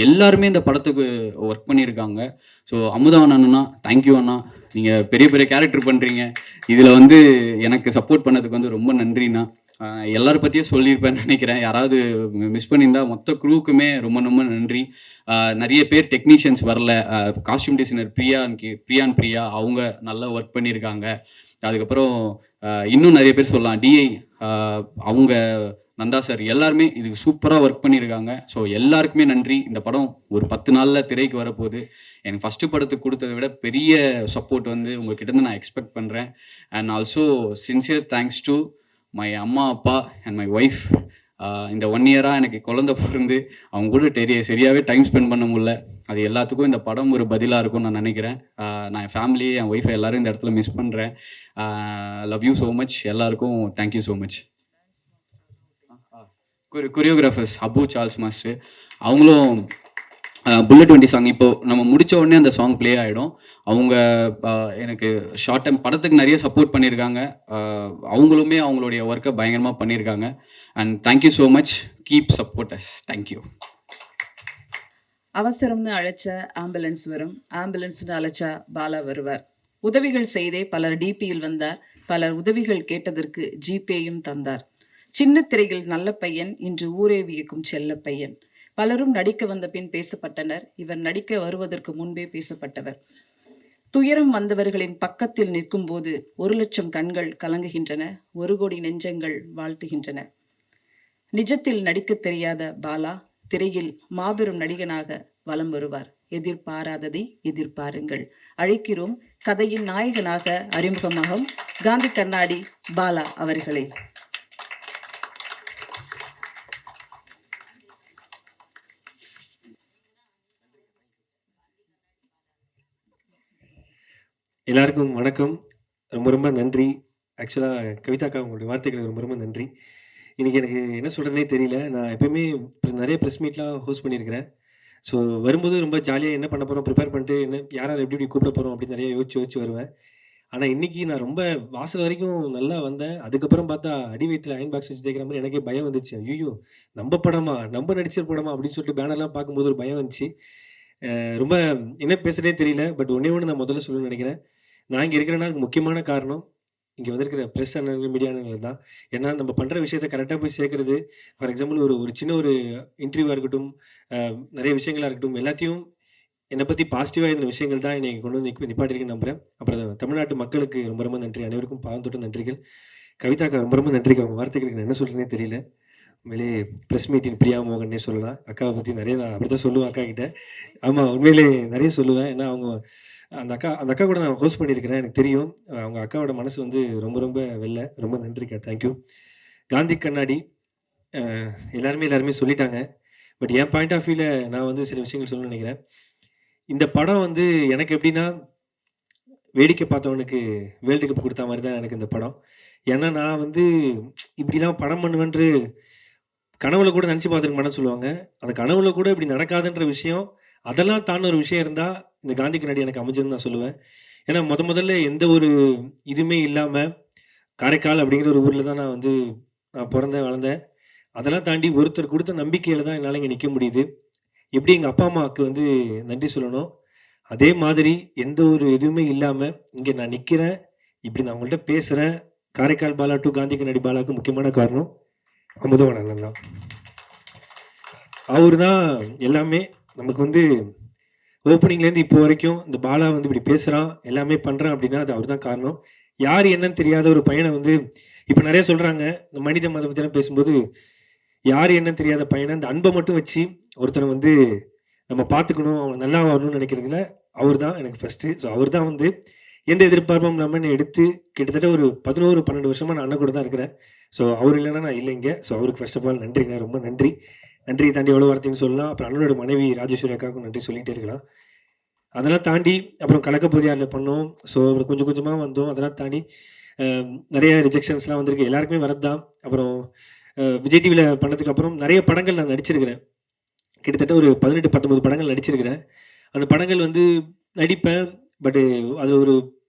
எல்லாருமே இந்த படத்துக்கு ஒர்க் பண்ணியிருக்காங்க. ஸோ அமுதவன் அண்ணா, தேங்க்யூ அண்ணா. நீங்கள் பெரிய பெரிய கேரக்டர் பண்ணுறீங்க. இதில் வந்து எனக்கு சப்போர்ட் பண்ணதுக்கு வந்து ரொம்ப நன்றிண்ணா. எல்லாரை பற்றியும் சொல்லியிருப்பேன்னு நினைக்கிறேன். யாராவது மிஸ் பண்ணியிருந்தா மொத்த க்ரூவுக்குமே ரொம்ப ரொம்ப நன்றி. நிறைய பேர் டெக்னீஷியன்ஸ் வரல. காஸ்டியூம் டிசைனர் பிரியா அவங்க நல்லா ஒர்க் பண்ணியிருக்காங்க. அதுக்கப்புறம் இன்னும் நிறைய பேர் சொல்லலாம். டிஐ அவங்க, நந்தா சார், எல்லாருமே இதுக்கு சூப்பராக ஒர்க் பண்ணியிருக்காங்க. ஸோ எல்லாருக்குமே நன்றி. இந்த படம் ஒரு 10 நாளில் திரைக்கு வரப்போகுது. எனக்கு ஃபஸ்ட்டு படத்துக்கு கொடுத்ததை விட பெரிய சப்போர்ட் வந்து உங்ககிட்ட நான் எக்ஸ்பெக்ட் பண்ணுறேன். And also sincere thanks to my அம்மா, அப்பா அண்ட் மை ஒய்ஃப். இந்த 1 இயராக எனக்கு குழந்தை பிறந்து அவங்க கூட சரியாகவே டைம் ஸ்பெண்ட் பண்ண முடியல. அது எல்லாத்துக்கும் இந்த படம் ஒரு பதிலாக இருக்கும்னு நான் நினைக்கிறேன். நான் என் ஃபேமிலி, என் ஒய்ஃபை எல்லோரும் இந்த இடத்துல மிஸ் பண்ணுறேன். Love you so much. எல்லாருக்கும் thank you so much. Choreographers Abu Charles master, அவங்களும் புல்லட் வண்டி சாங் இப்போ நம்ம முடித்த உடனே அந்த சாங் ப்ளே ஆகிடும். அவங்க எனக்கு ஷார்ட் டைம் படத்துக்கு நிறைய சப்போர்ட் பண்ணியிருக்காங்க. அவங்களுமே அவங்களுடைய ஒர்க்கை பயங்கரமாக பண்ணியிருக்காங்க. And thank you so much. Keep support us. Thank you. அவசரம்னு அழைச்ச ஆம்புலன்ஸ் வரும், ஆம்புலன்ஸ்னு அழைச்சா பாலா வருவார். உதவிகள் செய்தே பலர் டிபியில் வந்தார், பலர் உதவிகள் கேட்டதற்கு ஜிபேயும் தந்தார். சின்ன திரையில் நல்ல பையன், இன்று ஊரே வியக்கும் செல்ல பையன். பலரும் நடிக்க வந்த பின் பேசப்பட்டனர், இவர் நடிக்க வருவதற்கு முன்பே பேசப்பட்டவர். துயரம் வந்தவர்களின் பக்கத்தில் நிற்கும் போது 1,00,000 கண்கள் கலங்குகின்றன, 1 கோடி நெஞ்சங்கள் வாழ்த்துகின்றன. நிஜத்தில் நடிக்க தெரியாத பாலா திரையில் மாபெரும் நடிகனாக வலம் வருவார். எதிர்பாராததை எதிர்பாருங்கள். அழைக்கிறோம் கதையின் நாயகனாக அறிமுகமாகும் காந்தி கண்ணாடி பாலா அவர்களே. எல்லாருக்கும் வணக்கம். ரொம்ப ரொம்ப நன்றி. ஆக்சுவலாக கவிதாக்கா, உங்களுடைய வார்த்தைகளுக்கு ரொம்ப ரொம்ப நன்றி. இன்றைக்கி எனக்கு என்ன சொல்கிறதுனே தெரியல. நான் எப்போயுமே நிறைய ப்ரெஸ் மீட்லாம் ஹோஸ்ட் பண்ணியிருக்கிறேன். ஸோ வரும்போது ரொம்ப ஜாலியாக என்ன பண்ண போகிறோம், ப்ரிப்பேர் பண்ணிட்டு என்ன யார் எப்படி கூப்பிட போகிறோம் அப்படின்னு நிறைய யோசிச்சு வருவேன். ஆனால் இன்றைக்கி நான் ரொம்ப வாசல் வரைக்கும் நல்லா வந்தேன். அதுக்கப்புறம் பார்த்தா அடி வயிற்றில் அயன் பாக்ஸ் வச்சு தேய்க்கிற மாதிரி எனக்கே பயம் வந்துச்சு. ஐயோ, நம்ம படமா, நம்ம நடிச்ச படமா அப்படின்னு சொல்லிட்டு பேனர்லாம் பார்க்கும்போது ஒரு பயம் வந்துச்சு. ரொம்ப என்ன பேசுகிறதே தெரியல. பட் ஒன்றே ஒன்று நான் முதல்ல சொல்லணும்னு நினைக்கிறேன். நான் இங்கே இருக்கிறேன்னா அதுக்கு முக்கியமான காரணம் இங்கே வந்திருக்கிற ப்ரெஸ் அண்ணர்கள், மீடியா அண்ணர்கள் தான். ஏன்னா நம்ம பண்ணுற விஷயத்தை கரெக்டாக போய் சேர்க்குறது. ஃபார் எக்ஸாம்பிள் ஒரு சின்ன ஒரு இன்டர்வியூவாக இருக்கட்டும், நிறைய விஷயங்களாக இருக்கட்டும், எல்லாத்தையும் என்னை பற்றி பாசிட்டிவாக இருந்த விஷயங்கள் தான் என்னை கொண்டு வந்து நிப்பாட்டிருக்கேன்னு நம்புகிறேன். அப்புறம் தமிழ்நாட்டு மக்களுக்கு ரொம்ப ரொம்ப நன்றி. அனைவருக்கும் பாவம் தொட்டு நன்றிகள். கவிதாக்கா ரொம்ப ரொம்ப நன்றிக்கு. அவங்க வார்த்தைகளுக்கு நான் என்ன சொல்கிறதுனே தெரியல. உண்மையிலே ப்ரெஸ் மீட்டின் பிரியா மோகன்னே சொல்லலாம். அக்காவை பற்றி நிறைய நான் அப்படி தான் சொல்லுவேன் அக்கா கிட்ட. ஆமாம், உண்மையிலே நிறைய சொல்லுவேன். ஏன்னா அவங்க அந்த அக்கா கூட நான் ஹோஸ்ட் பண்ணியிருக்கிறேன், எனக்கு தெரியும். அவங்க அக்காவோட மனசு வந்து ரொம்ப ரொம்ப வெள்ளை. ரொம்ப நன்றிக்கா, தேங்க்யூ. காந்தி கண்ணாடி எல்லாருமே சொல்லிட்டாங்க. பட் என் பாயிண்ட் ஆஃப் வியூவில் நான் வந்து சில விஷயங்கள் சொல்லணும்னு நினைக்கிறேன். இந்த படம் வந்து எனக்கு எப்படின்னா, வேடிக்கை பார்த்தவனுக்கு வேர்ல்டு கப் கொடுத்த மாதிரி தான் எனக்கு இந்த படம். ஏன்னா நான் வந்து இப்படிலாம் படம் பண்ணுவேன்று கனவுல கூட நினச்சி பார்த்துருக்க மாட்டேன்னு சொல்லுவாங்க. அந்த கனவுல கூட இப்படி நடக்காதுன்ற விஷயம், அதெல்லாம் தாண்ட ஒரு விஷயம் இருந்தால் இந்த காந்தி கண்ணாடி எனக்கு அமைஞ்சதுன்னு நான் சொல்லுவேன். ஏன்னா முதல்ல எந்த ஒரு இதுவுமே இல்லாமல் காரைக்கால் அப்படிங்கிற ஒரு ஊரில் தான் நான் பிறந்தேன், வளர்ந்தேன். அதெல்லாம் தாண்டி ஒருத்தர் கொடுத்த நம்பிக்கையில் தான் என்னால் இங்கே நிற்க முடியுது. எப்படி எங்கள் அப்பா அம்மாவுக்கு வந்து நன்றி சொல்லணும், அதே மாதிரி எந்த ஒரு இதுவுமே இல்லாமல் இங்கே நான் நிற்கிறேன், இப்படி நான் உங்கள்கிட்ட பேசுகிறேன். காரைக்கால் பாலா டு காந்தி கண்ணாடி பாலாவுக்கு முக்கியமான காரணம் அமுதவன் அண்ணன் தான். அவர் தான் எல்லாமே. நமக்கு வந்து ஓப்பனிங்லேருந்து இப்போ வரைக்கும் இந்த பாலா வந்து இப்படி பேசுகிறான், எல்லாமே பண்ணுறான் அப்படின்னா அது அவர் தான் காரணம். யார் என்னன்னு தெரியாத ஒரு பையனை வந்து இப்போ நிறைய சொல்கிறாங்க, இந்த மனித மதம் பற்றிலாம் பேசும்போது யார் என்னன்னு தெரியாத பையனை அந்த அன்பை மட்டும் வச்சு ஒருத்தனை வந்து நம்ம பார்த்துக்கணும், அவங்க நல்லா வரணும்னு நினைக்கிறதுல அவர் தான் எனக்கு ஃபஸ்ட்டு. ஸோ அவர் தான் வந்து எந்த எதிர்பார்ப்பும் இல்லாமல் என்னை எடுத்து கிட்டத்தட்ட ஒரு 11-12 வருஷமாக நான் அண்ணன் கூட தான் இருக்கிறேன். ஸோ அவர் இல்லைன்னா நான் இல்லைங்க. ஸோ அவருக்கு ஃபர்ஸ்ட் ஆஃப் ஆல் நன்றிங்க, ரொம்ப நன்றி. நன்றியை தாண்டி எவ்வளோ வார்த்தைன்னு சொல்லலாம். அப்புறம் அண்ணனோட மனைவி ராஜேஸ்வரி அக்காவுக்கும் நன்றி சொல்லிகிட்டே இருக்கலாம். அதெல்லாம் தாண்டி அப்புறம் கலக்கப்போதியாரில் பண்ணோம். ஸோ அப்புறம் கொஞ்சம் கொஞ்சமாக வந்தோம். அதெல்லாம் தாண்டி நிறைய ரிஜெக்ஷன்ஸ்லாம் வந்திருக்கு, எல்லாருக்குமே வரது தான். அப்புறம் விஜய் டிவியில் பண்ணதுக்கு அப்புறம் நிறைய படங்கள் நான் நடிச்சிருக்கிறேன். கிட்டத்தட்ட ஒரு 18-19 படங்கள் நடிச்சிருக்கிறேன். அந்த படங்கள் வந்து நடிப்பேன், பட்டு அது ஒரு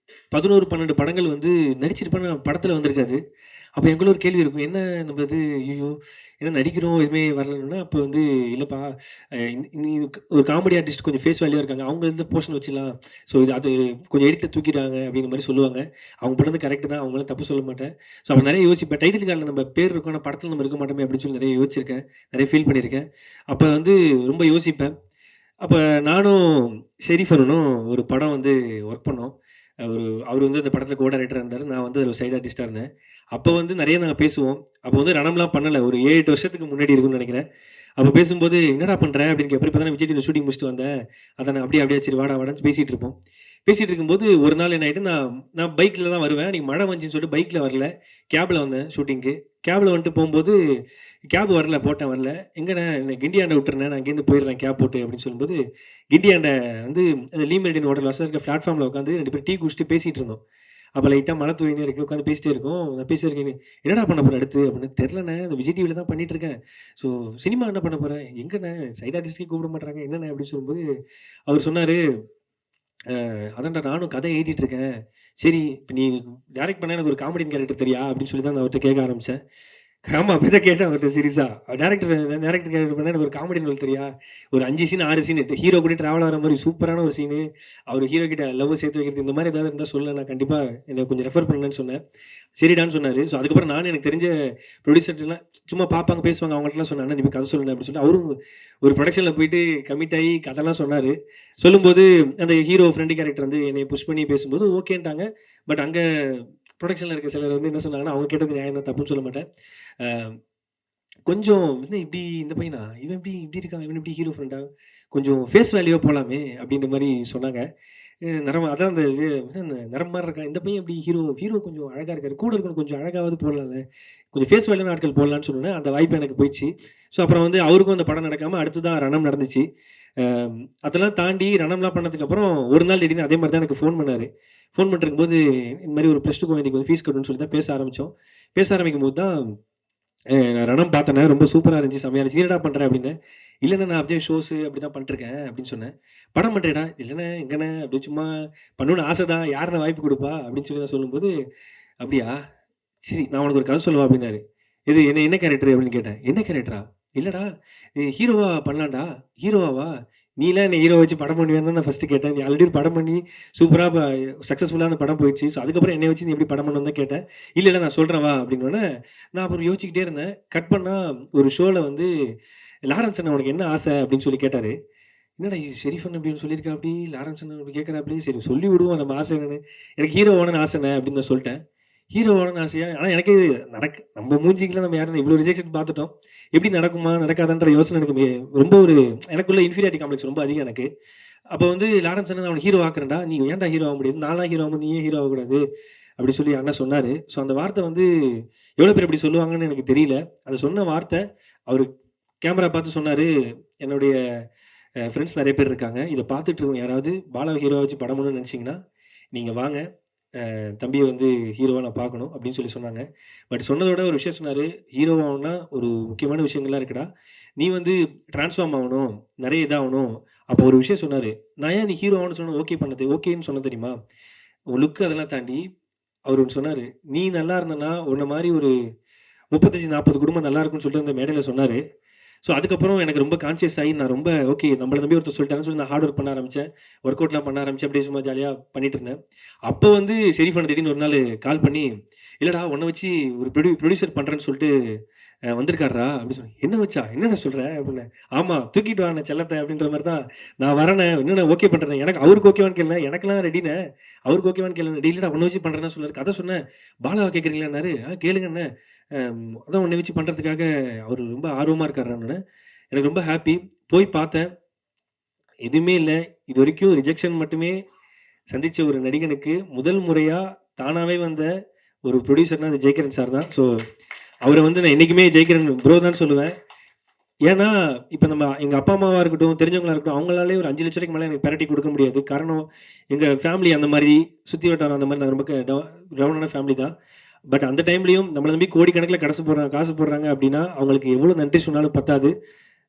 11, 12 படங்கள் வந்து நடிச்சிருப்பேன், படத்தில் வந்திருக்காது. அப்போ எங்களுக்குள்ள ஒரு கேள்வி இருக்கும். என்ன நம்ம இது ஐய்யயோ! என்ன நடிக்கிறோம் எதுவுமே வரலன்னா, அப்போ வந்து இல்லைப்பா நீ ஒரு காமெடி ஆர்டிஸ்ட் கொஞ்சம் ஃபேஸ் வேல்யூவாக இருக்காங்க. அவங்க இந்த போர்ஷன் வச்சுக்கலாம். ஸோ இது அது கொஞ்சம் எடிட்ட தூக்கிடுவாங்க அப்படிங்கிற மாதிரி சொல்லுவாங்க. அவங்க பண்ணது கரெக்ட் தான். அவங்களும் தப்பு சொல்ல மாட்டேன். ஸோ அப்போ நிறைய யோசிப்பேன். டைட்டில் கார்டில் நம்ம பேர் இருக்கும். ஆனால் படத்தில் நம்ம இருக்க மாட்டோமே அப்படின்னு சொல்லி நிறைய யோசிச்சிருக்கேன். நிறைய ஃபீல் பண்ணியிருக்கேன். அப்போ வந்து ரொம்ப யோசிப்பேன். அப்போ நானும் ஷெரீஃப் அண்ணனும் ஒரு படம் வந்து ஒர்க் பண்ணோம். அவர் வந்து அந்த படத்தில் கோ டைரக்டராக இருந்தார். நான் வந்து அதில் சைட் ஆர்டிஸ்ட்டாக இருந்தேன். அப்போ வந்து நிறைய நாங்கள் பேசுவோம். அப்போ வந்து ரணம்லாம் பண்ணலை. ஒரு 7, 8 வருஷத்துக்கு முன்னாடி இருக்கும்னு நினைக்கிறேன். அப்போ பேசும்போது என்னடா பண்ணுற அப்படின்னு கேட்பேன். இப்போ தானே விஜய் டிவியில் ஷூட்டிங் முடிச்சுட்டு வந்தேன். அதை நான் அப்படியே சரி வாடா வாடான்னு பேசிகிட்டு இருப்போம். பேசிகிட்டு இருக்கும்போது ஒரு நாள் என்ன ஆகிட்டு, நான் பைக்கில் தான் வருவேன். நீங்கள் மழை வந்துச்சுன்னு சொல்லிட்டு பைக்கில் வரல, கேபில் வந்தேன் ஷூட்டிங்க்கு. கேபில் வந்துட்டு போகும்போது கேப் வரல, வரல. எங்கண்ணே என்ன கிண்டியாண்டை விட்டுறேன், நான் இங்கேருந்து போயிடுறேன் கேப் போட்டு அப்படின்னு சொல்லும்போது, கிண்டியாண்டை வந்து அந்த லீ மெரிடியன் ஹோட்டல் வசதி இருக்க பிளாட்ஃபார்மில் உட்காந்து 2 பேர் டீ குடிச்சிட்டு பேசிகிட்டு இருந்தோம். அப்போ லைட்டாக மழை தூயினே இருக்குது, உட்காந்து பேசிட்டே இருக்கோம். நான் பேசியிருக்கேன், என்னடா பண்ண போகிறேன் அடுத்து அப்படின்னு. தெரிலண்ணே, இந்த விஜய் டிவியில் தான் பண்ணிட்டு இருக்கேன். ஸோ சினிமா என்ன பண்ண போகிறேன், எங்கண்ணே சைட் ஆர்டிஸ்ட்கே கூப்பிட மாட்டாங்க என்னண்ணே அப்படின்னு சொல்லும்போது அவர் சொன்னார், அதான்டா நானும் கதை எழுதிட்டு இருக்கேன். சரி இப்போ நீ டைரக்ட் பண்ண எனக்கு ஒரு காமெடியன் கேரக்டர் தெரியா அப்படின்னு சொல்லி தான் நான் அவர்கிட்ட கேட்க ஆரம்பித்தேன். ஆமாம் அப்படி தான் கேட்டேன் அவர்கிட்ட சீரியஸாக. டேரக்டர் கேரக்டர் பண்ண எனக்கு ஒரு காமெடியன் ரோல் தெரியா, ஒரு 5 சீன் 6 சீன் ஹீரோ கூட ட்ராவல் ஆகிற மாதிரி சூப்பரான ஒரு சீனு, அவர் ஹீரோ கிட்ட லவ் சேர்த்து வைக்கிறது, இந்த மாதிரி ஏதாவது இருந்தால் சொல்ல, நான் கண்டிப்பாக என்னை கொஞ்சம் ரெஃபர் பண்ணேன்னு சொன்னேன். சரிடான்னு சொன்னார். ஸோ அதுக்கப்புறம் நானும் எனக்கு தெரிஞ்ச ப்ரொடியூசர்லாம் சும்மா பார்ப்பாங்க பேசுவாங்க, அவங்கள்ட்டலாம் சொன்னேன், அண்ணா நீ கதை சொல்லுங்க அப்படின்னு சொல்லிட்டு அவரும் ஒரு ப்ரொடக்ஷனில் போயிட்டு கமிட் ஆகி கதைலாம் சொன்னார். சொல்லும்போது அந்த ஹீரோ ஃப்ரெண்டு கேரக்டர் வந்து என்னை புஷ் பண்ணி பேசும்போது ஓகேன்ட்டாங்க. பட் அங்கே ப்ரொடக்ஷனில் இருக்க சிலர் வந்து என்ன சொன்னாங்கன்னா, அவங்க கேட்டது நியாயம் தான், தப்புன்னு சொல்ல மாட்டேன். கொஞ்சம் என்ன இப்படி இந்த பையனா, இவன் இப்படி இருக்கான், இவன் இப்படி ஹீரோ ஃப்ரெண்டா, கொஞ்சம் ஃபேஸ் வேல்யூவாக போகலாமே அப்படின்ற மாதிரி சொன்னாங்க. நிறம் அதான் அந்த இது அந்த நிறம் மாதிரி இருக்கான், இந்த பையன் இப்படி ஹீரோ கொஞ்சம் அழகாக இருக்காரு, கூட இருக்கணும் கொஞ்சம் அழகாவது போடலாம்ல, கொஞ்சம் ஃபேஸ் வேல்யூவான ஆட்கள் போடலான்னு சொன்னேன். அந்த வாய்ப்பு எனக்கு போயிடுச்சு. ஸோ அப்புறம் வந்து அவருக்கும் அந்த படம் நடக்காமல் அடுத்து தான் ரணம் நடந்துச்சு. அதெல்லாம் தாண்டி ரணம்லாம் பண்ணதுக்கப்புறம் ஒரு நாள் திடீர்னு அதே மாதிரி தான் எனக்கு ஃபோன் பண்ணார். ஃபோன் பண்ணிருக்கும்போது இந்த மாதிரி ஒரு +2 குழந்தைக்கு வந்து ஃபீஸ் கட்டணும்னு சொல்லி தான் பேச ஆரம்பித்தோம். பேச ஆரம்பிக்கும் போது தான் நான் ரணம் பார்த்தேனே, ரொம்ப சூப்பராக இருந்துச்சு, செம்மையாக இருந்துச்சு, என்னடா பண்ணுறேன் அப்படின்னு. இல்லைண்ணா நான் அப்படியே ஷோஸு அப்படி தான் பண்ணிட்டுருக்கேன் அப்படின்னு சொன்னேன். படம் பண்ணுறேடா, இல்லைண்ணே எங்கண்ணே அப்படி சும்மா பண்ணணும்னு ஆசை தான், யாருண்ணா வாய்ப்பு கொடுப்பா அப்படின்னு சொல்லி நான் சொல்லும்போது, அப்படியா சரி நான் உனக்கு ஒரு கதை சொல்லுவா அப்படின்னாரு. இது என்ன கேரக்டர் அப்படின்னு கேட்டேன். என்ன கேரக்டரா, இல்லைடா ஹீரோவா பண்ணலாம்டா. ஹீரோவாவா, நீலாம் என்னை ஹீரோ வச்சு படம் பண்ணுவேன்னு தான் நான் ஃபஸ்ட்டு கேட்டேன். நீ ஆல்ரெடி ஒரு படம் பண்ணி சூப்பராக சக்ஸஸ்ஃபுல்லாக அந்த படம் போயிடுச்சு. ஸோ அதுக்கப்புறம் என்னை வச்சு நீ எப்படி படம் பண்ணணும் தான் கேட்டேன். இல்லை நான் சொல்கிறேன் வா அப்படின்னோடனே நான் அப்புறம் யோசிச்சுக்கிட்டே இருந்தேன். கட் பண்ணால் ஒரு ஷோவில் வந்து லாரன்ஸ் அண்ணன் உனக்கு என்ன ஆசை அப்படின்னு சொல்லி கேட்டார். என்னடா ஷெரீஃபன் அப்படின்னு சொல்லியிருக்கா, அப்படி லாரன்ஸ் அண்ணன் அப்படி கேட்குறா, அப்படி சரி சொல்லி விடுவோம் நம்ம ஆசை என்னன்னு. எனக்கு ஹீரோ ஓனன்னு ஆசைண்ணே அப்படின்னு நான் சொல்லிட்டேன். ஹீரோ ஓனன்னு ஆசையா, ஆனால் எனக்கு நம்ம மூஞ்சிக்கெலாம் நம்ம யாரும் இவ்வளோ ரிஜெக்ஷன் பார்த்துட்டோம், எப்படி நடக்குமா நடக்காதான்ற யோசனை எனக்கு ரொம்ப ஒரு எனக்குள்ள இன்ஃபீரியாரிட்டி காம்ப்ளெக்ஸ் ரொம்ப அதிகம் எனக்கு. அப்போ வந்து லாரன்ஸ் அண்ணன் அவனுக்கு ஹீரோ ஆக்குறேன்டா, நீ ஏன்டா ஹீரோ ஆக முடியாது, நான்லாம் ஹீரோ ஆகும், நீ ஏன் ஹீரோ ஆகக்கூடாது அப்படி சொல்லி அண்ணன் சொன்னார். ஸோ அந்த வார்த்தை வந்து எவ்வளோ பேர் அப்படி சொல்லுவாங்கன்னு எனக்கு தெரியல. அதை சொன்ன வார்த்தை அவர் கேமரா பார்த்து சொன்னார், என்னுடைய ஃப்ரெண்ட்ஸ் நிறைய பேர் இருக்காங்க, இதை பார்த்துட்டு இருக்கோம், யாராவது பாலா ஹீரோவை வச்சு படம் பண்ணணும்னு நினச்சிங்கன்னா நீங்கள் வாங்க, தம்பியை வந்து ஹீரோவாக நான் பார்க்கணும் அப்படின்னு சொல்லி சொன்னாங்க. பட் சொன்னதோட ஒரு விஷயம் சொன்னார், ஹீரோவாகணும்னா ஒரு முக்கியமான விஷயங்கள்லாம் இருக்குடா, நீ வந்து ட்ரான்ஸ்ஃபார்ம் ஆகணும், நிறைய இதாகணும். அப்போ ஒரு விஷயம் சொன்னார், நான் ஏன் நீ ஹீரோ ஆகணும்னு சொன்ன ஓகே பண்ணது, ஓகேன்னு சொன்ன தெரியுமா, உன் லுக்கு அதெல்லாம் தாண்டி அவர் ஒன்று சொன்னார், நீ நல்லா இருந்தனா உன்ன மாதிரி ஒரு 35-40 குடும்பம் நல்லா இருக்குன்னு சொல்லிட்டு அந்த மேடையில் சொன்னார். ஸோ அதுக்கப்புறம் எனக்கு ரொம்ப கான்சியஸ் ஆகி நான் ரொம்ப ஓகே நம்மளை நம்பி ஒருத்தர் சொல்லிட்டாங்கன்னு சொல்லி நான் ஹார்ட் ஒர்க் பண்ண ஆரம்பித்தேன், ஒர்க் அவுட்லாம் பண்ண ஆரம்பித்தேன், அப்படியே சும்மா ஜாலியாக பண்ணிட்டு இருந்தேன். அப்போ வந்து ஷெரீஃப் அண்ணன் திடீர்னு ஒரு நாள் கால் பண்ணி, இல்லைடா உன்னை வச்சு ஒரு ப்ரொடியூசர் பண்ணுறேன்னு சொல்லிட்டு வந்திருக்காரா அப்படின்னு சொல்லி, என்ன வச்சா என்னென்ன சொல்கிறேன் அப்படின்னு. ஆமாம் தூக்கிட்டு வாண்ணே செல்லத்தை அப்படின்ற மாதிரி தான் நான் வரேனே, என்னென்ன ஓகே பண்ணுறேன், எனக்கு அவருக்கு ஓகேவான்னு கேளுங்க, எனக்குலாம் ரெடினே, அவருக்கு ஓகேவான்னு கேளுங்க, டெய்லிடா உன்னை வச்சு பண்ணுறேன்னா சொன்னார். கதை சொன்னேன், பாலாவை கேட்குறீங்களான்னாரு, கேளுங்கண்ணே, அதான் உன்னை வச்சு பண்ணுறதுக்காக அவர் ரொம்ப ஆர்வமாக இருக்காருன்னு. எனக்கு ரொம்ப ஹாப்பி. போய் பார்த்தேன், எதுவுமே இல்லை. இது வரைக்கும் ரிஜெக்ஷன் மட்டுமே சந்தித்த ஒரு நடிகனுக்கு முதல் முறையாக தானாகவே வந்த ஒரு ப்ரொடியூசர்னா அது ஜெயகிரன் சார் தான். ஸோ அவரை வந்து நான் என்றைக்குமே ஜெயகிரன் ப்ரோ தான் சொல்லுவேன். ஏன்னா இப்போ நம்ம எங்கள் அப்பா அம்மாவாக இருக்கட்டும், தெரிஞ்சவங்களாக இருக்கட்டும், அவங்களாலே ஒரு 5 லட்ச ரூபாய்க்கு மேலே எனக்கு பெரட்டி கொடுக்க முடியாது. காரணம் எங்கள் ஃபேமிலி அந்த மாதிரி சுற்றி வட்டாரம் அந்த மாதிரி நான் ரொம்ப டவுனான ஃபேமிலி தான். பட் அந்த டைம்லையும் நம்மளை நம்பி கோடிக்கணக்கில் காசு போடுறாங்க அப்படின்னா அவங்களுக்கு எவ்வளோ நன்றி சொன்னாலும் பத்தாது.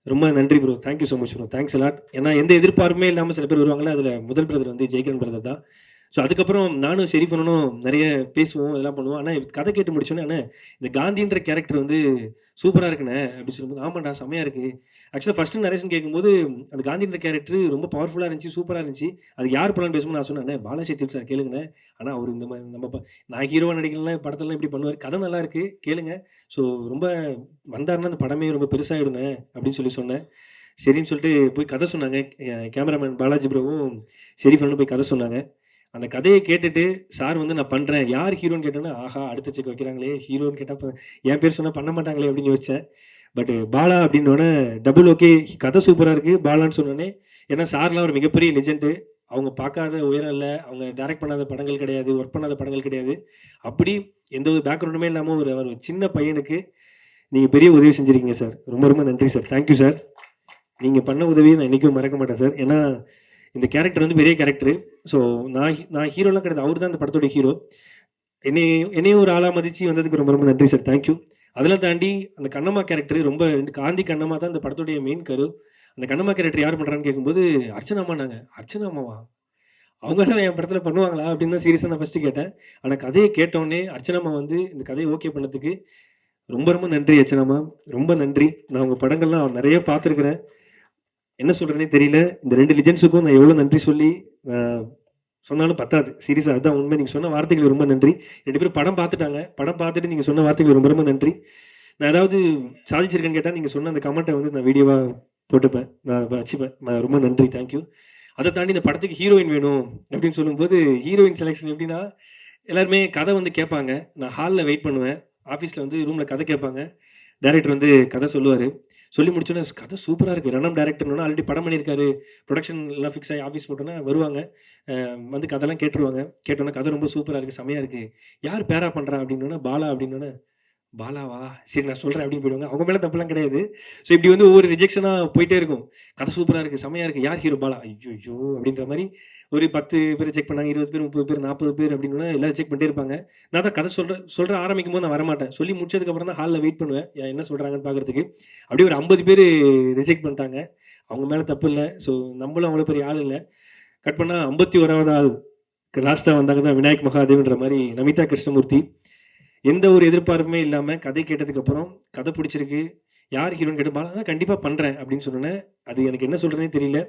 ரொம்ப நன்றி bro. Thank you so much bro. Thanks a lot. ஏன்னா எந்த எதிர்பார்ப்புமே இல்லாமல் சில பேர் வருவாங்களே, அதில் முதல் பிரதர் வந்து ஜெய்கிரன் பிரதர் தான். ஸோ அதுக்கப்புறம் நானும் ஷெரீஃபனும் நிறைய பேசுவோம், இதெல்லாம் பண்ணுவோம். ஆனால் கதை கேட்டு முடிச்சோன்னே, அண்ணே இந்த காந்தின்ற கேரக்டர் வந்து சூப்பராக இருக்குண்ணே அப்படின்னு சொல்லும்போது, ஆமாண்டா செம்மையாக இருக்குது. ஆக்சுவலாக ஃபஸ்ட்டு நரேஷன் கேட்கும்போது அந்த காந்தின்ற கேரக்டர் ரொம்ப பவர்ஃபுல்லாக இருந்துச்சு, சூப்பராக இருந்துச்சு. அது யார் படம்னு பேசும்போது நான் சொன்னேன், பாலாசக்தி சார் கேளுங்கண்ணே. ஆனால் அவர் இந்த மாதிரி நான் ஹீரோவாக நடிக்கலாம் படத்துலலாம் இப்படி பண்ணுவார், கதை நல்லா இருக்குது கேளுங்க. ஸோ ரொம்ப வந்தாருன்னா அந்த படமே ரொம்ப பெருசாகிடுண்ணே அப்படின்னு சொன்னேன். சரின்னு சொல்லிட்டு போய் கதை சொன்னாங்க. கேமராமேன் பாலாஜி ப்ரோவும் ஷெரீஃபனும் போய் கதை சொன்னாங்க. அந்த கதையை கேட்டுட்டு சார் வந்து நான் பண்ணுறேன், யார் ஹீரோன்னு கேட்டோன்னே, ஆஹா அடுத்த செக் வைக்கிறாங்களே, ஹீரோன்னு கேட்டால் என் பேர் சொன்னால் பண்ண மாட்டாங்களே அப்படின்னு யோசித்தேன். பட் பாலா அப்படின்னோடனே டபுள் ஓகே, கதை சூப்பராக இருக்குது பாலான்னு சொன்னோன்னே. ஏன்னா சார்லாம் ஒரு மிகப்பெரிய லெஜெண்டு. அவங்க பார்க்காத உயரம் இல்லை, அவங்க டைரக்ட் பண்ணாத படங்கள் கிடையாது, ஒர்க் பண்ணாத படங்கள் கிடையாது. அப்படி எந்த ஒரு பேக்ரவுண்டுமே இல்லாமல் ஒரு சின்ன பையனுக்கு நீங்கள் பெரிய உதவி செஞ்சுருக்கீங்க சார். ரொம்ப ரொம்ப நன்றி சார். Thank you sir. நீங்கள் பண்ண உதவியை நான் என்றைக்கும் மறக்க மாட்டேன் சார். ஏன்னா இந்த கேரக்டர் வந்து பெரிய கேரக்டரு. ஸோ நான் ஹீரோலாம் கிடையாது, அவர் தான் இந்த படத்தோட ஹீரோ. என்னையும் ஒரு ஆளாக மதித்து வந்ததுக்கு ரொம்ப ரொம்ப நன்றி சார். தேங்க்யூ. அதெல்லாம் தாண்டி அந்த கண்ணம்மா கேரக்டர் ரொம்ப காந்தி கண்ணம்மா தான் இந்த படத்துடைய மெயின் கரு. அந்த கண்ணம்மா கேரக்டர் யார் பண்ணுறான்னு கேட்கும்போது அர்ச்சனாமானாங்க. அர்ச்சனாமாவா, அவங்களாம் என் படத்தில் பண்ணுவாங்களா அப்படின்னு தான் சீரியஸாக நான் ஃபஸ்ட்டு கேட்டேன். ஆனால் கதையை கேட்டோடனே அர்ச்சனாமா வந்து இந்த கதையை ஓகே பண்ணதுக்கு ரொம்ப ரொம்ப நன்றி அர்ச்சனாமா, ரொம்ப நன்றி. நான் உங்கள் படங்கள்லாம் நிறைய பார்த்துருக்குறேன், என்ன சொல்கிறேனே தெரியல. இந்த 2 லிஜெண்ட்ஸுக்கும் நான் எவ்வளோ நன்றி சொல்லி சொன்னாலும் பத்தாது. சீரியஸாக அதுதான் உண்மை. நீங்கள் சொன்ன வார்த்தைகள் ரொம்ப நன்றி. 2 பேரும் படம் பார்த்துட்டாங்க, படம் பார்த்துட்டு நீங்கள் சொன்ன வார்த்தைகள் ரொம்ப ரொம்ப நன்றி. நான் ஏதாவது சாதிச்சிருக்கேன்னு கேட்டால் நீங்கள் சொன்ன அந்த கமெண்ட்டை வந்து நான் வீடியோவாக போட்டுப்பேன், நான் வச்சுப்பேன். நான் ரொம்ப நன்றி, தேங்க்யூ. அதை தாண்டி இந்த படத்துக்கு ஹீரோயின் வேணும் அப்படின்னு சொல்லும்போது, ஹீரோயின் செலெக்ஷன் எப்படின்னா, எல்லாருமே கதை வந்து கேட்பாங்க, நான் ஹாலில் வெயிட் பண்ணுவேன், ஆஃபீஸில் வந்து ரூமில் கதை கேட்பாங்க, டைரக்டர் வந்து கதை சொல்லுவார். சொல்லி முடிச்சோன்னே கதை சூப்பராக இருக்குது, ரணம் டேரக்டர்னு ஆல்ரெடி படம் பண்ணியிருக்காரு, ப்ரொடக்ஷன் எல்லாம் ஃபிக்ஸ் ஆகி ஆஃபீஸ் போட்டோன்னா வருவாங்க, வந்து கதைலாம் கேட்டுருவாங்க. கேட்டோன்னே கதை ரொம்ப சூப்பராக இருக்குது, செமையாக இருக்குது, யார் பேரா பண்ணுறா அப்படின்னோன்னே பாலா அப்படின்னோன்னே, பாலாவா சரி நான் சொல்கிறேன் அப்படின்னு போயிடுவாங்க. அவங்க மேலே தப்புலாம் கிடையாது. ஸோ இப்படி வந்து ஒவ்வொரு ரிஜெக்ஷனாக போயிட்டே இருக்கும். கதை சூப்பராக இருக்குது, செமையாக இருக்குது, யார் ஹீரோ, பாலா, ஐயோ அப்படின்ற மாதிரி ஒரு 10 பேர் செக் பண்ணாங்க, 20 பேர், 30 பேர், 40 பேர் அப்படின்னு எல்லாம் செக் பண்ணிட்டே இருப்பாங்க. நான் தான் கதை சொல்கிற ஆரம்பிக்கும் போது நான் வரமாட்டேன், சொல்லி முடிச்சதுக்கப்புறம் தான் ஹாலில் வெயிட் பண்ணுவேன் என்ன சொல்கிறாங்கன்னு பார்க்குறதுக்கு. அப்படியே ஒரு 50 பேர் ரிஜெக்ட் பண்ணிட்டாங்க. அவங்க மேலே தப்பு இல்லை, ஸோ நம்மளும் அவ்வளோ பெரிய ஆள் இல்லை. கட் பண்ணால் 51வது ஆள் லாஸ்ட்டாக வந்தாங்க தான் விநாயக் மகாதேவ்ன்ற மாதிரி நமிதா கிருஷ்ணமூர்த்தி. எந்த ஒரு எதிர்பார்ப்புமே இல்லாமல் கதை கேட்டதுக்கப்புறம் கதை பிடிச்சிருக்கு, யார் ஹீரோன்னு கேட்டு பாலா கண்டிப்பாக பண்ணுறேன் அப்படின்னு சொன்னேன். அது எனக்கு என்ன சொல்கிறதே தெரியல.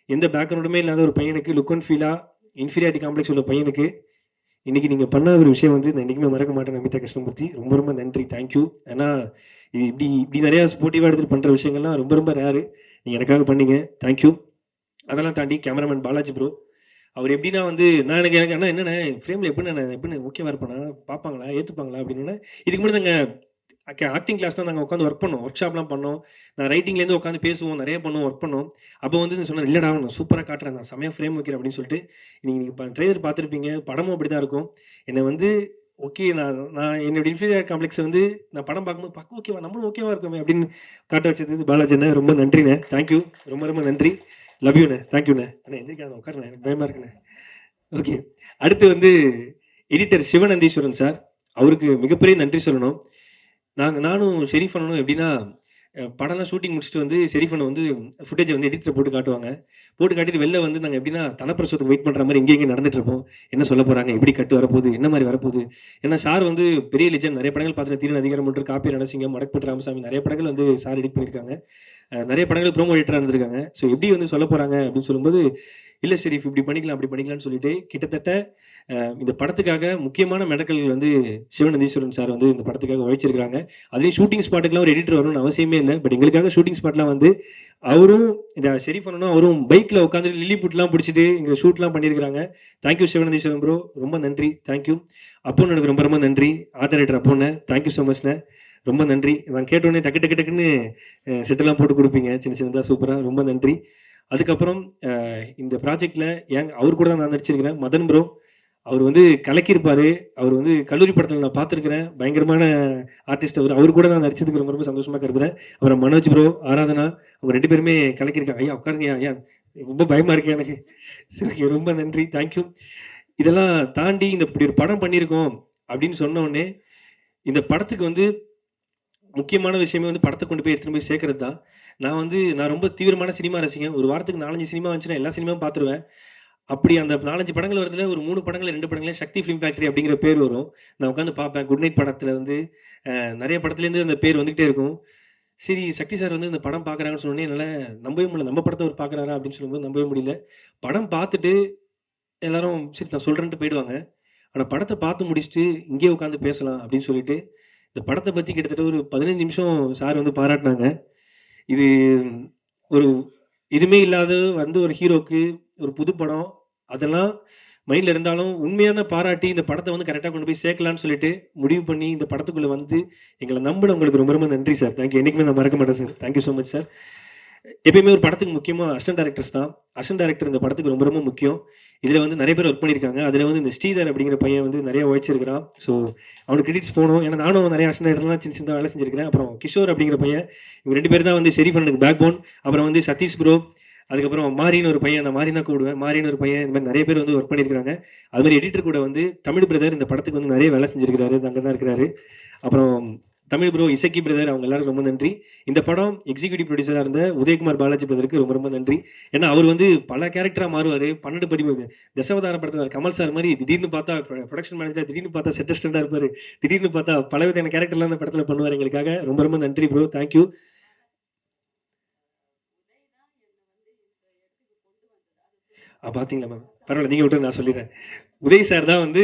எந்த பேக்ரவுண்டுமே இல்லாத ஒரு பையனுக்கு, லுக் அண்ட் ஃபீலாக இன்ஃபீரியாரிட்டி காம்ப்ளெக்ஸ் உள்ள பையனுக்கு இன்றைக்கி நீங்கள் பண்ண ஒரு விஷயம் வந்து நான் என்றைக்குமே மறக்க மாட்டேன் நமிதா கிருஷ்ணமூர்த்தி. ரொம்ப ரொம்ப நன்றி, தேங்க்யூ. ஏன்னா இப்படி நிறையா ஸ்போர்ட்டிவாக எடுத்துகிட்டு பண்ணுற விஷயங்கள்லாம் ரொம்ப ரொம்ப ரேரு. நீங்கள் எனக்காக பண்ணீங்க, தேங்க்யூ. அதெல்லாம் தாண்டி கேமராமேன் பாலாஜி ப்ரோ, அவர் எப்படின்னா வந்து எனக்கு அண்ணா என்னென்ன ஃப்ரேமில் எப்படின்னு ஓகேவா இருப்பானா, பார்ப்பாங்களா, ஏற்றுப்பாங்களா அப்படின்னு. இதுக்கு முன்னாடி நாங்கள் ஆக்டிங் கிளாஸ்லாம் நாங்கள் உட்காந்து ஒர்க் பண்ணோம், ஒர்க் ஷாப்லாம் பண்ணோம், நான் ரைட்டிங்லேருந்து உட்காந்து பேசுவோம், நிறைய பண்ணுவோம், ஒர்க் பண்ணோம். அப்போ வந்து சொன்னேன், இல்லைடா நான் சூப்பராக காட்டுறேன், நான் செமையாக ஃப்ரேம் வைக்கிறேன் அப்படின்னு சொல்லிட்டு. நீங்கள் ட்ரெய்லர் பார்த்துருப்பீங்க, படமும் அப்படி தான் இருக்கும். என்னை வந்து ஓகே நான் என்னோட இன்ஃபீரியாரிட்டி காம்ப்ளெக்ஸை வந்து நான் படம் பார்க்கும்போது பார்க்க ஓகேவா, நம்மளும் ஓகேவா இருக்குமே அப்படின்னு காட்ட வச்சது பாலாஜிண்ணே. ரொம்ப நன்றிண்ணே, தேங்க்யூ, ரொம்ப ரொம்ப நன்றி, லவ் யூண்ணே, தேங்க்யூண்ணே. அண்ணா எந்திரிக்காத உட்காருண்ணே, எனக்கு பயமாக இருக்குண்ணே. ஓகே, அடுத்து வந்து எடிட்டர் சிவநந்தீஸ்வரன் சார், அவருக்கு மிகப்பெரிய நன்றி சொல்லணும். நானும் ஷெரீஃபனும் எப்படின்னா, படம்லாம் ஷூட்டிங் முடிச்சுட்டு வந்து ஷெரீஃபனை வந்து ஃபுட்டேஜை வந்து எடிட்டரை போட்டு காட்டுவாங்க. போட்டு காட்டிட்டு வெளில வந்து நாங்கள் எப்படின்னா தலைப்பிரசவத்துக்கு வெயிட் பண்ணுற மாதிரி இங்கே நடந்துட்டு இருப்போம். என்ன சொல்ல போகிறாங்க, எப்படி கட்டு வரப்போகுது, என்ன மாதிரி வரப்போகுது. ஏன்னா சார் வந்து பெரிய லெஜண்ட், நிறைய படங்கள் பார்த்துட்டு, தீரன் அதிகாரம் ஒன்று, காப்பி ரணசிங்கம், மடக்பட்டு ராமசாமி, நிறைய படங்கள் வந்து சார் எடிட் பண்ணியிருக்காங்க, நிறைய படங்கள் ப்ரோமோ எடிட்டராக இருந்திருக்காங்க. ஸோ எப்படி வந்து சொல்ல போகிறாங்க அப்படின்னு சொல்லும்போது, இல்லை ஷெரீஃப் இப்படி பண்ணிக்கலாம் அப்படி பண்ணிக்கலாம்னு சொல்லிட்டு கிட்டத்தட்ட இந்த படத்துக்காக முக்கியமான மெடக்கல்கள் வந்து சிவநந்தீஸ்வரன் சார் வந்து இந்த படத்துக்காக உழைச்சிருக்காங்க. அதுலேயும் ஷூட்டிங் ஸ்பாட்டுக்குலாம் ஒரு எடிட்டர் வரணும்னு அவசியமே இல்லை. பட் எங்களுக்காக ஷூட்டிங் ஸ்பாட்லாம் வந்து அவரும் ஷெரீஃப் பண்ணணும், அவரும் பைக்கில் உட்காந்து லில்லி புட்லாம் பிடிச்சிட்டு இங்கே ஷூட்லாம் பண்ணியிருக்காங்க. தேங்க்யூ சிவநந்தீஸ்வரன் ப்ரோ, ரொம்ப நன்றி, தேங்க்யூ. அப்போன்னு எனக்கு ரொம்ப ரொம்ப நன்றி, ஆர்ட் டைரக்டர் அப்போன்னு, தேங்க்யூ ஸோ மச்ண்ணே, ரொம்ப நன்றி. நான் கேட்டோடனே டக்குன்னு செட்டெல்லாம் போட்டு கொடுப்பீங்க சின்ன சின்னதாக, சூப்பராக, ரொம்ப நன்றி. அதுக்கப்புறம் இந்த ப்ராஜெக்டில் அவர் கூட தான் நான் நடிச்சிருக்கிறேன், மதன் ப்ரோ. அவர் வந்து கலக்கியிருப்பார், அவர் வந்து கல்லூரி படத்தில் நான் பார்த்துருக்கிறேன், பயங்கரமான ஆர்டிஸ்ட் அவர் கூட நான் நடிச்சதுக்கு ரொம்ப ரொம்ப சந்தோஷமாக கருதுறேன். அப்புறம் மனோஜ் ப்ரோ, ஆராதனா, அவங்க 2 பேருமே கலக்கியிருக்காங்க. ஐயா உட்காருங்க ஐயா, ரொம்ப பயமாக இருக்கு எனக்கு. சரி, ரொம்ப நன்றி, தேங்க்யூ. இதெல்லாம் தாண்டி இப்படி ஒரு படம் பண்ணியிருக்கோம் அப்படின்னு சொன்ன உடனே, இந்த படத்துக்கு வந்து முக்கியமான விஷயமே வந்து படத்தை கொண்டு போய் எடுத்துகிட்டு போய் சேர்க்கறது தான். நான் ரொம்ப தீவிரமான சினிமா ரசிகன். ஒரு வாரத்துக்கு 4, 5 சினிமா வந்துச்சுன்னா எல்லா சினிமாவும் பார்த்துருவேன். அப்படி அந்த 4, 5 படங்கள் வரதுல ஒரு 3 படங்கள் 2 படங்களே சக்தி ஃபிலிம் ஃபேக்டரி அப்படிங்கிற பேர் வரும். நான் உட்காந்து பார்ப்பேன். குட் நைட் படத்தில் வந்து நிறைய படத்துலேருந்து அந்த பேர் வந்துகிட்டே இருக்கும். சரி, சக்தி சார் வந்து இந்த படம் பார்க்குறாங்கன்னு சொன்னோடனே என்னால் நம்பவே முடியல. நம்ம படத்தை அவர் பார்க்குறாரா அப்படின்னு சொல்லும்போது நம்பவே முடியல. படம் பார்த்துட்டு எல்லாரும் சரி நான் சொல்கிறேன்ட்டு போயிடுவாங்க. ஆனால் படத்தை பார்த்து முடிச்சுட்டு இங்கேயே உட்காந்து பேசலாம் அப்படின்னு சொல்லிட்டு இந்த படத்தை பற்றி கிட்டத்தட்ட ஒரு 15 நிமிஷம் சார் வந்து பாராட்டினாங்க. இது ஒரு இதுவுமே இல்லாத வந்து ஒரு ஹீரோக்கு ஒரு புது படம் அதெல்லாம் மைண்டில் இருந்தாலும் உண்மையான பாராட்டி இந்த படத்தை வந்து கரெக்டாக கொண்டு போய் சேர்க்கலான்னு சொல்லிட்டு முடிவு பண்ணி இந்த படத்துக்குள்ளே வந்து எங்களை நம்பின உங்களுக்கு ரொம்ப ரொம்ப நன்றி சார். தேங்க்யூ. என்றைக்குமே நான் மறக்க மாட்டேன் sir. Thank you so much sir. எப்பயுமே ஒரு படத்துக்கு முக்கியமாக அசிஸ்டன்ட் டைரக்டர்ஸ் தான். அசிஸ்டன்ட் டைரக்டர் இந்த படத்துக்கு ரொம்ப ரொம்ப முக்கியம். இதில் வந்து நிறைய பேர் ஒர்க் பண்ணியிருக்காங்க. அதில் வந்து இந்த ஸ்ரீதர் அப்படிங்கிற பையன் வந்து நிறைய உழைச்சிருக்கிறான். ஸோ அவனுக்கு கிரெடிட்ஸ் போகணும். ஏன்னா நானும் நிறைய அசிஸ்டன்ட் டைரக்டர்லாம் சின்ன சின்ன வேலை செஞ்சிருக்கிறேன். அப்புறம் கிஷோர் அப்படிங்கிற பையன், இவங்க 2 பேர் தான் வந்து ஷெரீஃப் அண்ணனுக்கு பேக் போன். அப்புறம் வந்து சதீஷ் ப்ரோ, அதுக்கப்புறம் மாரின்னு ஒரு பையன், அந்த மாரி தான் கூப்பிடுவேன். மாரின்னு ஒரு பையன், இந்த மாதிரி நிறைய பேர் வந்து ஒர்க் பண்ணியிருக்காங்க. அது மாதிரி எடிட்டர் கூட வந்து தமிழ் பிரதர் இந்த படத்துக்கு வந்து நிறைய வேலை செஞ்சிருக்கிறாரு. அங்கே தான் இருக்கிறாரு. அப்புறம் தமிழ் ப்ரோ, இசக்கி பிரதர், அவங்க எல்லாரும் ரொம்ப நன்றி. இந்த படம் எக்ஸிக்யூட்டிவ் ப்ரொடியூசராக இருந்த உதயகுமார் பாலாஜி பிரதருக்கு ரொம்ப ரொம்ப நன்றி. ஏன்னா அவர் வந்து பல கேரக்டராக மாறுவார். 12 பதிவு தசாவதார படத்தில் கமல் சார் மாதிரி திடீர்னு பார்த்தா ப்ரொடக்ஷன் மேனேஜர், திடீர்னு பார்த்தா செட் அசிஸ்டண்டாக இருப்பார், திடீர்னு பார்த்தா பலவிதமான கேரக்டர்லாம் அந்த படத்தில் பண்ணுவார். எங்களுக்காக ரொம்ப ரொம்ப நன்றி ப்ரோ. தேங்க்யூ. பார்த்தீங்களா மேம், பரவாயில்ல, நீங்கள் விட்டு நான் சொல்லிடுறேன். உதய் சார் தான் வந்து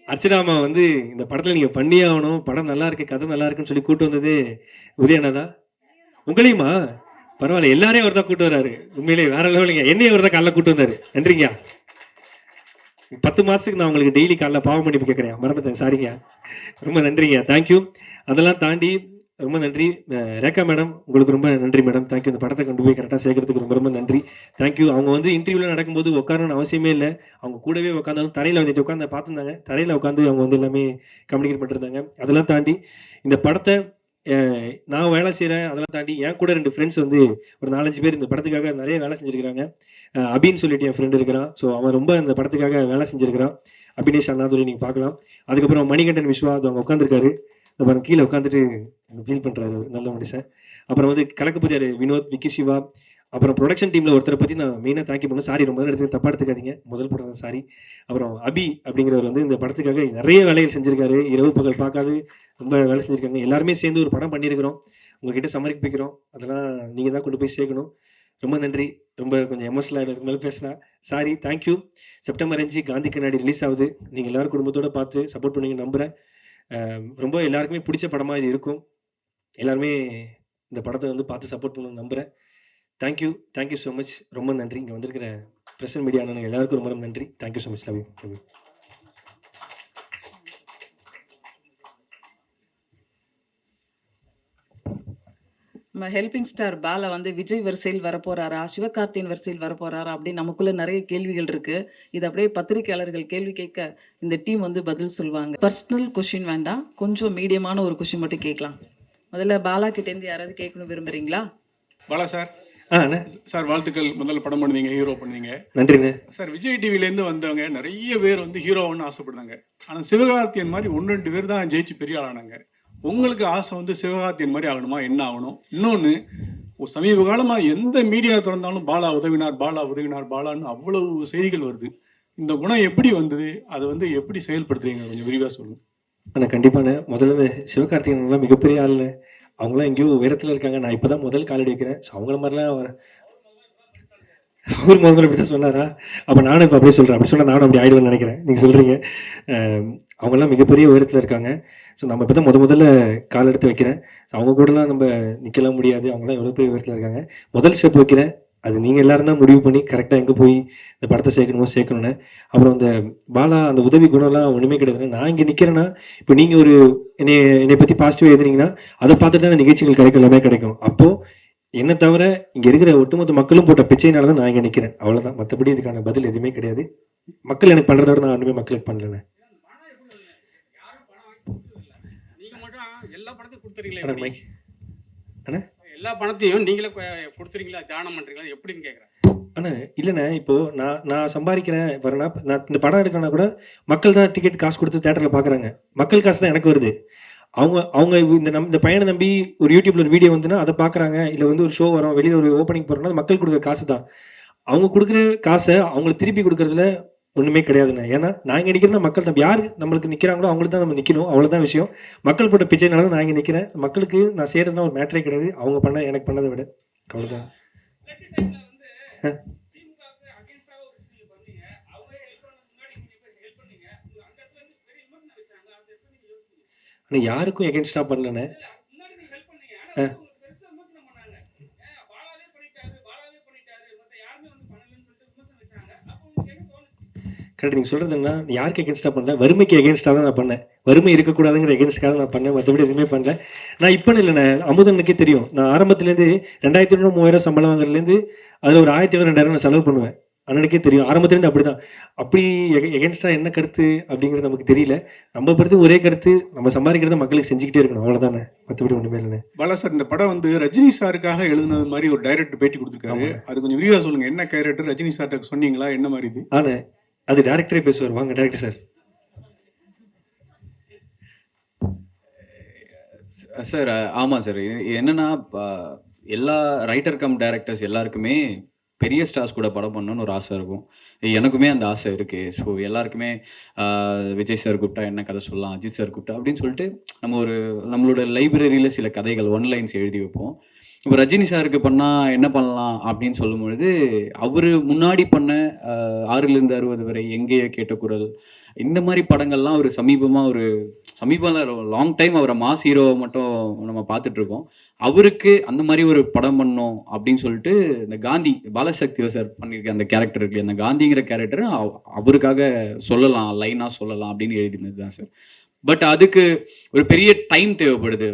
அர்ச்சனாமா வந்து இந்த படத்தில் நீங்கள் பண்ணியே ஆகணும், படம் நல்லா இருக்கு, கதை நல்லா இருக்குன்னு சொல்லி கூட்டு வந்தது உதயண்ணா தான். உங்களையுமா? பரவாயில்ல, எல்லாரையும் அவர் தான் கூட்டு வர்றாரு. உண்மையிலே வேற லெவலுங்க. என்னையும் அவர் தான் காலைல கூட்டு வந்தார். நன்றிங்க. 10 மாதத்துக்கு நான் உங்களுக்கு டெய்லி காலைல பாவம் மன்னிப்பு கேட்குறேன், மறந்துட்டேன், சாரிங்க. ரொம்ப நன்றிங்க. தேங்க்யூ. அதெல்லாம் தாண்டி ரொம்ப நன்றி ரேகா மேடம், உங்களுக்கு ரொம்ப நன்றி மேடம். தேங்க்யூ. இந்த படத்தை கொண்டு போய் கரெக்டாக சேர்க்கறதுக்கு ரொம்ப ரொம்ப நன்றி. தேங்க்யூ. அவங்க வந்து இன்டர்வியூவில் நடக்கும்போது உட்காரணும்னு அவசியமே இல்லை. அவங்க கூடவே உட்காந்தாலும் தரையில் வந்து உட்காந்து பார்த்துருந்தாங்க. தரையில் உட்காந்து அவங்க வந்து எல்லாமே கம்யூனிகேட் பண்ணிருந்தாங்க. அதெல்லாம் தாண்டி இந்த படத்தை நான் வேலை செய்கிறேன். அதெல்லாம் தாண்டி என் கூட 2 ஃப்ரெண்ட்ஸ் வந்து ஒரு 4-5 பேர் இந்த படத்துக்காக நிறைய வேலை செஞ்சுருக்கிறாங்க. அபின்னு சொல்லிட்டு என் ஃப்ரெண்டு இருக்கிறான். ஸோ அவன் ரொம்ப இந்த படத்துக்காக வேலை செஞ்சுருக்கிறான். அபினேஷ் அண்ணாதுரை நீங்கள் பார்க்கலாம். அதுக்கப்புறம் மணிகண்டன் விஸ்வா, அது அவங்க உட்காந்துருக்காரு. அப்புறம் கீழே உட்காந்துட்டு ஃபீல் பண்ணுறாரு, நல்ல மனுஷன். அப்புறம் வந்து கலக்கப்பதியார் வினோத், விக்கி சிவா, அப்புறம் ப்ரொடக்ஷன் டீமில் ஒருத்தரை பற்றி நான் மெயினாக தேங்க்யூ பண்ணேன். சாரி, ரொம்ப நேரம் எடுத்து தப்பாக எடுத்துக்காதீங்க, முதல் படம் தான், சாரி. அப்புறம் அபி அப்படிங்கிறவர் வந்து இந்த படத்துக்காக நிறைய வேலைகள் செஞ்சுருக்காரு. இரவு பகல் பார்க்காது ரொம்ப வேலை செஞ்சுருக்காங்க. எல்லாருமே சேர்ந்து ஒரு படம் பண்ணியிருக்கிறோம். உங்ககிட்ட சமர்ப்பிக்கிறோம். அதெல்லாம் நீங்கள் தான் கொண்டு போய் சேர்க்கணும். ரொம்ப நன்றி. ரொம்ப கொஞ்சம் எமோஷனல் ஆகிடுறதுக்கு மேலே பேசினா சாரி. தேங்க்யூ. செப்டம்பர் 5 காந்தி கண்ணாடி ரிலீஸ் ஆகுது. நீங்கள் எல்லோரும் குடும்பத்தோடு பார்த்து சப்போர்ட் பண்ணுவீங்கன்னு நம்புகிறேன். ரொம்ப எல்லாருக்குமே பிடிச்ச படமாக இது இருக்கும். எல்லாருமே இந்த படத்தை வந்து பார்த்து சப்போர்ட் பண்ணணும்னு நம்புகிறேன். தேங்க்யூ. Thank you so much. ரொம்ப நன்றி. இங்கே வந்திருக்கிற ப்ரெஸ் அண்ட் மீடியா அண்ணனுங்க எல்லாருக்கும் ரொம்ப ரொம்ப நன்றி. Thank you so much. Love you. நம்ம ஹெல்பிங் ஸ்டார் பாலா வந்து விஜய் வரிசையில் வரப்போறாரா, சிவகார்த்தியின் வரிசையில் வரப்போறாரா அப்படின்னு நமக்குள்ள நிறைய கேள்விகள் இருக்கு. இது அப்படியே பத்திரிகையாளர்கள் கேள்வி கேட்க இந்த டீம் வந்து பதில் சொல்லுவாங்க. பர்சனல் கொஷின் வேண்டாம், கொஞ்சம் மீடியமான ஒரு கொஷின் மட்டும் கேட்கலாம். முதல்ல பாலா கிட்டேருந்து யாராவது கேட்கணும் விரும்புறீங்களா? பாலா சார். சார் வாழ்த்துக்கள். முதல்ல படம் பண்ணுவீங்க, ஹீரோ பண்ணுவீங்க. நன்றிங்க சார். விஜய் டிவிலேருந்து வந்தவங்க நிறைய பேர் வந்து ஹீரோன்னு ஆசைப்படுறாங்க. ஆனால் சிவகார்த்தியன் மாதிரி 1-2 பேர் தான் ஜெயிச்சு பெரிய ஆளானாங்க. உங்களுக்கு ஆசை வந்து சிவகார்த்தியன் மாதிரி ஆகணுமா? என்ன ஆகணும்? இன்னொன்று, ஒரு சமீப காலமாக எந்த மீடியா திறந்தாலும் பாலா உதவினார், பாலா உதவினார், பாலான்னு அவ்வளவு செய்திகள் வருது. இந்த குணம் எப்படி வந்தது? அதை வந்து எப்படி செயல்படுத்துறீங்க? கொஞ்சம் விரிவாக சொல்லுங்கள். ஆனால் கண்டிப்பான முதல்ல இந்த சிவகார்த்திகேயன்லாம் மிகப்பெரிய ஆள். அவங்களாம் எங்கேயோ உயரத்தில் இருக்காங்க. நான் இப்போ தான் முதல் காலடி வைக்கிறேன். ஸோ அவங்கள மாதிரிலாம் அவர் முதல்ல இப்படி தான் சொன்னாரா? அப்போ நானும் இப்போ அப்படியே சொல்கிறேன். அப்படி சொன்னால் நானும் அப்படி ஆயிடுவேன்னு நினைக்கிறேன். நீங்கள் சொல்கிறீங்க. அவங்களாம் மிகப்பெரிய உயரத்தில் இருக்காங்க. ஸோ நம்ம இப்போ தான் முதல்ல கால் எடுத்து வைக்கிறேன். ஸோ அவங்க கூடலாம் நம்ம நிற்கலாம் முடியாது. அவங்களாம் எவ்வளோ பெரிய உயரத்தில் இருக்காங்க. முதல் ஸ்டெப் வைக்கிறேன். அது நீங்கள் எல்லாரும் தான் முடிவு பண்ணி கரெக்டாக எங்கே போய் இந்த படத்தை சேர்க்கணும்னு. அப்புறம் அந்த பாலா அந்த உதவி குணம்லாம் ஒன்றுமே கிடையாது. நான் இங்கே நிற்கிறேன்னா இப்போ நீங்கள் ஒரு என்னை பற்றி பாசிட்டிவாக எழுதுனீங்கன்னா அதை பார்த்துட்டு தான் நிகழ்ச்சிகள் கிடைக்கும், எல்லாமே கிடைக்கும். அப்போது என்னை தவிர இங்கே இருக்கிற ஒட்டுமொத்த மக்களும் போட்ட பிச்சையினால தான் நான் இங்கே நிற்கிறேன். அவ்வளோதான். மற்றபடி இதுக்கான பதில் எதுவுமே கிடையாது. மக்கள் எனக்கு பண்ணுறத விட நான் ஒன்றுமே மக்களுக்கு பண்ணலண்ணே. எல்லா பணத்தையும் கொடுத்துறீங்களா? எல்லா பணத்தையும் நீங்களே கொடுத்துறீங்களா? தானம் பண்றீங்களா? எப்படின்னு கேட்குறேன். ஆனால் இல்லைண்ணே, இப்போது நான் சம்பாதிக்கிறேன் வரேன்னா, நான் இந்த படம் எடுக்கிறேன்னா கூட மக்கள் தான் டிக்கெட் காசு கொடுத்து தேட்டரில் பார்க்குறாங்க. மக்கள் காசு தான் எனக்கு வருது. அவங்க அவங்க இந்த பையனை நம்பி ஒரு யூடியூப்ல ஒரு வீடியோ வந்துன்னா அதை பார்க்குறாங்க, இல்லை வந்து ஒரு ஷோ வரும், வெளியில் ஒரு ஓப்பனிங் போகிறோம்னா மக்கள் கொடுக்குற காசு தான். அவங்க கொடுக்குற காசை அவங்களுக்கு திருப்பி கொடுக்கறதுல ஒன்றுமே கிடையாதுண்ணே. ஏன்னா நான் இங்கே நிற்கிறேன்னா மக்கள் தான் யார் நம்மளுக்கு நிற்கிறாங்களோ அவங்களுக்கு தான் நம்ம நிற்கணும், அவ்வளோதான் விஷயம். மக்கள் போட்ட பிச்சைனால நான் இங்கே நிற்கிறேன். மக்களுக்கு நான் செய்கிறதுலாம் ஒரு மேட்டரே கிடையாது. அவங்க பண்ண எனக்கு பண்ணதை விட அவ்வளோதான். ஆனால் யாருக்கும் எகென்ஸ்டாக பண்ணலண்ணே. கரெக்ட். நீங்கள் சொல்கிறது என்ன, யாருக்கு எகென்ஸ்டாக பண்ணல, வறுமைக்கு எகென்ஸ்டாக தான் நான் பண்ணேன். வறுமை இருக்கக்கூடாதுங்கிற எகென்ஸ்டாக நான் பண்ணேன், மற்றபடி எதுவுமே பண்ணல. நான் இப்போ இல்லைண்ணே, அமுதனுக்கே தெரியும். நான் ஆரம்பத்துலேருந்து 2500 3000 சம்பளம் வாங்குறதுலேருந்து அதில் ஒரு 1000 2000 நான் செலவு பண்ணுவேன். அண்ணனுக்கே தெரியும். ஆரம்பத்துலேருந்து அப்படி தான். அப்படி எகென்ஸ்டாக என்ன கருத்து அப்படிங்கிறது நமக்கு தெரியல. நம்ம பொறுத்து ஒரே கருத்து, நம்ம சம்பாதிக்கிறத மக்களுக்கு செஞ்சுக்கிட்டே இருக்கணும், அவ்வளோதானே, மற்றபடி ஒன்றுமே இல்லைண்ணே. பாலா சார், இந்த படம் வந்து ரஜினி சாருக்காக எழுதுனது மாதிரி ஒரு டைரக்டர் பேட்டி கொடுத்துருக்காரு. அது கொஞ்சம் விரிவாக சொல்லுங்க. என்ன கேரக்டர் ரஜினி சார்ட்ட சொன்னீங்களா, என்ன மாதிரி இது? ஆனே, அது டேரக்டரே பேசுவார். வாங்க டேரக்டர் சார். சார் ஆமாம் சார். என்னன்னா எல்லா ரைட்டர் கம் டைரக்டர்ஸ் எல்லாருக்குமே பெரிய ஸ்டார்ஸ் கூட படம் பண்ணணும்னு ஒரு ஆசை இருக்கும். எனக்குமே அந்த ஆசை இருக்குது. ஸோ எல்லாருக்குமே விஜய் சார் கூப்பிட்டா என்ன கதை சொல்லலாம், அஜித் சார் கூப்பிட்டா அப்படின்னு சொல்லிட்டு நம்மளோட லைப்ரரியில் சில கதைகள் ஒன்லைன்ஸ் எழுதி வைப்போம். இப்போ ரஜினி சாருக்கு பண்ணால் என்ன பண்ணலாம் அப்படின்னு சொல்லும்பொழுது, அவர் முன்னாடி பண்ண 6லேருந்து 60 வரை, எங்கேயோ கேட்ட குரல், இந்த மாதிரி படங்கள்லாம் ஒரு சமீபம் லாங் டைம் அவரை மாஸ் ஹீரோவை மட்டும் நம்ம பார்த்துட்ருக்கோம். அவருக்கு அந்த மாதிரி ஒரு படம் பண்ணோம் அப்படின்னு சொல்லிட்டு இந்த காந்தி பாலசக்தி சார் பண்ணியிருக்க அந்த கேரக்டர் இருக்கு, அந்த காந்திங்கிற கேரக்டர் அவருக்காக சொல்லலாம், லைனாக சொல்லலாம் அப்படின்னு எழுதினது தான் சார். பட் அதுக்கு ஒரு பெரிய டைம் தேவைப்படுது.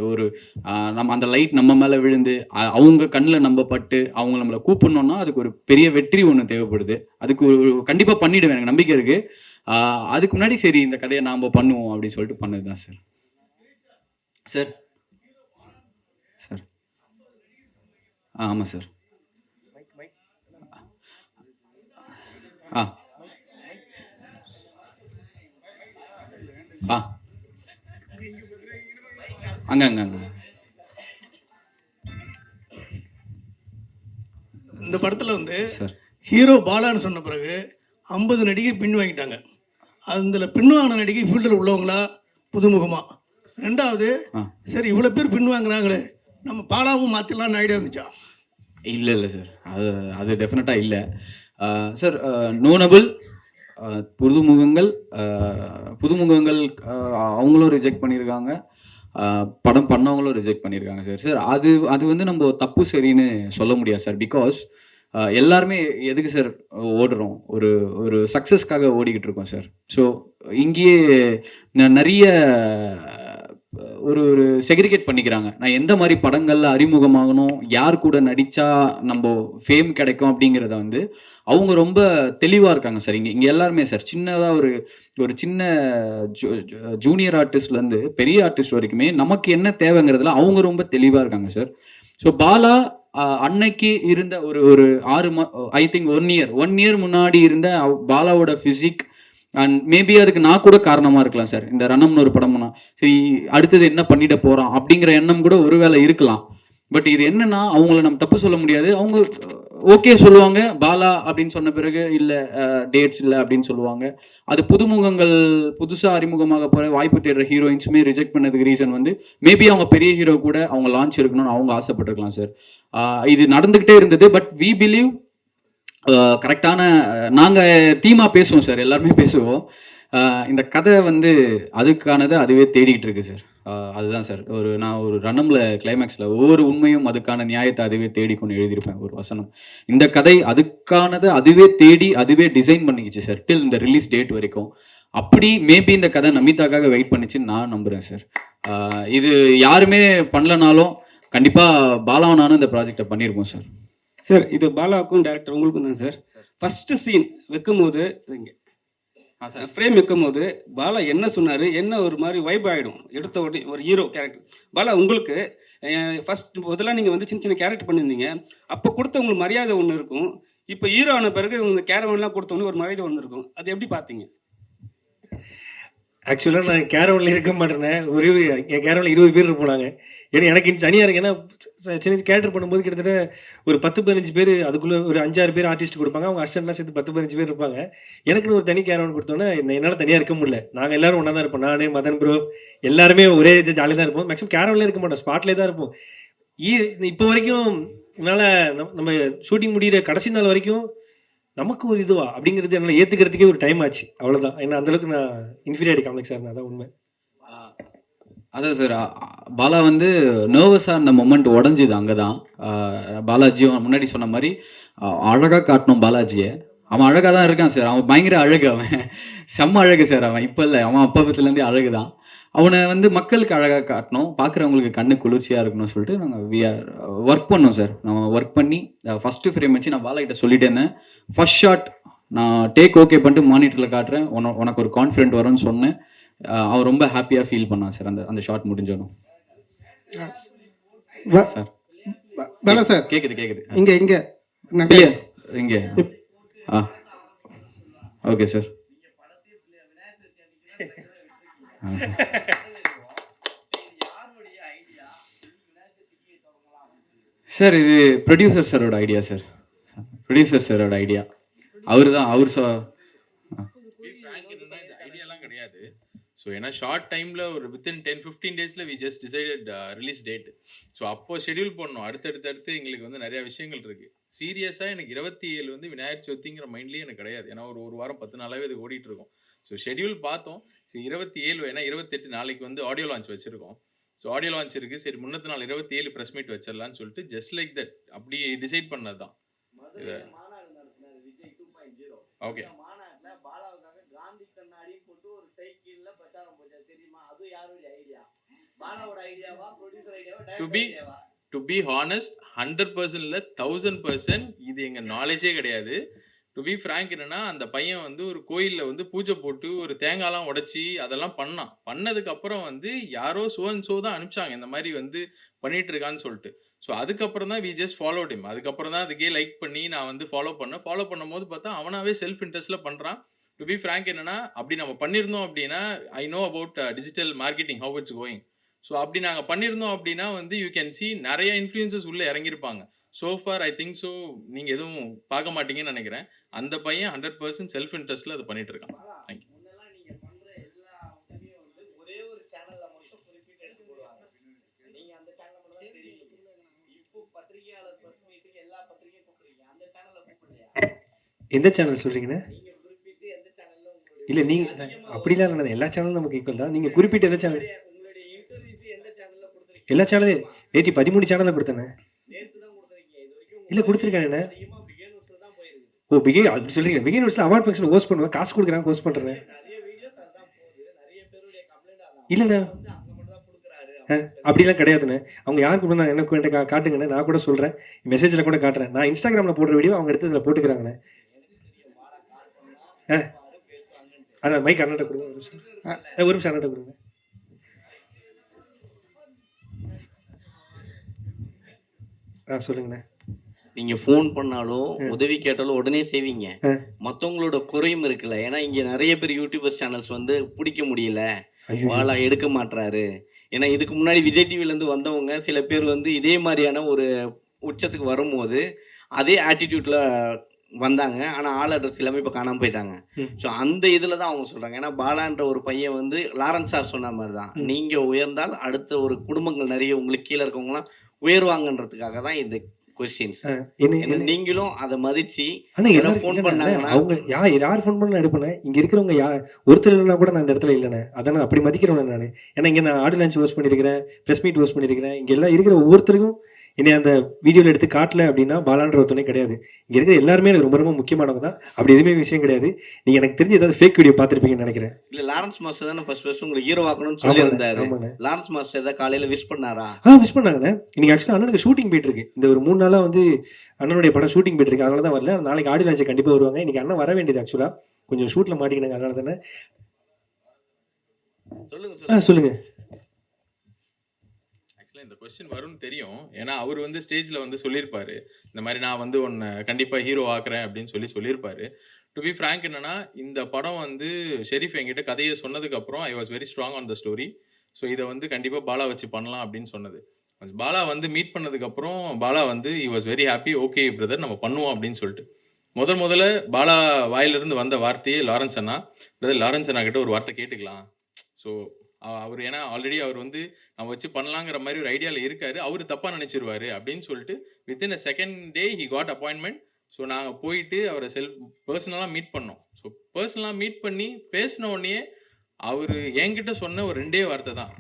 நம்ம அந்த லைட் நம்ம மேலே விழுந்து அவங்க கண்ணில் நம்ம பட்டு அவங்க நம்மளை கூப்பிடணுன்னா அதுக்கு ஒரு பெரிய வெற்றி ஒன்று தேவைப்படுது. அதுக்கு ஒரு கண்டிப்பாக பண்ணிவிடுவேன், எனக்கு நம்பிக்கை இருக்குது. அதுக்கு முன்னாடி சரி இந்த கதையை நாம் பண்ணுவோம் அப்படின்னு சொல்லிட்டு பண்ணது தான் சார். சார் சார் ஆமாம் சார். அங்க இந்த படத்தில் வந்து ஹீரோ பாலான்னு சொன்ன பிறகு 50 நடிகை பின் வாங்கிட்டாங்க. அதில் பின் வாங்கின நடிகை ஃபீல்டில் உள்ளவங்களா புதுமுகமா? ரெண்டாவது, சரி இவ்வளோ பேர் பின் வாங்குறாங்களே, நம்ம பாலாவும் மாற்றிடலான்னு ஐடியா இருந்துச்சா? இல்லை சார், அது டெஃபினட்டாக இல்லை சார். நோனபிள் புதுமுகங்கள் அவங்களும் ரிஜெக்ட் பண்ணியிருக்காங்க, படம் பண்ணவங்களும் ரிஜெக்ட் பண்ணியிருக்காங்க சார். சார் அது வந்து நம்ம தப்பு சரின்னு சொல்ல முடியாது சார். பிகாஸ் எல்லாருமே எதுக்கு சார் ஓடுறோம், ஒரு சக்ஸஸ்க்காக ஓடிக்கிட்டு இருக்கோம் சார். ஸோ இங்கேயே நிறைய ஒரு செக்ரிகேட் பண்ணிக்கிறாங்க. நான் எந்த மாதிரி படங்களில் அறிமுகமாகணும், யார் கூட நடித்தா நம்ம ஃபேம் கிடைக்கும் அப்படிங்கிறத வந்து அவங்க ரொம்ப தெளிவாக இருக்காங்க சார். இங்கே எல்லாருமே சார் சின்னதாக ஒரு சின்ன ஜூனியர் ஆர்டிஸ்ட்லேருந்து பெரிய ஆர்டிஸ்ட் வரைக்குமே நமக்கு என்ன தேவைங்கிறதுல அவங்க ரொம்ப தெளிவாக இருக்காங்க சார். ஸோ பாலா அன்னைக்கு இருந்த ஒரு 6 ஐ திங்க் 1 இயர் முன்னாடி இருந்த பாலாவோட ஃபிசிக் அண்ட் மேபி அதுக்கு நான் கூட காரணமாக இருக்கலாம் சார். இந்த ரணம்னு ஒரு படம்னா சரி அடுத்தது என்ன பண்ணிட போகிறான் அப்படிங்கிற எண்ணம் கூட ஒருவேளை இருக்கலாம். பட் இது என்னன்னா அவங்கள நம்ம தப்பு சொல்ல முடியாது. அவங்க ஓகே சொல்லுவாங்க பாலா அப்படின்னு சொன்ன பிறகு இல்லை டேட்ஸ் இல்லை அப்படின்னு சொல்லுவாங்க. அது புதுமுகங்கள் புதுசாக அறிமுகமாக போகிற வாய்ப்பு தேடுற ஹீரோயின்ஸுமே ரிஜெக்ட் பண்ணதுக்கு ரீசன் வந்து மேபி அவங்க பெரிய ஹீரோ கூட அவங்க லான்ச் இருக்கணும்னு அவங்க ஆசைப்பட்டிருக்கலாம் சார். இது நடந்துக்கிட்டே இருந்தது. பட் வி பிலீவ் கரெக்டான நாங்கள் டீமாக பேசுவோம் சார், எல்லாருமே பேசுவோம். இந்த கதை வந்து அதுக்கானதை அதுவே தேடிக்கிட்டு இருக்கு சார். அதுதான் சார் நான் ஒரு ரன்னமில் கிளைமேக்ஸில் ஒவ்வொரு உண்மையும் அதுக்கான நியாயத்தை அதுவே தேடிக்கொண்டு எழுதியிருப்பேன் ஒரு வசனம். இந்த கதை அதுக்கானதை அதுவே தேடி அதுவே டிசைன் பண்ணிக்கிச்சு சார் டில் இந்த ரிலீஸ் டேட் வரைக்கும். அப்படி மேபி இந்த கதை நமிதாக்காக வெயிட் பண்ணிச்சுன்னு நான் நம்புகிறேன் சார். இது யாருமே பண்ணலனாலும் கண்டிப்பாக பாலாவும் நானும் இந்த ப்ராஜெக்டை பண்ணியிருக்கோம் சார். சார் இது பாலாவுக்கும் டேரக்டர் உங்களுக்கும் தான் சார். ஃபஸ்ட்டு சீன் வைக்கும் போது இங்கே ஃப்ரேம் வைக்கும் போது பாலா என்ன சொன்னார், என்ன ஒரு மாதிரி வைப் ஆகிடும் எடுத்த உடனே ஒரு ஹீரோ கேரக்டர். பாலா உங்களுக்கு ஃபஸ்ட் முதல்ல நீங்கள் வந்து சின்ன சின்ன கேரக்டர் பண்ணியிருந்தீங்க, அப்போ கொடுத்த உங்களுக்கு மரியாதை ஒன்று இருக்கும். இப்போ ஹீரோ ஆன பிறகு உங்கள் கேரவன்லாம் கொடுத்தவொடனே ஒரு மரியாதை ஒன்று இருக்கும். அது எப்படி பார்த்தீங்க? ஆக்சுவலாக நான் கேரவனில் இருக்க மாட்டேனே. ஒரே ஒரு என் கேரவனில் 20 பேர் இருப்போம் நாங்கள். ஏன்னா எனக்கு தனியாக இருக்கு. ஏன்னா சின்ன கேரக்டர் பண்ணும்போது கிட்டத்தட்ட ஒரு 10-15 பேர், அதுக்குள்ளே ஒரு 5-6 பேர் ஆர்டிஸ்ட் கொடுப்பாங்க. அவங்க அசிஸ்டன்ட்லாம் சேர்த்து 10-15 பேர் இருப்பாங்க. எனக்குன்னு ஒரு தனி கேரவன் கொடுத்தோன்னே என்னால் தனியாக இருக்க முடியல. நாங்கள் எல்லாரும் ஒன்றா தான் இருப்போம். நான், மதன் ப்ரோ எல்லாருமே ஒரே ஜாலியாக தான் இருப்போம். மேக்ஸிமம் கேரவன்லேயே இருக்க மாட்டோம், ஸ்பாட்லேயே தான் இருப்போம். இப்போ வரைக்கும் என்னால் நம்ம ஷூட்டிங் முடிகிற கடைசி நாள் வரைக்கும் நமக்கு ஒரு இதுவா அப்படிங்கிறது என்னால் ஏற்றுக்கிறதுக்கே ஒரு டைம் ஆச்சு. அவ்வளோதான். ஏன்னா அந்தளவுக்கு நான் இன்ஃபீரியாரிட்டி காம்ப்ளெக்ஸ் சார், அதான் உண்மை. அதான் சார், பாலா வந்து நர்வஸாக இருந்த மொமெண்ட் உடஞ்சிது அங்கே தான். பாலாஜியும் முன்னாடி சொன்ன மாதிரி அழகாக காட்டணும் பாலாஜியை. அவன் அழகாக தான் இருக்கான் சார். அவன் பயங்கர அழகு, அவன் செம்ம அழகு சார். அவன் இப்போ இல்லை, அவன் அப்பத்துலேருந்தே அழகு தான். அவனை வந்து மக்களுக்கு அழகாக காட்டணும், பார்க்குறவங்களுக்கு கண்ணு குளிர்ச்சியாக இருக்கணும்னு சொல்லிட்டு நாங்கள் ஒர்க் பண்ணோம் சார். நம்ம ஒர்க் பண்ணி ஃபஸ்ட்டு ஃப்ரேம் வச்சு நான் பாலாகிட்ட சொல்லிட்டே இருந்தேன். ஃபர்ஸ்ட் ஷாட் நான் டேக் ஓகே பண்ணிட்டு மானிட்டரில் காட்டுறேன், உனக்கு ஒரு கான்ஃபிடென்ட் வரும்னு சொன்னேன். அவன் ரொம்ப ஹாப்பியாக ஃபீல் பண்ணான் சார் அந்த ஷாட் முடிஞ்சோனும். சார் பாலா சார் கேட்குது இங்கே இங்கே ஓகே சார். சார் இது ப்ரொடியூசர் சாரோட ஐடியா சார். ப்ரொடியூசர் சாரோட ஐடியா. அவர் தான் ஐடியாலாம் கிடையாது. ஸோ ஏன்னா ஷார்ட் டைமில் ஒரு வித்தின் 10-15 டேஸில் we just decided release date. So அப்போது ஷெடியூல் பண்ணோம். அடுத்தடுத்து எங்களுக்கு வந்து நிறையா விஷயங்கள் இருக்குது. சீரியஸாக எனக்கு 27 வந்து விநாயகர் சதுர்த்திங்கிற மைண்ட்லேயே எனக்கு கிடையாது. ஏன்னா ஒரு வாரம் 10 நாளாகவே அது ஓடிட்டு இருக்கும். ஸோ ஷெடியூல் பார்த்தோம். சரி 27, ஏன்னா 28 நாளைக்கு வந்து ஆடியோ லான்ச் வச்சுருக்கோம். ஸோ ஆடியோ லான்ச் இருக்குது. சரி முன்னத்து நாள் 27 ப்ரெஸ் மீட் வச்சிடலான்னு சொல்லிட்டு ஜஸ்ட் லைக் தட் அப்படி டிசைட் பண்ணது தான். ஓகே. டு பி ஹானஸ்ட் 100% இல்லை, 1000% இது எங்கள் நாலேஜே கிடையாது. டு பி ஃப்ராங்க் என்னன்னா, அந்த பையன் வந்து ஒரு கோயிலில் வந்து பூஜை போட்டு ஒரு தேங்காய்லாம் உடைச்சி அதெல்லாம் பண்ணதுக்கு அப்புறம் வந்து யாரோ சோ தான் அனுப்பிச்சாங்க இந்த மாதிரி வந்து பண்ணிட்டு இருக்கான்னு சொல்லிட்டு. ஸோ அதுக்கப்புறம் தான் வி ஜஸ்ட் ஃபாலோட் ஹிம். அதுக்கப்புறம் தான் அதுக்கே லைக் பண்ணி நான் வந்து ஃபாலோ பண்ணும்போது பார்த்தா அவனாவே செல்ஃப் இன்ட்ரெஸ்ட்டில் பண்ணுறான். டு பி ஃப்ராங்க் என்னன்னா, அப்படி நம்ம பண்ணியிருந்தோம் அப்படின்னா, I know about digital marketing how it's going. So அப்படி நாங்கள் பண்ணியிருந்தோம் அப்படின்னா வந்து யூ கேன் சி நிறைய இன்ஃப்ளூயன்சஸ் உள்ளே இறங்கியிருப்பாங்க. So far I think so நீங்கள் எதுவும் பார்க்க மாட்டீங்கன்னு நினைக்கிறேன். அந்த பையன் 100% செல்ஃப் இன்ட்ரெஸ்ட்டில் அதை பண்ணிட்டு இருக்கான். தேங்க்யூ. எந்த சேனல் சொல்கிறீங்கண்ணே? இல்லை நீங்கள் அப்படிலாம் இல்லை, எல்லா சேனலும் நமக்கு ஈக்குவல் தான். நீங்கள் குறிப்பிட்ட எந்த சேனல்? எல்லா சேனலையும் நேற்று 13 சேனலில் கொடுத்தேண்ணே. இல்லை கொடுத்துருக்கேன். ஓ பிகே அப்படி சொல்கிறீங்க. பிகே நியூஸில் அவார்ட் ஃபங்க்ஷன் ஹோஸ்ட் பண்ணுவேன், காசு கொடுக்குறாங்க, ஹோஸ்ட் பண்ணுறேன். இல்லைண்ணா அப்படிலாம் கிடையாதுண்ணே. அவங்க யார் கொடுத்தா எனக்கு என்கிட்ட காட்டுங்கண்ணே, நான் கூட சொல்கிறேன், மெசேஜில் கூட காட்டுறேன். நான் இன்ஸ்டாகிராமில் போடுற வீடியோ அவங்க எடுத்து இதில் போட்டுக்கிறாங்கண்ணே. அதான் மைக் அண்ணாட்ட கொடுங்க, ஒரு நிமிஷம் அண்ணாட்ட கொடுங்க. சொல்லுங்கண்ணே. நீங்கள் ஃபோன் பண்ணாலும் உதவி கேட்டாலும் உடனே செய்வீங்க. மற்றவங்களோட குறையும் இருக்குல்ல, ஏன்னா இங்கே நிறைய பேர் யூடியூபர்ஸ் சேனல்ஸ் வந்து பிடிக்க முடியல, பாலா எடுக்க மாட்டுறாரு. ஏன்னா இதுக்கு முன்னாடி விஜய் டிவிலேருந்து வந்தவங்க சில பேர் வந்து இதே மாதிரியான ஒரு உச்சத்துக்கு வரும்போது அதே ஆட்டிடியூட்டில் வந்தாங்க. ஆனால் ஆள் அட்ரஸ் எல்லாமே இப்போ காணாமல் போயிட்டாங்க. ஸோ அந்த இதில் தான் அவங்க சொல்கிறாங்க. ஏன்னா பாலான்ற ஒரு பையன் வந்து லாரன்ஸ் சார் சொன்ன மாதிரி தான், நீங்கள் உயர்ந்தால் அடுத்த ஒரு குடும்பங்கள் நிறைய உங்களுக்கு கீழே இருக்கவங்களாம் உயர்வாங்கன்றதுக்காக தான் இந்த கொஸ்டின்ஸ். நீங்களும் அதை மதிச்சு ஃபோன் பண்ணாங்கன்னா அவங்க யார் ஃபோன் பண்ண எடுப்பேன். இங்கே இருக்கிறவங்க ஒருத்தர் இல்லைனா கூட நான் இந்த இடத்துல இல்லைண்ணே. அதை நான் அப்படி மதிக்கிறேன் நான். ஏன்னா இங்கே நான் ஆடியோ லான்ச் ஹோஸ்ட் பண்ணியிருக்கிறேன், ப்ரெஸ் மீட் ஹோஸ்ட் பண்ணியிருக்கிறேன். இங்கே எல்லாம் இருக்கிற ஒவ்வொருத்தருக்கும் என்னை அந்த வீடியோவில் எடுத்து காட்டல அப்படின்னா பாலான்ற ஒரு துணை கிடையாது. இங்கே இருக்கிற எல்லாருமே எனக்கு ரொம்ப ரொம்ப முக்கியமானவங்க தான். அப்படி எதுவுமே விஷயம் கிடையாது. நீங்கள் எனக்கு தெரிஞ்சு ஏதாவது ஃபேக் வீடியோ பார்த்துருப்பீங்கன்னு நினைக்கிறேன். இல்லை லாரன்ஸ் மாஸ்டர் தானே ஃபர்ஸ்ட் உங்களுக்கு ஹீரோ ஆக்கணும்னு சொல்லியிருந்தாரு. லாரன்ஸ் மாஸ்டர் ஏதாவது காலையில் விஷ் பண்ணாரா? விஷ் பண்ணாங்கண்ணே. இன்னைக்கு ஆக்சுவலாக அண்ணனுக்கு ஷூட்டிங் போயிட்டு இருக்கு. இந்த ஒரு 3 நாளாக வந்து அண்ணனுடைய படம் ஷூட்டிங் போயிட்டு இருக்கு. அதனால தான் வரல. நாளைக்கு ஆடியோ லான்ச் கண்டிப்பாக வருவாங்க. இன்னைக்கு அண்ணன் வர வேண்டியது ஆக்சுவலாக கொஞ்சம் ஷூட்டில் மாட்டிக்கினாங்க. அதனால தானே. சொல்லுங்க. இந்த கொஸ்டின் வரும்னு தெரியும். ஏன்னா அவர் வந்து ஸ்டேஜில் வந்து சொல்லியிருப்பாரு, இந்த மாதிரி நான் வந்து உன்னை கண்டிப்பாக ஹீரோ ஆக்குறேன் அப்படின்னு சொல்லியிருப்பாரு. டு பி ஃப்ராங்க் என்னன்னா, இந்த படம் வந்து ஷெரீஃப் என்கிட்ட கதையை சொன்னதுக்கப்புறம் I was very strong on the story. So இதை வந்து கண்டிப்பாக பாலா வச்சு பண்ணலாம் அப்படின்னு சொன்னது. பாலா வந்து மீட் பண்ணதுக்கப்புறம் பாலா வந்து he was very happy. Okay brother நம்ம பண்ணுவோம் அப்படின்னு சொல்லிட்டு முதல்ல பாலா வாயிலிருந்து வந்த வார்த்தையே லாரன்ஸ் அண்ணா. பிரதர் லாரன்ஸ் அண்ணா கிட்ட ஒரு வார்த்தை கேட்டுக்கலாம். ஸோ அவர் ஏன்னா ஆல்ரெடி அவர் வந்து நம்ம வச்சு பண்ணலாங்கிற மாதிரி ஒரு ஐடியாவில் இருக்காரு, அவர் தப்பாக நினச்சிருவாரு அப்படின்னு சொல்லிட்டு within a second day he got appointment. So நாங்கள் போயிட்டு அவரை பர்சனலாக மீட் பண்ணோம். ஸோ பர்சனலாக மீட் பண்ணி பேசின உடனே அவர் என்கிட்ட சொன்ன ஒரு 2 வார்த்தை தான்,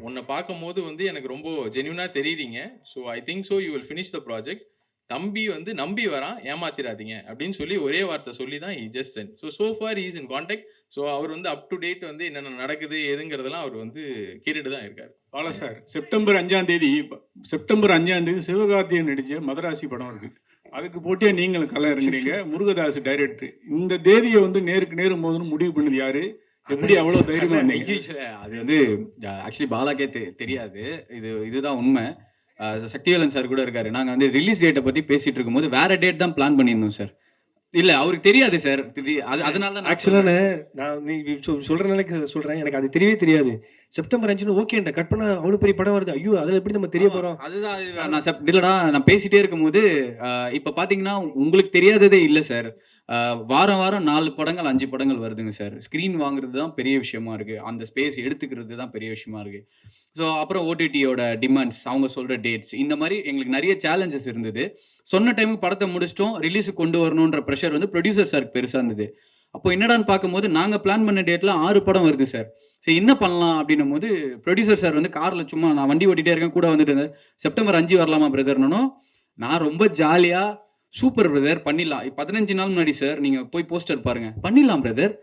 உன்னை பார்க்கும் போது வந்து எனக்கு ரொம்ப ஜென்யூனாக தெரியுறீங்க. So I think so you will finish the project. தம்பி வந்து நம்பி வரான், ஏமாத்திராதீங்க அப்படின்னு சொல்லி ஒரே வார்த்தை சொல்லி தான் he just sent. So far is in contact. So அவர் வந்து அப் டு டேட் வந்து என்னென்ன நடக்குது எதுங்கிறதெல்லாம் அவர் வந்து கேட்டுட்டு தான் இருக்காரு. பாலா சார், செப்டம்பர் 5 சிவகார்த்திகேயன் நடிச்ச மதராசி படம் இருக்கு. அதுக்கு போட்டியா நீங்களும் கலை இறங்குறீங்க. முருகதாஸ் டைரக்டர். இந்த தேதியை வந்து நேருக்கு நேரு மோதுன்னு முடிவு பண்ணது யாரு? எப்படி அவ்வளோ தைரியமா இருந்தீங்க? அது வந்து ஆக்சுவலி பாலாக்கே தெரியாது. இதுதான் உண்மை. சக்திவேலன் சார் கூட இருக்காரு. நாங்கள் வந்து ரிலீஸ் டேட்டை பற்றி பேசிட்டு இருக்கும்போது வேற டேட் தான் பிளான் பண்ணியிருந்தோம் சார். இல்லை அவருக்கு தெரியாது சார். அதனால தான் ஆக்சுவலாக நான் நீ சொல்கிறனால சொல்கிறேன், எனக்கு அது தெரியவே தெரியாது. செப்டம்பர் 5 ஓகேண்டா கட் பண்ணால் அவ்வளோ பெரிய படம் வருது, ஐயோ அதில் எப்படி நம்ம தெரிய போகிறோம்? அதுதான் நான் இல்லைடா, நான் பேசிட்டே இருக்கும்போது இப்போ பார்த்தீங்கன்னா உங்களுக்கு தெரியாததே இல்லை சார். வாரம் 4 படங்கள் 5 படங்கள் வருதுங்க சார். ஸ்க்ரீன் வாங்குறது தான் பெரிய விஷயமா இருக்குது, அந்த ஸ்பேஸ் எடுத்துக்கிறது தான் பெரிய விஷயமா இருக்குது. ஸோ அப்புறம் ஓடிடியோட டிமாண்ட்ஸ், அவங்க சொல்கிற டேட்ஸ், இந்த மாதிரி எங்களுக்கு நிறைய சேலஞ்சஸ் இருந்தது. சொன்ன டைமுக்கு படத்தை முடிச்சிட்டோம், ரிலீஸுக்கு கொண்டு வரணுன்ற ப்ரெஷர் வந்து ப்ரொடியூசர் சாருக்கு பெருசாக இருந்தது. அப்போ என்னடான்னு பார்க்கும்போது நாங்கள் பிளான் பண்ண டேட்டில் 6 படம் வருது சார். சரி என்ன பண்ணலாம் அப்படின்னும் போது ப்ரொடியூசர் சார் வந்து காரில் சும்மா நான் வண்டி ஓட்டிகிட்டே இருக்கேன், கூட வந்துட்டு இருந்தேன். செப்டம்பர் 5 வரலாமா பிரதர்னோ? நான் ரொம்ப ஜாலியாக சூப்பர் பிரதர் பண்ணிடலாம். 15 நாள் முன்னாடி சார் நீங்கள் போய் போஸ்டர் பாருங்கள், பண்ணிடலாம் பிரதர்.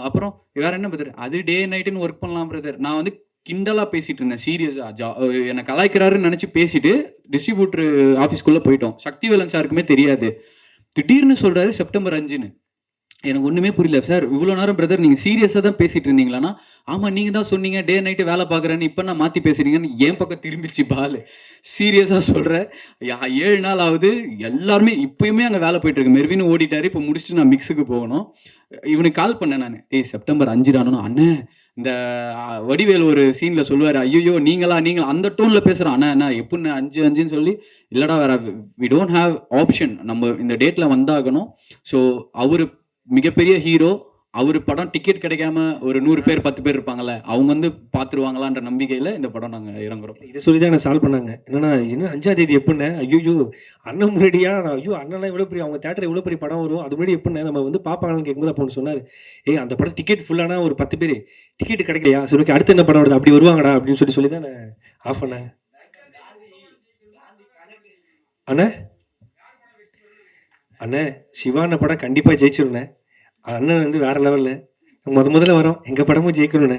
அப்புறம் வேறு என்ன பிரதர், அது டே நைட்டுன்னு ஒர்க் பண்ணலாம் பிரதர். நான் வந்து கிண்டலாக பேசிகிட்டு இருந்தேன், சீரியஸாக என்னை கலாய்க்கிறாருன்னு நினச்சி பேசிட்டு டிஸ்ட்ரிபியூட்டர் ஆஃபீஸ்க்குள்ளே போயிட்டோம். சக்திவேலன் சாருக்குமே தெரியாது. திடீர்னு சொல்கிறாரு செப்டம்பர் 5ன்னு. எனக்கு ஒன்றுமே புரியல. சார் இவ்வளோ நேரம் பிரதர் நீங்கள் சீரியஸாக தான் பேசிகிட்டு இருந்தீங்களான்னா? ஆமாம் நீங்கள் தான் சொன்னீங்க டே நைட்டு வேலை பார்க்குறேன்னு, இப்போ நான் மாற்றி பேசுகிறீங்கன்னு என் பக்கம் திரும்பிச்சு பால். சீரியஸாக சொல்கிறேன், 7 நாள் ஆகுது, எல்லாருமே இப்போயுமே அங்கே வேலை போயிட்டுருக்கு. மெர்வின் ஓடிட்டாரு, இப்போ முடிச்சுட்டு நான் மிக்ஸுக்கு போகணும். இவனுக்கு கால் பண்ணேன் நான், செப்டம்பர் 5 ஆனணும் அண்ணே. இந்த வடிவேல் ஒரு சீனில் சொல்லுவார், ஐயோ நீங்களா அந்த டோனில் பேசுகிறான். அண்ணா எப்படின்னு 5 சொல்லி, இல்லைடா வேற வி டோன்ட் ஹாவ் ஆப்ஷன், நம்ம இந்த டேட்டில் வந்தாகணும். ஸோ அவர் மிகப்பெரிய ஹீரோ, அவர் படம் டிக்கெட் கிடைக்காம ஒரு 100 பேர் 10 பேர் இருப்பாங்கல்ல, அவங்க வந்து பார்த்துருவாங்களான்ற நம்பிக்கையில் இந்த படம் நாங்கள் இறங்குறோம். இதை சொல்லி தான் சால்வ் பண்ணாங்க. என்னன்னா இன்னும் 5ஆம் தேதி எப்படின்னு, ஐயோ அண்ணன் முன்னாடியா, ஐயோ அண்ணன்லாம் இவ்வளோ பெரிய, அவங்க தேட்டர் இவ்வளோ பெரிய படம் வரும், அது முன்னாடி எப்படின்னு நம்ம வந்து பார்ப்பாங்கன்னு கேட்கும்போது அப்போ சொன்னார், அந்த படம் டிக்கெட் ஃபுல்லானா ஒரு 10 பேர் டிக்கெட் கிடைக்கலையா, சரி ஓகே அடுத்து என்ன படம் வருது, அப்படி வருவாங்கடா அப்படின்னு சொல்லி தான் நான் ஆஃப் பண்ணேன். அண்ணே சிவான படம் கண்டிப்பாக ஜெயிச்சிருண்ணே. அண்ணன் வந்து வேற லெவலில் முதல்ல வரோம், எங்கள் படமும் ஜெயிக்கணுண்ணே.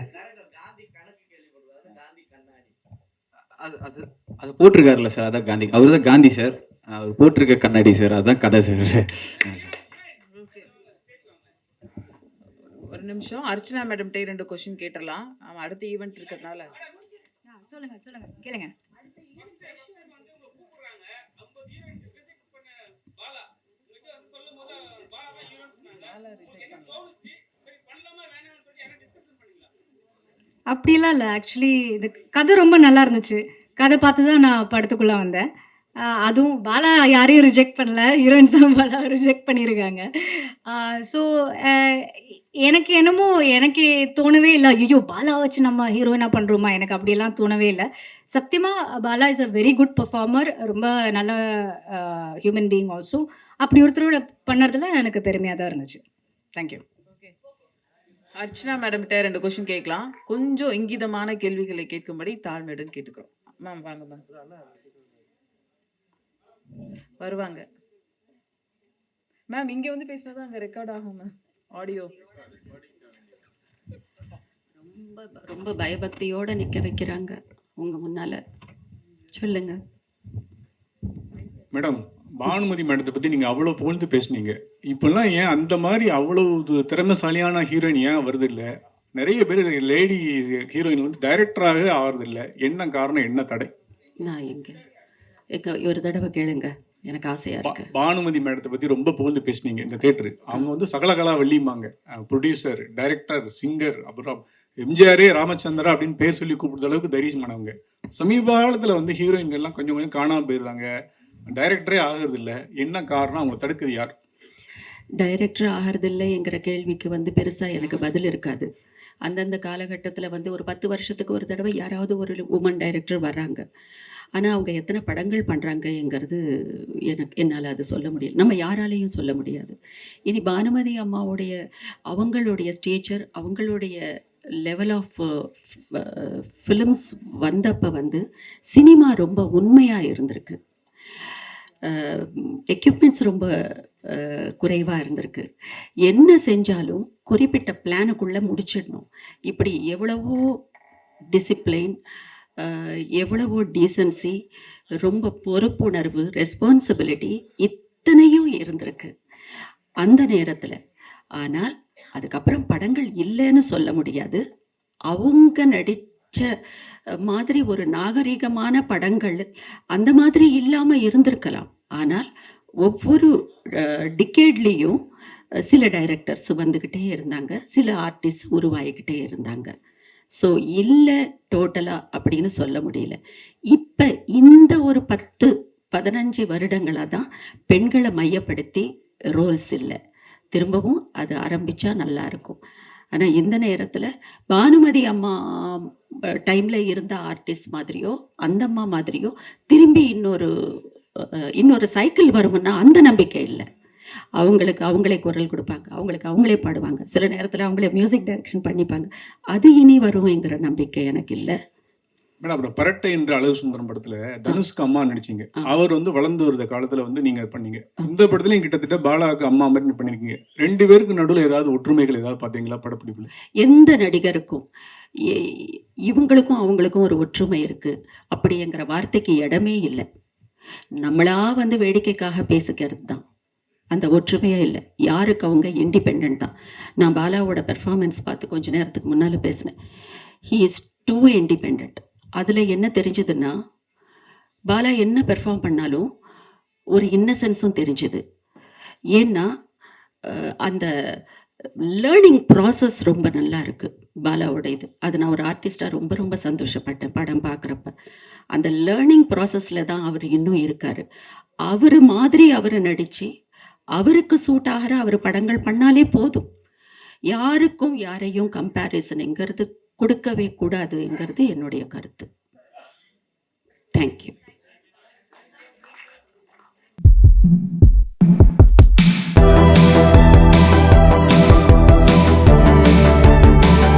அது போட்டிருக்காருல்ல சார், அதான் காந்தி, அவர் தான் காந்தி சார், அவர் போட்டிருக்க கண்ணாடி சார், அதுதான் கதை சார். ஒரு நிமிஷம், அர்ச்சனா மேடம் 2 கொஸ்டின் கேட்டலாம். அவன் அடுத்த ஈவெண்ட் இருக்கிறதுனால. சொல்லுங்க கேளுங்க. அப்படிலாம் இல்லை, ஆக்சுவலி இது கதை ரொம்ப நல்லா இருந்துச்சு. கதை பார்த்து தான் நான் படத்துக்குள்ளே வந்தேன். அதுவும் பாலா யாரையும் ரிஜெக்ட் பண்ணல, ஹீரோயின்ஸ் தான் பாலாவை ரிஜெக்ட் பண்ணியிருக்காங்க. ஸோ எனக்கு என்னமோ எனக்கு தோணவே இல்லை, ஐயோ பாலா வச்சு நம்ம ஹீரோயினாக பண்ணுறோமா, எனக்கு அப்படியெல்லாம் தோணவே இல்லை. சத்தியமாக Bala is a very good performer, ரொம்ப நல்ல ஹியூமன் பீயிங் ஆல்சோ. அப்படி ஒருத்தரோட பண்ணுறதுல எனக்கு பெருமையாக தான் இருந்துச்சு. தேங்க்யூ. அர்ச்சனா மேடம் 2 கொஸ்டின் கேட்கலாம். கொஞ்சம் இங்கிதமான கேள்விகளை கேட்கும்படி தாழ்மையுடன் கேட்டுக்கிறோம். மேம் வாங்க மேம். வருவாங்க மேம், இங்கே வந்து பேசினது அங்கே ரெக்கார்ட் ஆகும் மேம், ஆடியோ. ரொம்ப பயபக்தியோடு நிற்க வைக்கிறாங்க உங்கள் முன்னால், சொல்லுங்க மேடம். பானுமதி மேடத்தை பற்றி நீங்கள் அவ்வளோ புகழ்ந்து பேசுனீங்க. இப்போல்லாம் ஏன் அந்த மாதிரி அவ்வளோ திறமைசாலியான ஹீரோயின் ஏன் வருது இல்லை? நிறைய பேர் லேடி ஹீரோயின் வந்து டைரக்டராகவே ஆகிறது இல்லை. என்ன காரணம், என்ன தடை? நான் எங்க ஒரு தடவை கேளுங்க. எனக்கு ஆசையாக இருக்கு. பானுமதி மேடத்தை பற்றி ரொம்ப புகழ்ந்து பேசுனீங்க இந்த தேட்டரு. அவங்க வந்து சகலகலா வள்ளிம்பாங்க. ப்ரொடியூசர், டைரக்டர், சிங்கர், அப்புறம் எம்ஜிஆரே ராமச்சந்திரா அப்படின்னு பேர் சொல்லி கூப்பிடுற அளவுக்கு தைரியமானவங்க. சமீப காலத்தில் வந்து ஹீரோயின் எல்லாம் கொஞ்சம் கொஞ்சம் காணாமல் போயிடுறாங்க, டைரக்டரே ஆகிறது இல்லை. என்ன காரணம்? அவங்களை தடுக்குது யார்? டைரக்டர் ஆகிறதில்லைங்கிற கேள்விக்கு வந்து பெருசாக எனக்கு பதில் இருக்காது. அந்தந்த காலகட்டத்தில் வந்து ஒரு 10 வருஷத்துக்கு ஒரு தடவை யாராவது ஒரு உமன் டைரக்டர் வர்றாங்க. ஆனால் அவங்க எத்தனை படங்கள் பண்ணுறாங்கங்கிறது என்னால் அது சொல்ல முடியல, நம்ம யாராலையும் சொல்ல முடியாது. இனி பானுமதி அம்மாவுடைய அவங்களுடைய ஸ்டேச்சர், அவங்களுடைய லெவல் ஆஃப் ஃபிலிம்ஸ் வந்தப்போ வந்து சினிமா ரொம்ப உண்மையாக இருந்திருக்கு. எக்யூப்மெண்ட்ஸ் ரொம்ப குறைவாக இருந்திருக்கு. என்ன செஞ்சாலும் குறிப்பிட்ட பிளானுக்குள்ளே முடிச்சிடணும். இப்படி எவ்வளவோ டிசிப்ளைன், எவ்வளவோ டீசன்சி, ரொம்ப பொறுப்புணர்வு, ரெஸ்பான்சிபிலிட்டி இத்தனையும் இருந்திருக்கு அந்த நேரத்தில். ஆனால் அதுக்கப்புறம் படங்கள் இல்லைன்னு சொல்ல முடியாது. அவங்க நடித்த மாதிரி ஒரு நாகரிகமான படங்கள் அந்த மாதிரி இல்லாமல் இருந்திருக்கலாம். ஆனால் ஒவ்வொரு டிகேட்லேயும் சில டைரக்டர்ஸ் வந்துக்கிட்டே இருந்தாங்க, சில ஆர்டிஸ்ட் உருவாகிக்கிட்டே இருந்தாங்க. ஸோ இல்லை டோட்டலாக அப்படின்னு சொல்ல முடியல. இப்போ இந்த ஒரு 10-15 வருடங்களாக தான் பெண்களை மையப்படுத்தி ரோல்ஸ் இல்லை. திரும்பவும் அது ஆரம்பித்தா நல்லாயிருக்கும். ஆனால் இந்த நேரத்தில் பானுமதி அம்மா டைமில் இருந்த ஆர்டிஸ்ட் மாதிரியோ அந்த அம்மா மாதிரியோ திரும்பி இன்னொரு சைக்கிள் வரும்னா அந்த நம்பிக்கை இல்லை. அவங்களுக்கு அவங்களே குரல் கொடுப்பாங்க, அவங்களுக்கு அவங்களே பாடுவாங்க, சில நேரத்தில் அவங்களே மியூசிக் டைரக்ஷன் பண்ணிப்பாங்க. அது இனி வரும்ங்கிற நம்பிக்கை எனக்கு இல்லை. மேடம், அப்புறம் பரட்டை என்ற அழகு சுந்தரம் படத்துல தனுஷ்க்கு அம்மா நடிச்சீங்க. அவர் வந்து வளர்ந்து வருத காலத்துல வந்து நீங்க பண்ணீங்க. இந்த படத்துலயும் கிட்டத்தட்ட பாலாவுக்கு அம்மா மாதிரி பண்ணிருக்கீங்க. 2 பேருக்கு நடுவில் ஏதாவது ஒற்றுமைகள் ஏதாவது பார்த்தீங்களா படப்பிடிப்புல? எந்த நடிகருக்கும் இவங்களுக்கும் அவங்களுக்கும் ஒரு ஒற்றுமை இருக்கு அப்படிங்கிற வார்த்தைக்கு இடமே இல்லை. நம்மளா வந்து வேடிக்கைக்காக பேசிக்கிறது தான், அந்த ஒற்றுமையே இல்லை. யாருக்கு அவங்க இண்டிபெண்ட் தான். நான் பாலாவோட பெர்ஃபார்மன்ஸ் பார்த்து கொஞ்ச நேரத்துக்கு முன்னால் பேசினேன். He is too independent. அதில் என்ன தெரிஞ்சதுன்னா, பாலா என்ன பெர்ஃபார்ம் பண்ணாலும் ஒரு இன்னசென்ஸும் தெரிஞ்சுது. ஏன்னா அந்த லேர்னிங் ப்ராசஸ் ரொம்ப நல்லா இருக்குது பாலாவோட இது. அது நான் ஒரு ஆர்டிஸ்டாக ரொம்ப ரொம்ப சந்தோஷப்பட்டேன் படம் பார்க்குறப்ப. அந்த லேர்னிங் ப்ராசஸில் தான் அவர் இன்னும் இருக்கார். அவர் மாதிரி அவர் நடித்து அவருக்கு சூட் ஆகிற அவர் படங்கள் பண்ணாலே போதும். யாருக்கும் யாரையும் கம்பேரிசனுங்கிறது கொடுக்கவே கூடாதுங்கிறது என்னுடைய கருத்து. தேங்க்யூ.